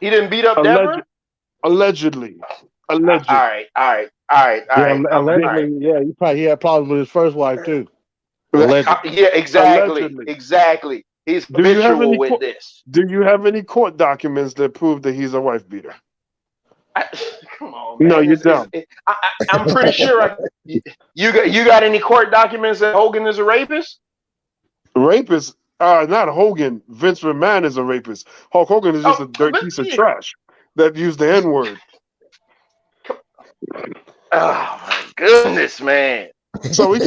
He didn't beat up Deborah? Allegedly. All right. Allegedly, yeah, he had problems with his first wife too. Yeah, exactly. He's habitual with this. Do you have any court documents that prove that he's a wife beater? Come on, man. No, you don't. I'm pretty sure. You got any court documents that Hogan is a rapist? Rapist? Not Hogan. Vince McMahon is a rapist. Hulk Hogan is just a dirty piece of trash that used the N-word. Oh my goodness, man. So we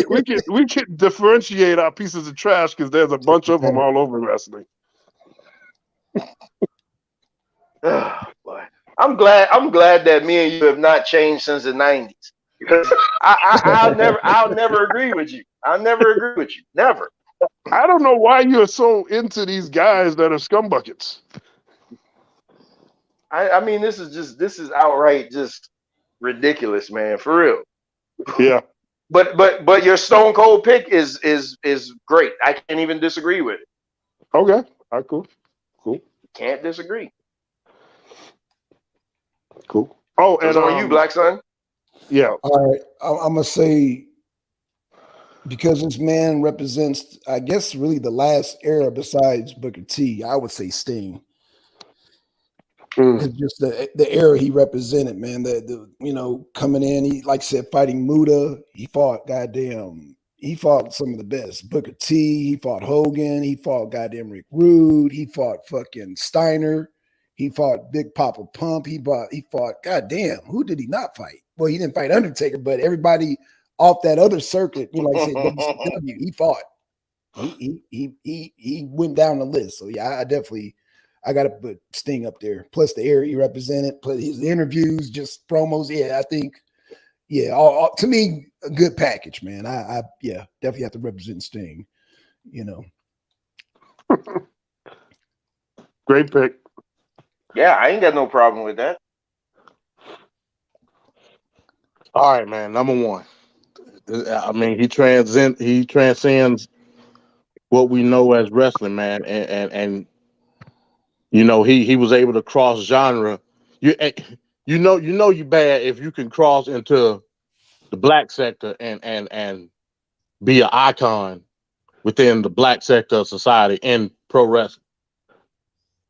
can differentiate our pieces of trash because there's a bunch of them all over wrestling. Oh, boy. I'm glad that me and you have not changed since the 90s. Because I'll never agree with you. I'll never agree with you. Never. I don't know why you're so into these guys that are scumbuckets. I mean, this is outright just ridiculous, man. For real. Yeah. But your Stone Cold pick is great. I can't even disagree with it. Okay. All right, cool. Can't disagree. Cool. Oh, and on you, Black Son. Yeah. All right. I'm gonna say, because this man represents, I guess, really the last era besides Booker T, I would say Sting. Because just the era he represented, man. The coming in, he, like I said, fighting Muda. He fought some of the best. Booker T. He fought Hogan. He fought goddamn Rick Rude. He fought fucking Steiner. He fought Big Papa Pump. He fought goddamn. Who did he not fight? Well, he didn't fight Undertaker, but everybody off that other circuit, like I said, WCW, he fought. He went down the list. So yeah, I got to put Sting up there. Plus the era he represented, plus his interviews, just promos. Yeah, I think, all, to me, a good package, man. I definitely have to represent Sting. Great pick. Yeah, I ain't got no problem with that. All right, man. Number one. I mean, he transcends what we know as wrestling, man, and he was able to cross genre. You bad if you can cross into the black sector and be an icon within the black sector of society in pro wrestling.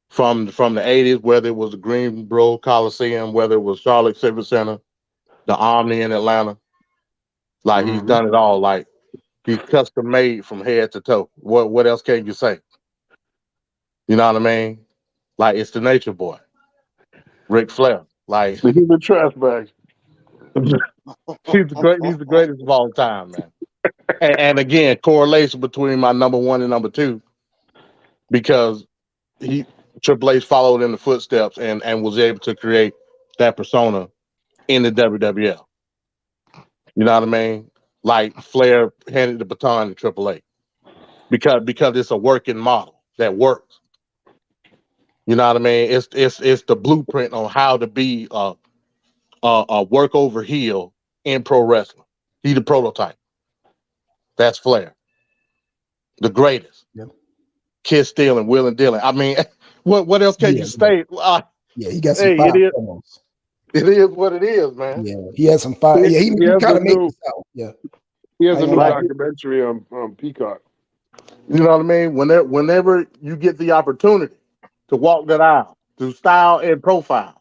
From the 80s, whether it was the Greensboro Coliseum, whether it was Charlotte Civic Center, the Omni in Atlanta, like he's done it all. Like he's custom made from head to toe. What else can you say? You know what I mean? Like it's the Nature Boy, Ric Flair. Like the human trash bag. He's the greatest of all time, man. And again, correlation between my number one and number two, because Triple H followed in the footsteps and was able to create that persona in the WWF. You know what I mean? Like Flair handed the baton to Triple H because it's a working model that works. You know what I mean? It's the blueprint on how to be a work over heel in pro wrestling. He's the prototype. That's Flair, the greatest. Yep. Kiss stealing, wheeling, dealing. I mean, what else can you say? He got some fire promos. It is what it is, man. Yeah, he has some fire. Yeah, he kind of made this out. Yeah, he has a new documentary on Peacock. You know what I mean? Whenever you get the opportunity to walk that aisle through style and profile,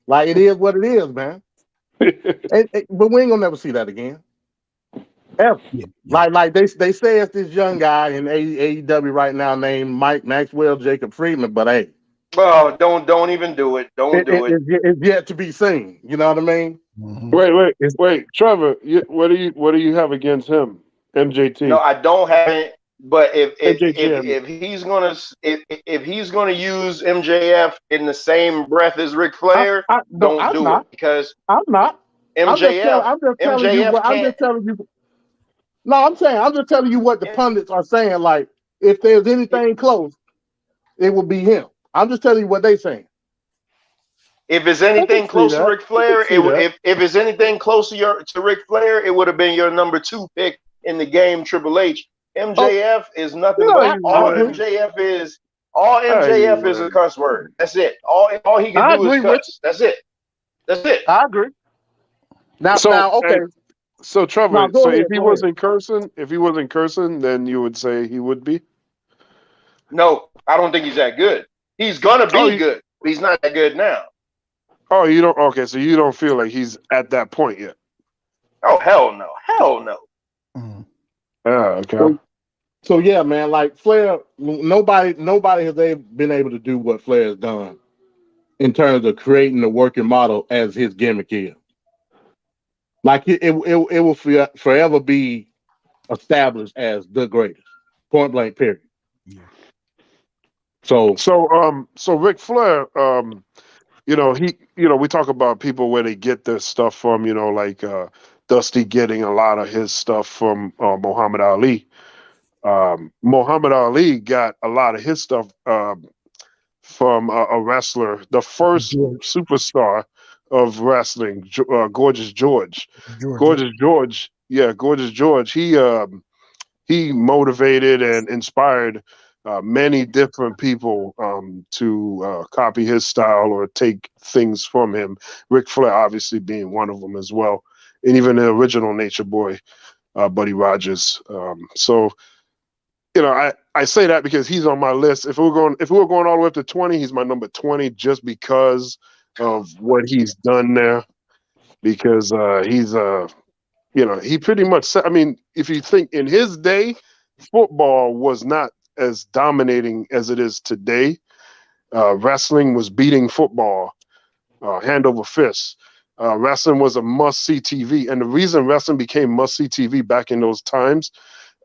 like it is what it is, man. But we ain't gonna never see that again. Ever. Yeah. Like they say it's this young guy in AEW right now named Mike Maxwell Jacob Friedman, but hey, Well, don't even do it. Don't do it. It's yet to be seen. You know what I mean? Mhm. Wait, Trevor, what do you have against him? No, MJT. I don't have it. But MJT, I mean. if he's gonna use MJF in the same breath as Ric Flair, No, don't I'm do it not. because I'm not. MJF I'm just telling you MJF what. I'm can't. just telling you. No, I'm saying. I'm just telling you what the pundits are saying. Like, if there's anything close, it will be him. I'm just telling you what they saying. If it's I can anything see close to that. Ric I can Flair, see that. if it's anything close to Ric Flair, it would have been your number 2 pick in the game, Triple H. Oh, MJF is nothing No, but he I all agree. wouldn't. No, he MJF is a wouldn't. cuss word. That's it. All he can I do is agree with cuss. That's it. That's it. you. I agree. So, Okay. so Now Trevor, so go ahead. Go ahead. if he wasn't cursing, then you would say he would be. No, I don't think he's that good. He's gonna Oh, be good, but he's not that good now. you don't. Okay, so you don't feel like he's at that point yet. Oh hell no, hell no. Mhm. Yeah. Okay. So yeah, man. Like Flair, nobody has been able to do what Flair has done in terms of creating the working model as his gimmick is. Like it will forever be established as the greatest. Point blank. Period. Yeah. So So Ric Flair, we talk about people where they get their stuff from, like Dusty getting a lot of his stuff from Muhammad Ali. Muhammad Ali got a lot of his stuff from a wrestler, the first George. superstar of wrestling, Gorgeous George. George. Gorgeous George, yeah, Gorgeous George. He motivated and inspired many different people to copy his style or take things from him. Ric Flair, obviously, being one of them as well, and even the original Nature Boy, Buddy Rogers. So I say that because he's on my list. If we were going all the way up to 20, he's my number 20 just because of what he's done there. Because he pretty much said, I mean, if you think in his day, football was not as dominating as it is today. Wrestling was beating football hand over fist. Wrestling was a must-see TV, and the reason wrestling became must-see TV back in those times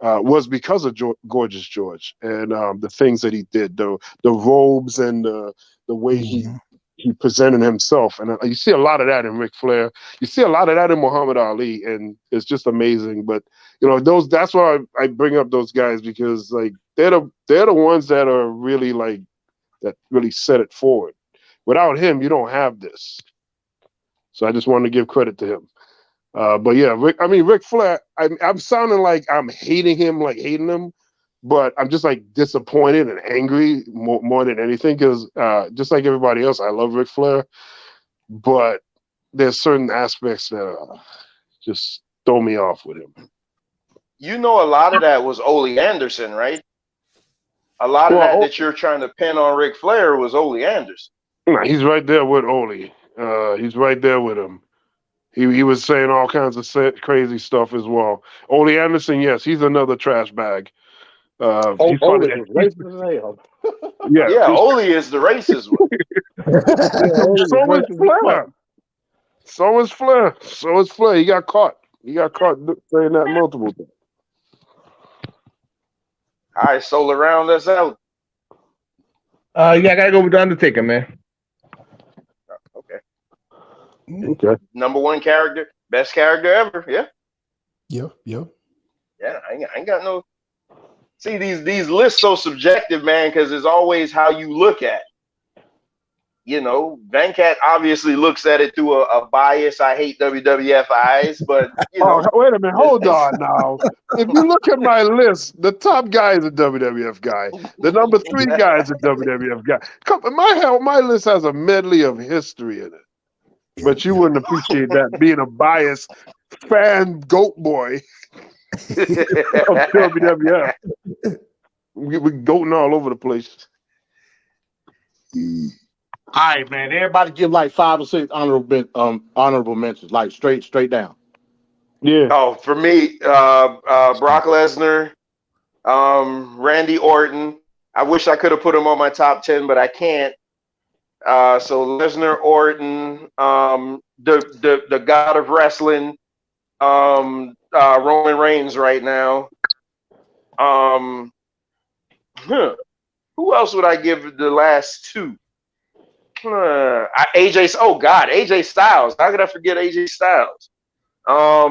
was because of Gorgeous George and the things that he did, the robes and the way Mhm. he presented himself. And you see a lot of that in Ric Flair. You see a lot of that in Muhammad Ali, and it's just amazing. But that's why I bring up those guys because like they're the ones that are really like that really set it forward. Without him, you don't have this. So I just wanted to give credit to him. But yeah, Ric Flair, I'm sounding like I'm hating him, but I'm just like disappointed and angry more than anything because just like everybody else, I love Ric Flair, but there's certain aspects that just throw me off with him. You know, a lot of that was Ole Anderson, right? A lot of Well, that you're trying to pin on Ric Flair was Ole Anderson. he's right there with Ole. He's right there with him. He was saying all kinds of crazy stuff as well. Ole Anderson, yes, he's another trash bag. He's Ole funny. is racist as hell. Yeah, Yeah, Ole is the racist one. Yeah, Ole is so was racist as Flair. fuck. So was Flair. So was Flair. He got caught. Saying that multiple times. All right, Solar, round us out. Yeah, I gotta go with the Undertaker, man. Okay. Okay. Number 1 character, best character ever. Yeah. Yep. Yep. Yeah, I ain't got no. See, these lists so subjective, man, because it's always how you look at it. Venkat obviously looks at it through a bias. I hate WWF eyes, but Oh, wait a minute. Hold on now. If you look at my list, the top guy is a WWF guy. The number 3 guy is a WWF guy. My list has a medley of history in it. But you wouldn't appreciate that being a biased fan goat boy of WWF. We're goating all over the place. All right, man. Everybody give like 5 or 6 honorable mentions, like straight down. Yeah. Oh, for me, Brock Lesnar, Randy Orton. I wish I could have put him on my top 10, but I can't. So Lesnar, Orton, the god of wrestling, Roman Reigns right now. Who else would I give the last two? AJ. Oh God, AJ Styles. How could I forget AJ Styles? I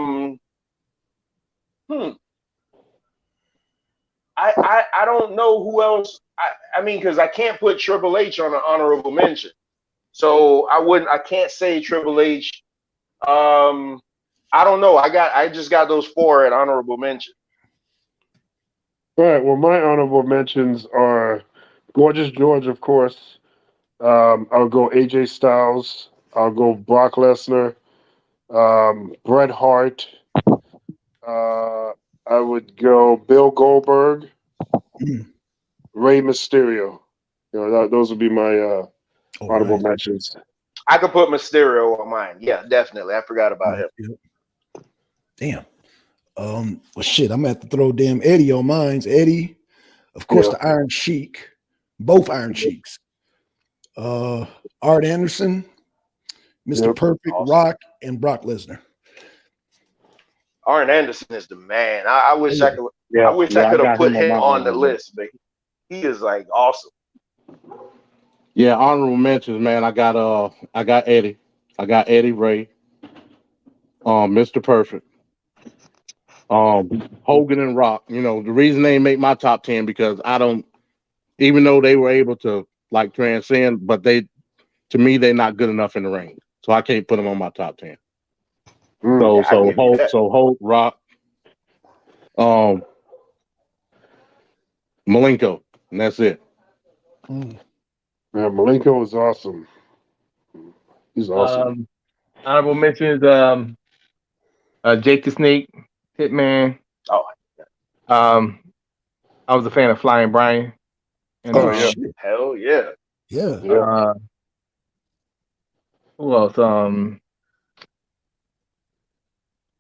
don't know who else. I mean, because I can't put Triple H on an honorable mention, so I can't say Triple H. I don't know. I just got those four at honorable mention. All right. Well, my honorable mentions are Gorgeous George, of course. I'll go AJ Styles. I'll go Brock Lesnar. Bret Hart. I would go Bill Goldberg. Rey Mysterio. Those would be my honorable mentions. I could put Mysterio on mine. Yeah, definitely. I forgot about him. Damn. Well, shit, I'm gonna have to throw damn Eddie on mine. Eddie, of course, the Iron Sheik, both Iron Sheiks. Art Anderson, Mr. Perfect, awesome. Rock, and Brock Lesnar. Arn Anderson is the man. I wish I could. I wish I could have put him on the list, but he is like awesome. Yeah, honorable mentions, man. I got Eddie. I got Eddie Ray. Mr. Perfect. Hogan and Rock. You know, the reason they make my top 10 because I don't, even though they were able to like transcend, but to me, they're not good enough in the ring. So I can't put them on my top 10. So Hope, Rock, Malenko, and that's it. Yeah, Malenko is awesome. He's awesome. Honorable mentions: Jake the Snake, Hitman. Oh, I was a fan of Flying Brian. And, hell yeah, yeah. Who else?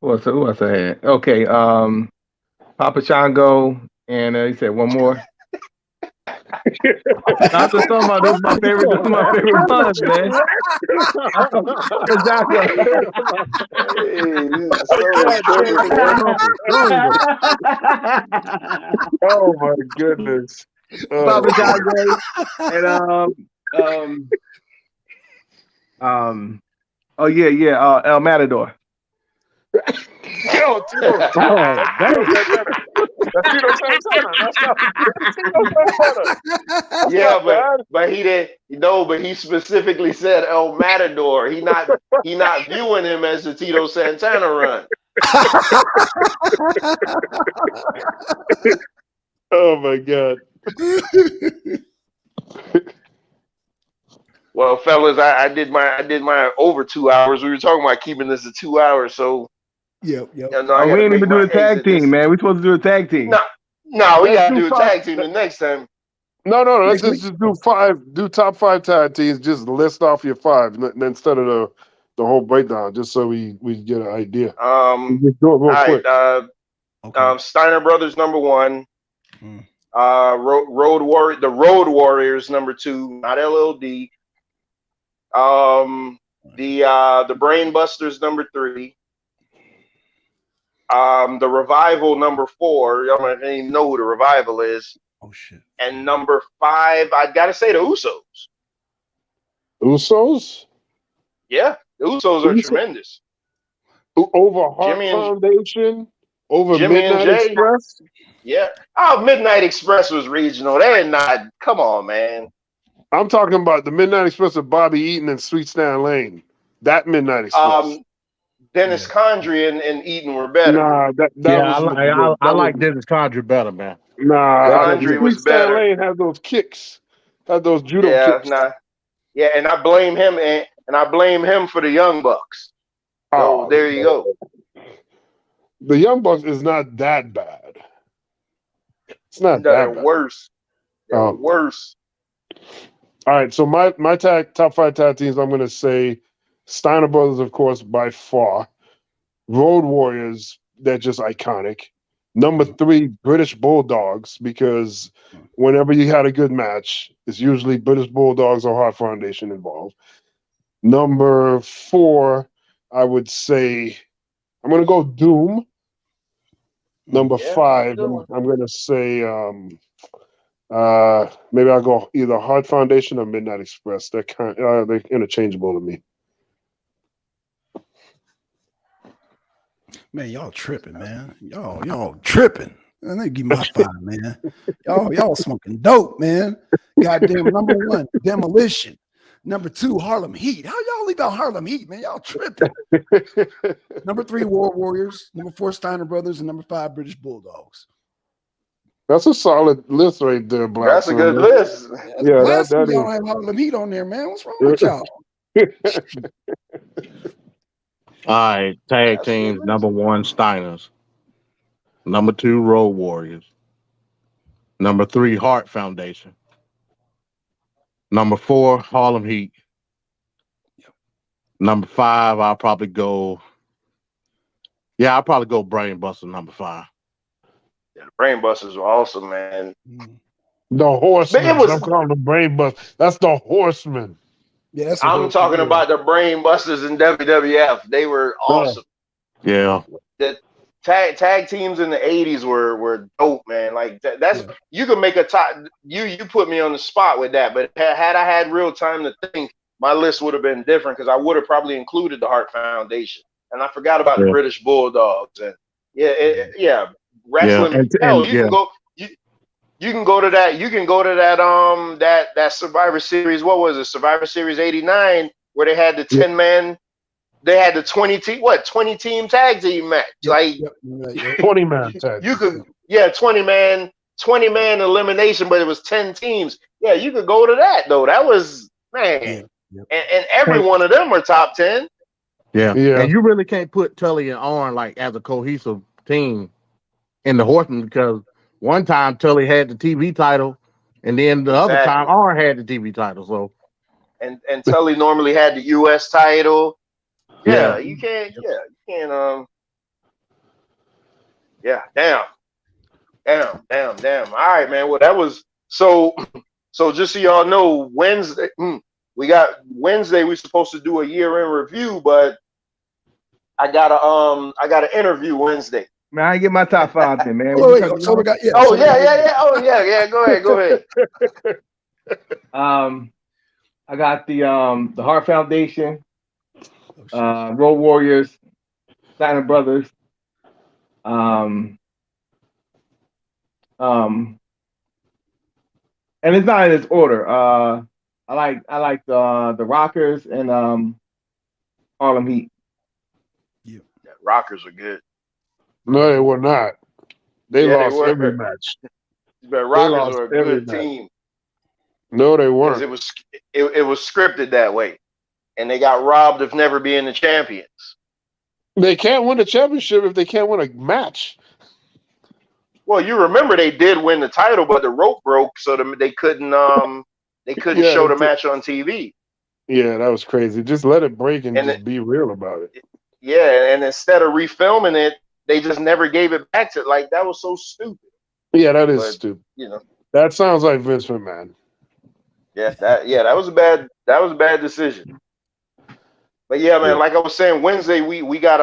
Who else I had? Okay, Papa Shango, and he said one more. Not just talking about this is my favorite. This is my favorite punch, man. Oh my goodness. Papa Shango and El Matador. Yo, Tito. That's Tito Santana. That's not Tito Santana. Yeah, but he didn't. No, but he specifically said El Matador. He not viewing him as the Tito Santana run. Oh my god. Well, fellas, I did my over 2 hours. We were talking about keeping this to 2 hours, so Yep. We ain't even do a tag team, man. We supposed to do a tag team. No, we gotta do a tag team the next time. No. Let's just do 5. Do top 5 tag teams. Just list off your 5 instead of the whole breakdown, just so we get an idea. Just do it real quick. Steiner Brothers -- 1. The Road Warriors -- 2, not LLD. The Brain Busters -- 3. The Revival -- 4. Y'all don't even know who the Revival is. Oh shit. And number 5, I gotta say the Usos. Usos? Yeah, the Usos are tremendous. Over Heart Foundation? Over Jimmy Midnight and Jay. Express? Yeah. Oh, Midnight Express was regional. They're not. Come on, man. I'm talking about the Midnight Express of Bobby Eaton and Sweet Stan Lane. That Midnight Express. Dennis Condrey and Eaton were better. Nah, I like Dennis Condrey better, man. Nah, Condrey was better. Stan Lane had those kicks, had those judo kicks. Yeah, and I blame him for the Young Bucks. So there you go. The Young Bucks is not that bad. It's not that they're bad. Worse. They're worse. All right, so my top 5 tag teams, I'm going to say Steiner Brothers, of course, by far. Road Warriors, they're just iconic. Number 3, British Bulldogs, because whenever you had a good match, it's usually British Bulldogs or Heart Foundation involved. Number 4, I would say I'm going to go Doom. Number 5, I'm going to say maybe I'll go either Heart Foundation or Midnight Express. They're interchangeable to me. Man, y'all tripping, man. Y'all tripping. Man, let me give my 5, man. Y'all smoking dope, man. Goddamn, number 1, Demolition. Number 2, Harlem Heat. How y'all leave out Harlem Heat, man? Y'all tripping. Number 3, War Warriors. Number 4, Steiner Brothers. And number 5, British Bulldogs. That's a solid list right there, Black. That's a good list. Yeah, that is. Y'all have Harlem Heat on there, man. What's wrong with y'all? All right, tag teams. Number 1, Steiners. Number 2, Road Warriors. Number 3, Heart Foundation. Number 4, Harlem Heat. Number 5, I'll probably go Brain Buster, number 5. Yeah, the Brain Busters were awesome, man. The Horsemen. I'm calling them Brain Busters. That's the Horsemen. Yeah, I'm talking about the Brain Busters in WWF. They were awesome. Yeah. The tag teams in the 80s were dope, man. Like that's you could make a top. You put me on the spot with that, but had I had real time to think, my list would have been different because I would have probably included the Heart Foundation, and I forgot about the British Bulldogs and wrestling. Hell, you can go. You can go to that. You can go to that Survivor Series. What was it? Survivor Series '89, where they had the 10-man. They had the 20 team tag team match. 20-man tag. You could 20-man elimination, but it was 10 teams. Yeah, you could go to that though. That was and every one of them are top 10. Yeah. And you really can't put Tully and Arn like as a cohesive team in the Horsemen because one time Tully had the TV title, and then the other time Arn had the TV title. So and Tully normally had the US title. Yeah, you can't. Yeah, you can't. Yeah, damn. All right, man. Well, that was so. Just so y'all know, Wednesday we're supposed to do a year-end review, but I got an interview Wednesday. Man, I get my top 5 then, man. Go ahead. Go ahead. I got the Heart Foundation, Road Warriors, Steiner Brothers, and it's not in this order. I like the Rockers and Harlem Heat. Yeah, Rockers are good. No, they were not. They lost every match. But Rockers are a good team. No, they weren't. It was scripted that way, and they got robbed of never being the champions. They can't win the championship if they can't win a match. Well, you remember they did win the title, but the rope broke, so they couldn't show the match on TV. Yeah, that was crazy. Just let it break and just be real about it. Yeah, and instead of refilming it, they just never gave it back to that was so stupid. Yeah, that is stupid. That sounds like Vince McMahon. Yeah, that was a bad decision. But yeah, man, like I was saying, Wednesday we got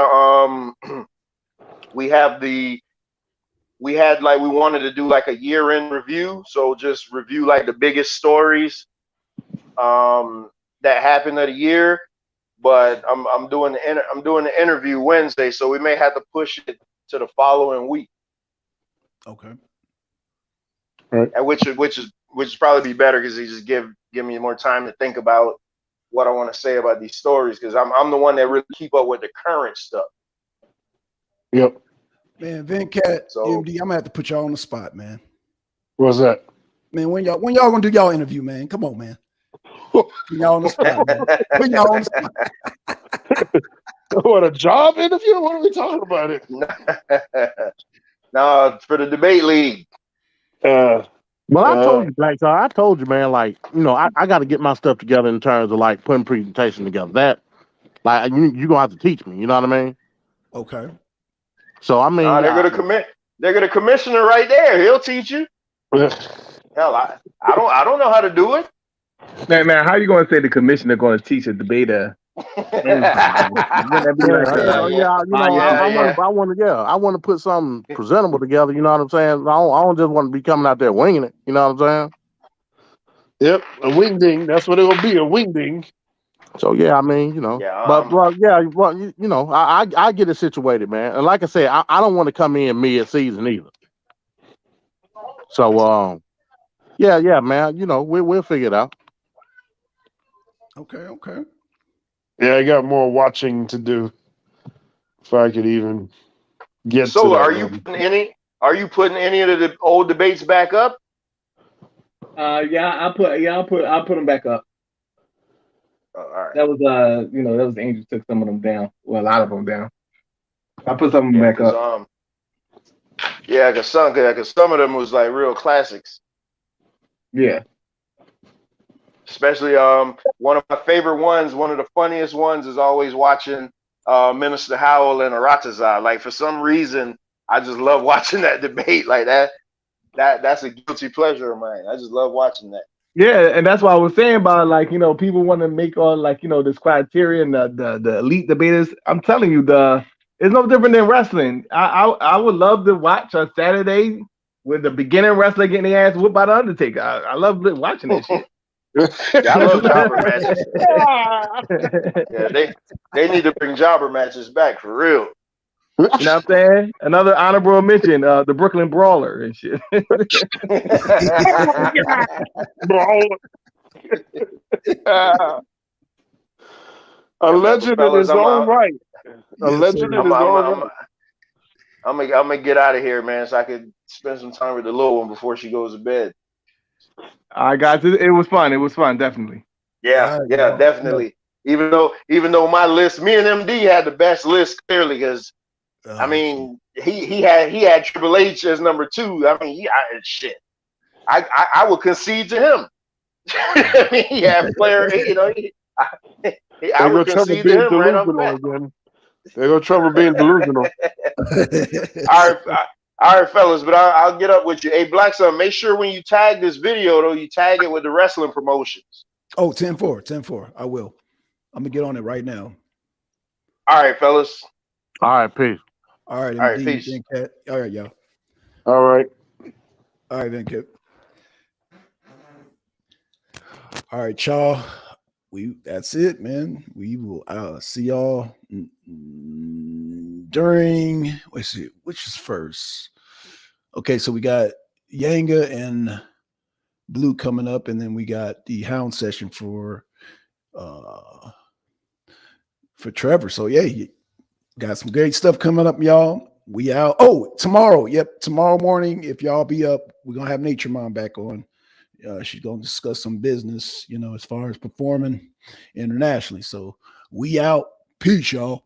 we wanted to do like a year-end review, so just review like the biggest stories that happened of the year. But I'm doing the interview Wednesday, so we may have to push it to the following week. Okay. Right. And which is probably be better because they just give me more time to think about what I want to say about these stories because I'm the one that really keep up with the current stuff. Yep. Man, Venkat, MD, I'm gonna have to put y'all on the spot, man. What's that? Man, when y'all gonna do y'all interview, man? Come on, man. Y'all on the spot, man. When y'all on the spot. What, a job interview? What are we talking about it? No, for the debate league. Well, I told you, Black Star. I told you, man. Like, I got to get my stuff together in terms of like putting presentation together. That, like, you gonna have to teach me. You know what I mean? Okay. So I mean, they're gonna commit. They're gonna commissioner right there. He'll teach you. Hell, I don't know how to do it. Man, how you gonna say the commissioner gonna teach a debater anything? Wouldn't that be like I want to put something presentable together. You know what I'm saying? I don't just want to be coming out there winging it. You know what I'm saying? Yep, a wingding. That's what it will be, a wingding. So yeah, I mean, you know, but you know, I get it situated, man. And like I said, I don't want to come in mid-season either. So yeah, man. You know, we'll figure it out. Okay. Yeah, I got more watching to do if I could even get so to that. Are you putting any of the old debates back up? I'll put them back up. All right. That was that was Angel took some of them down. Well, a lot of them down. I put some of them back up. Because some of them was like real classics. Yeah. Especially one of my favorite ones, one of the funniest ones is always watching Minister Howell and Aratazar. Like for some reason, I just love watching that debate. Like that's a guilty pleasure of mine. I just love watching that. Yeah, and that's why I was saying about like, you know, people want to make all like, you know, this criterion, the elite debaters. I'm telling you, it's no different than wrestling. I would love to watch a Saturday with the beginning wrestler getting their ass whooped by the Undertaker. I love watching that shit. I love jobber matches. Yeah, they need to bring jobber matches back for real. You know what I'm saying? Another honorable mention, the Brooklyn Brawler and shit. A legend in his own right. A legend in his own right. I'm gonna get out of here, man, so I could spend some time with the little one before she goes to bed. I got it. It was fun. It was fun, definitely. Yeah, definitely. Even though my list, me and MD had the best list clearly, because I mean he had Triple H as number 2. I mean, I would concede to him. I mean, he had Flair. You know, I would concede to him right off the bat. There go Trevor being delusional. All right, fellas, but I'll get up with you. Hey, Black Sun, make sure when you tag this video, though, you tag it with the wrestling promotions. Oh, 10-4. I will. I'm going to get on it right now. All right, fellas. All right, peace. All right, peace. Venkat. All right, y'all. All right, Venkat. All right, y'all. That's it, man. We will see y'all during, let's see, which is first? Okay, so we got Yanga and Blue coming up, and then we got the Hound session for Trevor. So yeah, you got some great stuff coming up, y'all. We out. Oh, tomorrow. Yep, tomorrow morning, if y'all be up, we're gonna have Nature Mom back on. She's going to discuss some business, you know, as far as performing internationally. So we out. Peace, y'all.